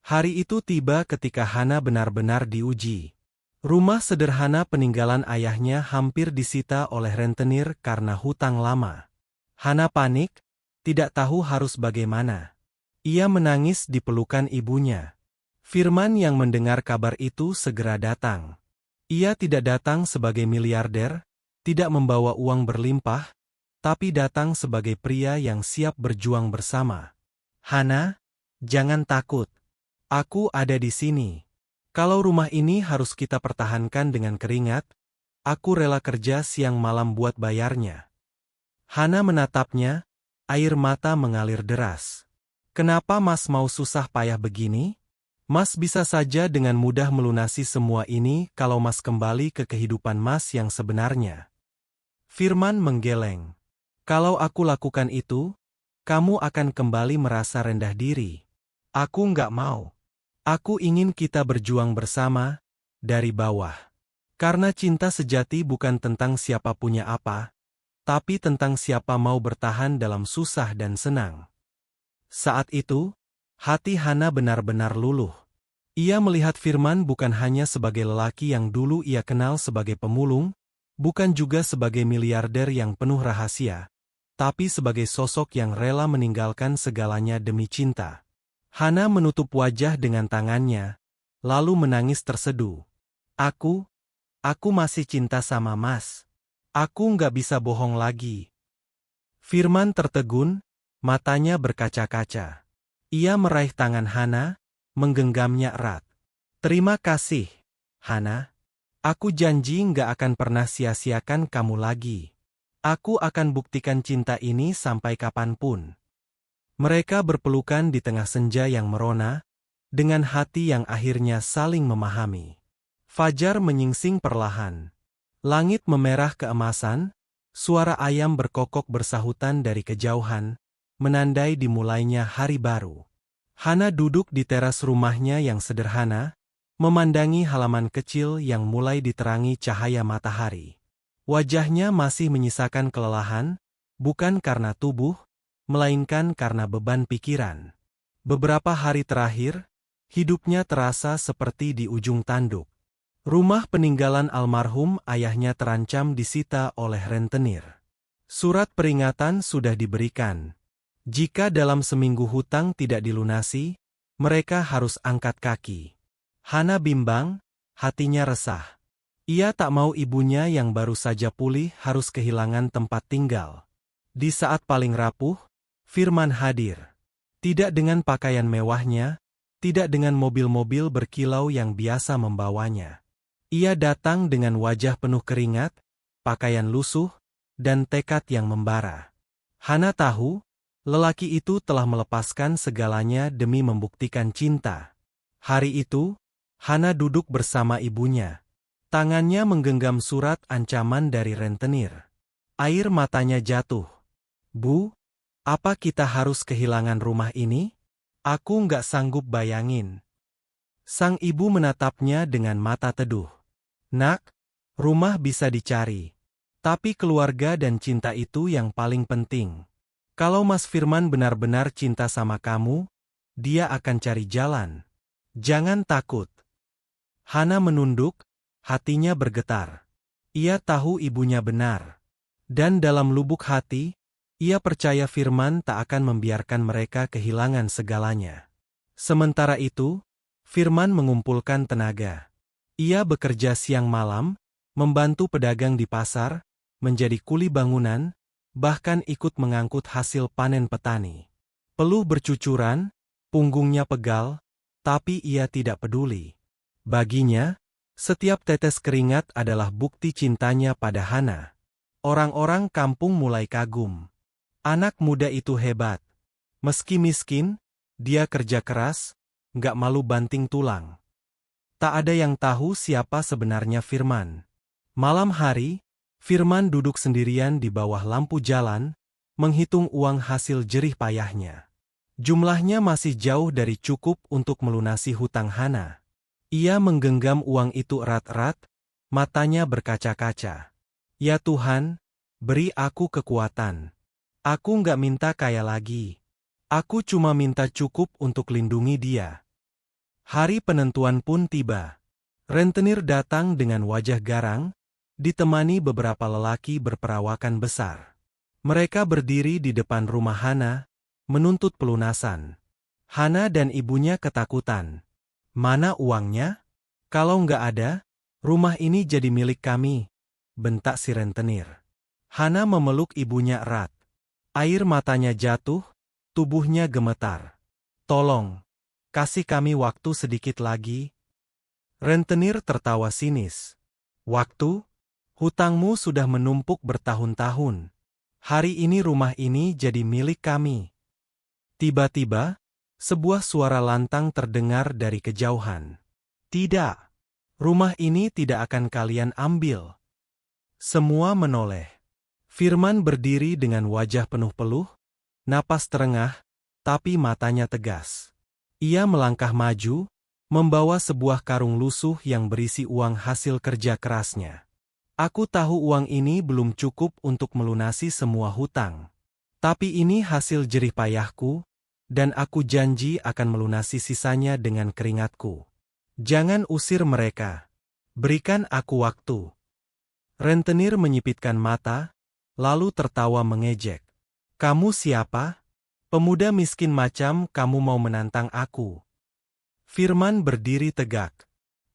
Hari itu tiba ketika Hana benar-benar diuji. Rumah sederhana peninggalan ayahnya hampir disita oleh rentenir karena hutang lama. Hana panik, tidak tahu harus bagaimana. Ia menangis di pelukan ibunya. Firman yang mendengar kabar itu segera datang. Ia tidak datang sebagai miliarder, tidak membawa uang berlimpah, tapi datang sebagai pria yang siap berjuang bersama. "Hana, jangan takut. Aku ada di sini. Kalau rumah ini harus kita pertahankan dengan keringat, aku rela kerja siang malam buat bayarnya." Hana menatapnya, air mata mengalir deras. "Kenapa Mas mau susah payah begini? Mas bisa saja dengan mudah melunasi semua ini kalau Mas kembali ke kehidupan Mas yang sebenarnya." Firman menggeleng. "Kalau aku lakukan itu, kamu akan kembali merasa rendah diri. Aku nggak mau. Aku ingin kita berjuang bersama, dari bawah. Karena cinta sejati bukan tentang siapa punya apa, tapi tentang siapa mau bertahan dalam susah dan senang." Saat itu, hati Hana benar-benar luluh. Ia melihat Firman bukan hanya sebagai lelaki yang dulu ia kenal sebagai pemulung, bukan juga sebagai miliarder yang penuh rahasia, tapi sebagai sosok yang rela meninggalkan segalanya demi cinta. Hana menutup wajah dengan tangannya, lalu menangis terseduh. Aku masih cinta sama Mas. Aku nggak bisa bohong lagi." Firman tertegun, matanya berkaca-kaca. Ia meraih tangan Hana, menggenggamnya erat. "Terima kasih, Hana. Aku janji nggak akan pernah sia-siakan kamu lagi. Aku akan buktikan cinta ini sampai kapanpun." Mereka berpelukan di tengah senja yang merona, dengan hati yang akhirnya saling memahami. Fajar menyingsing perlahan. Langit memerah keemasan, suara ayam berkokok bersahutan dari kejauhan, menandai dimulainya hari baru. Hana duduk di teras rumahnya yang sederhana, memandangi halaman kecil yang mulai diterangi cahaya matahari. Wajahnya masih menyisakan kelelahan, bukan karena tubuh, melainkan karena beban pikiran. Beberapa hari terakhir, hidupnya terasa seperti di ujung tanduk. Rumah peninggalan almarhum ayahnya terancam disita oleh rentenir. Surat peringatan sudah diberikan. Jika dalam seminggu hutang tidak dilunasi, mereka harus angkat kaki. Hana bimbang, hatinya resah. Ia tak mau ibunya yang baru saja pulih harus kehilangan tempat tinggal. Di saat paling rapuh, Firman hadir. Tidak dengan pakaian mewahnya, tidak dengan mobil-mobil berkilau yang biasa membawanya. Ia datang dengan wajah penuh keringat, pakaian lusuh, dan tekad yang membara. Hana tahu, lelaki itu telah melepaskan segalanya demi membuktikan cinta. Hari itu, Hana duduk bersama ibunya. Tangannya menggenggam surat ancaman dari rentenir. Air matanya jatuh. "Bu, apa kita harus kehilangan rumah ini? Aku nggak sanggup bayangin." Sang ibu menatapnya dengan mata teduh. "Nak, rumah bisa dicari. Tapi keluarga dan cinta itu yang paling penting. Kalau Mas Firman benar-benar cinta sama kamu, dia akan cari jalan. Jangan takut." Hana menunduk, hatinya bergetar. Ia tahu ibunya benar. Dan dalam lubuk hati, ia percaya Firman tak akan membiarkan mereka kehilangan segalanya. Sementara itu, Firman mengumpulkan tenaga. Ia bekerja siang malam, membantu pedagang di pasar, menjadi kuli bangunan, bahkan ikut mengangkut hasil panen petani. Peluh bercucuran, punggungnya pegal, tapi ia tidak peduli. Baginya, setiap tetes keringat adalah bukti cintanya pada Hana. Orang-orang kampung mulai kagum. Anak muda itu hebat. Meski miskin, dia kerja keras, nggak malu banting tulang. Tak ada yang tahu siapa sebenarnya Firman. Malam hari, Firman duduk sendirian di bawah lampu jalan, menghitung uang hasil jerih payahnya. Jumlahnya masih jauh dari cukup untuk melunasi hutang Hana. Ia menggenggam uang itu erat-erat, matanya berkaca-kaca. "Ya Tuhan, beri aku kekuatan. Aku nggak minta kaya lagi. Aku cuma minta cukup untuk lindungi dia." Hari penentuan pun tiba. Rentenir datang dengan wajah garang, ditemani beberapa lelaki berperawakan besar. Mereka berdiri di depan rumah Hana, menuntut pelunasan. Hana dan ibunya ketakutan. "Mana uangnya? Kalau nggak ada, rumah ini jadi milik kami," bentak si rentenir. Hana memeluk ibunya erat. Air matanya jatuh, tubuhnya gemetar. "Tolong, kasih kami waktu sedikit lagi." Rentenir tertawa sinis. "Waktu? Hutangmu sudah menumpuk bertahun-tahun. Hari ini rumah ini jadi milik kami." Tiba-tiba, sebuah suara lantang terdengar dari kejauhan. "Tidak, rumah ini tidak akan kalian ambil." Semua menoleh. Firman berdiri dengan wajah penuh peluh, napas terengah, tapi matanya tegas. Ia melangkah maju, membawa sebuah karung lusuh yang berisi uang hasil kerja kerasnya. "Aku tahu uang ini belum cukup untuk melunasi semua hutang. Tapi ini hasil jerih payahku, dan aku janji akan melunasi sisanya dengan keringatku. Jangan usir mereka. Berikan aku waktu." Rentenir menyipitkan mata, lalu tertawa mengejek. "Kamu siapa? Pemuda miskin macam kamu mau menantang aku?" Firman berdiri tegak.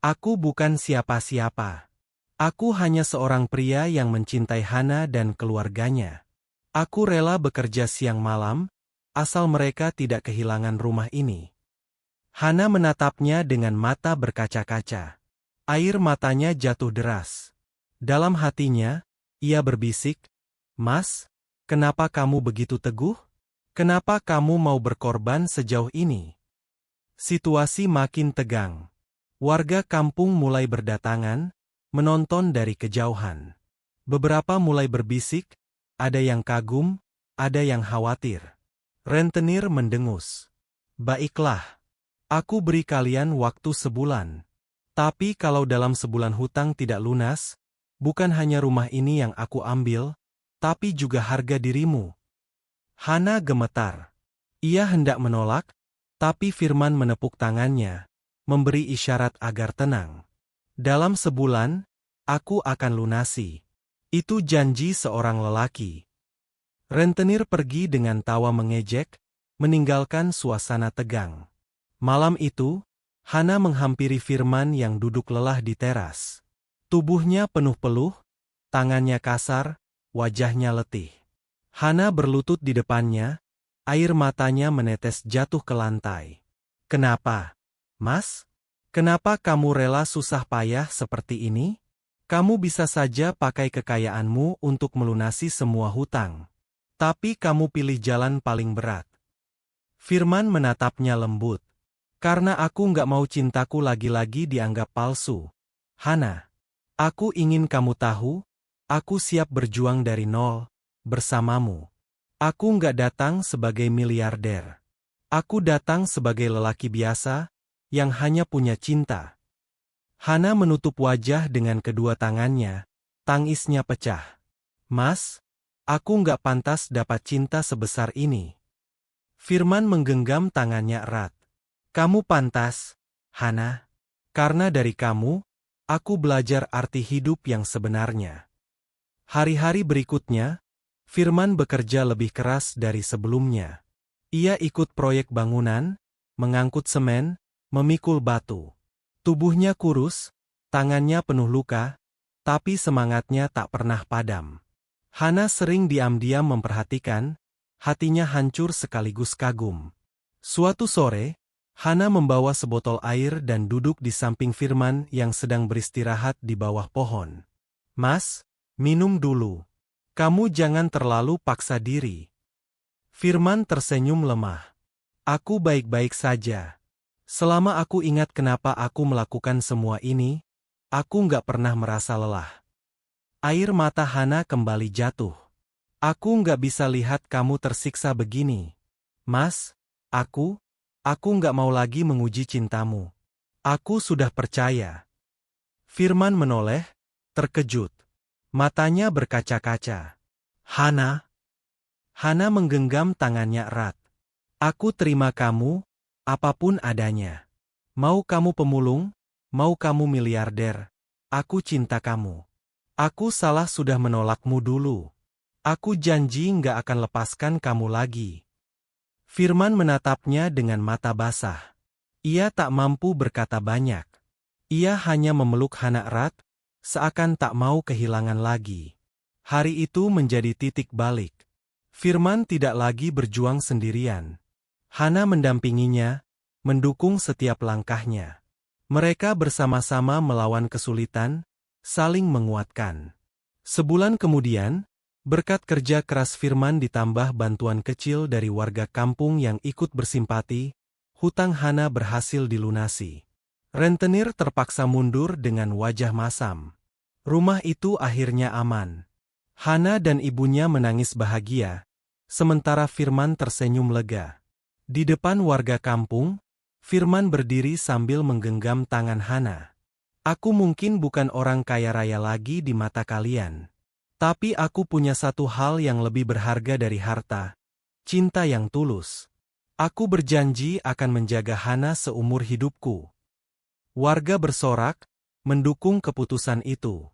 "Aku bukan siapa-siapa. Aku hanya seorang pria yang mencintai Hana dan keluarganya. Aku rela bekerja siang malam, asal mereka tidak kehilangan rumah ini." Hana menatapnya dengan mata berkaca-kaca. Air matanya jatuh deras. Dalam hatinya, ia berbisik, "Mas, kenapa kamu begitu teguh? Kenapa kamu mau berkorban sejauh ini?" Situasi makin tegang. Warga kampung mulai berdatangan, menonton dari kejauhan. Beberapa mulai berbisik, ada yang kagum, ada yang khawatir. Rentenir mendengus. Baiklah. Aku beri kalian waktu sebulan. Tapi kalau dalam sebulan hutang tidak lunas, bukan hanya rumah ini yang aku ambil, tapi juga harga dirimu. Hana gemetar. Ia hendak menolak, tapi Firman menepuk tangannya, memberi isyarat agar tenang. Dalam sebulan, aku akan lunasi. Itu janji seorang lelaki. Rentenir pergi dengan tawa mengejek, meninggalkan suasana tegang. Malam itu, Hana menghampiri Firman yang duduk lelah di teras. Tubuhnya penuh peluh, tangannya kasar, wajahnya letih. Hana berlutut di depannya, air matanya menetes jatuh ke lantai. Kenapa, Mas? Kenapa kamu rela susah payah seperti ini? Kamu bisa saja pakai kekayaanmu untuk melunasi semua hutang. Tapi kamu pilih jalan paling berat. Firman menatapnya lembut. Karena aku nggak mau cintaku lagi-lagi dianggap palsu. Hana, aku ingin kamu tahu, aku siap berjuang dari nol, bersamamu. Aku nggak datang sebagai miliarder. Aku datang sebagai lelaki biasa, yang hanya punya cinta. Hana menutup wajah dengan kedua tangannya, tangisnya pecah. Mas, aku nggak pantas dapat cinta sebesar ini. Firman menggenggam tangannya erat. Kamu pantas, Hana. Karena dari kamu, aku belajar arti hidup yang sebenarnya. Hari-hari berikutnya, Firman bekerja lebih keras dari sebelumnya. Ia ikut proyek bangunan, mengangkut semen, memikul batu. Tubuhnya kurus, tangannya penuh luka, tapi semangatnya tak pernah padam. Hana sering diam-diam memperhatikan, hatinya hancur sekaligus kagum. Suatu sore, Hana membawa sebotol air dan duduk di samping Firman yang sedang beristirahat di bawah pohon. Mas, minum dulu. Kamu jangan terlalu paksa diri. Firman tersenyum lemah. Aku baik-baik saja. Selama aku ingat kenapa aku melakukan semua ini, aku nggak pernah merasa lelah. Air mata Hana kembali jatuh. Aku nggak bisa lihat kamu tersiksa begini. Mas, aku nggak mau lagi menguji cintamu. Aku sudah percaya. Firman menoleh, terkejut. Matanya berkaca-kaca. Hana? Hana menggenggam tangannya erat. Aku terima kamu, apapun adanya. Mau kamu pemulung, mau kamu miliarder, aku cinta kamu. Aku salah sudah menolakmu dulu. Aku janji nggak akan lepaskan kamu lagi. Firman menatapnya dengan mata basah. Ia tak mampu berkata banyak. Ia hanya memeluk Hana erat, seakan tak mau kehilangan lagi. Hari itu menjadi titik balik. Firman tidak lagi berjuang sendirian. Hana mendampinginya, mendukung setiap langkahnya. Mereka bersama-sama melawan kesulitan, saling menguatkan. Sebulan kemudian, berkat kerja keras Firman ditambah bantuan kecil dari warga kampung yang ikut bersimpati, hutang Hana berhasil dilunasi. Rentenir terpaksa mundur dengan wajah masam. Rumah itu akhirnya aman. Hana dan ibunya menangis bahagia, sementara Firman tersenyum lega. Di depan warga kampung, Firman berdiri sambil menggenggam tangan Hana. Aku mungkin bukan orang kaya raya lagi di mata kalian. Tapi aku punya satu hal yang lebih berharga dari harta, cinta yang tulus. Aku berjanji akan menjaga Hana seumur hidupku. Warga bersorak, mendukung keputusan itu.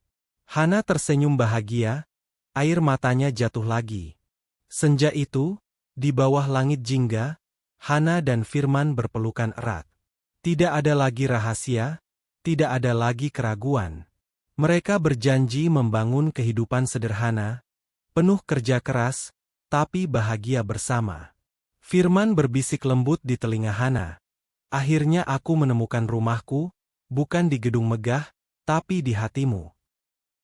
Hana tersenyum bahagia, air matanya jatuh lagi. Senja itu, di bawah langit jingga, Hana dan Firman berpelukan erat. Tidak ada lagi rahasia, tidak ada lagi keraguan. Mereka berjanji membangun kehidupan sederhana, penuh kerja keras, tapi bahagia bersama. Firman berbisik lembut di telinga Hana. Akhirnya aku menemukan rumahku, bukan di gedung megah, tapi di hatimu.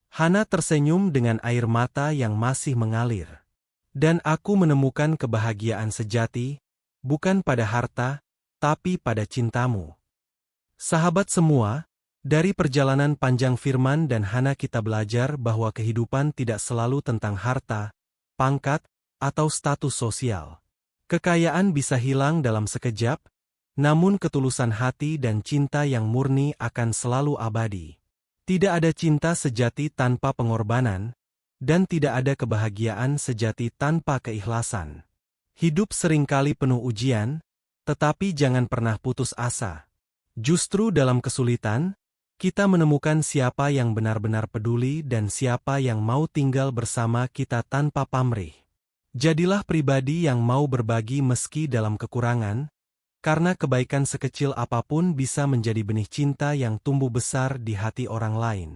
Hana tersenyum dengan air mata yang masih mengalir. Dan aku menemukan kebahagiaan sejati, bukan pada harta, tapi pada cintamu. Sahabat semua, Dari perjalanan panjang Firman dan Hana kita belajar bahwa kehidupan tidak selalu tentang harta, pangkat, atau status sosial. Kekayaan bisa hilang dalam sekejap, namun ketulusan hati dan cinta yang murni akan selalu abadi. Tidak ada cinta sejati tanpa pengorbanan, dan tidak ada kebahagiaan sejati tanpa keikhlasan. Hidup seringkali penuh ujian, tetapi jangan pernah putus asa. Justru dalam kesulitan, kita menemukan siapa yang benar-benar peduli dan siapa yang mau tinggal bersama kita tanpa pamrih. Jadilah pribadi yang mau berbagi meski dalam kekurangan, karena kebaikan sekecil apapun bisa menjadi benih cinta yang tumbuh besar di hati orang lain.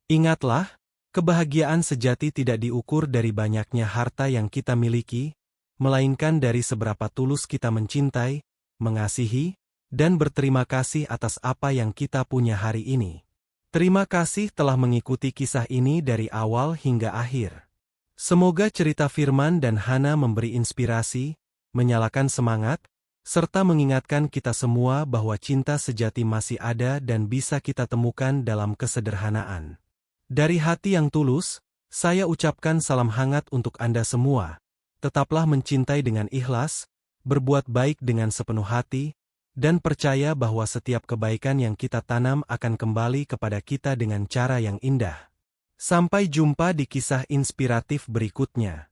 Ingatlah, kebahagiaan sejati tidak diukur dari banyaknya harta yang kita miliki, melainkan dari seberapa tulus kita mencintai, mengasihi, dan berterima kasih atas apa yang kita punya hari ini. Terima kasih telah mengikuti kisah ini dari awal hingga akhir. Semoga cerita Firman dan Hana memberi inspirasi, menyalakan semangat, serta mengingatkan kita semua bahwa cinta sejati masih ada dan bisa kita temukan dalam kesederhanaan. Dari hati yang tulus, saya ucapkan salam hangat untuk Anda semua. Tetaplah mencintai dengan ikhlas, berbuat baik dengan sepenuh hati, dan percaya bahwa setiap kebaikan yang kita tanam akan kembali kepada kita dengan cara yang indah. Sampai jumpa di kisah inspiratif berikutnya.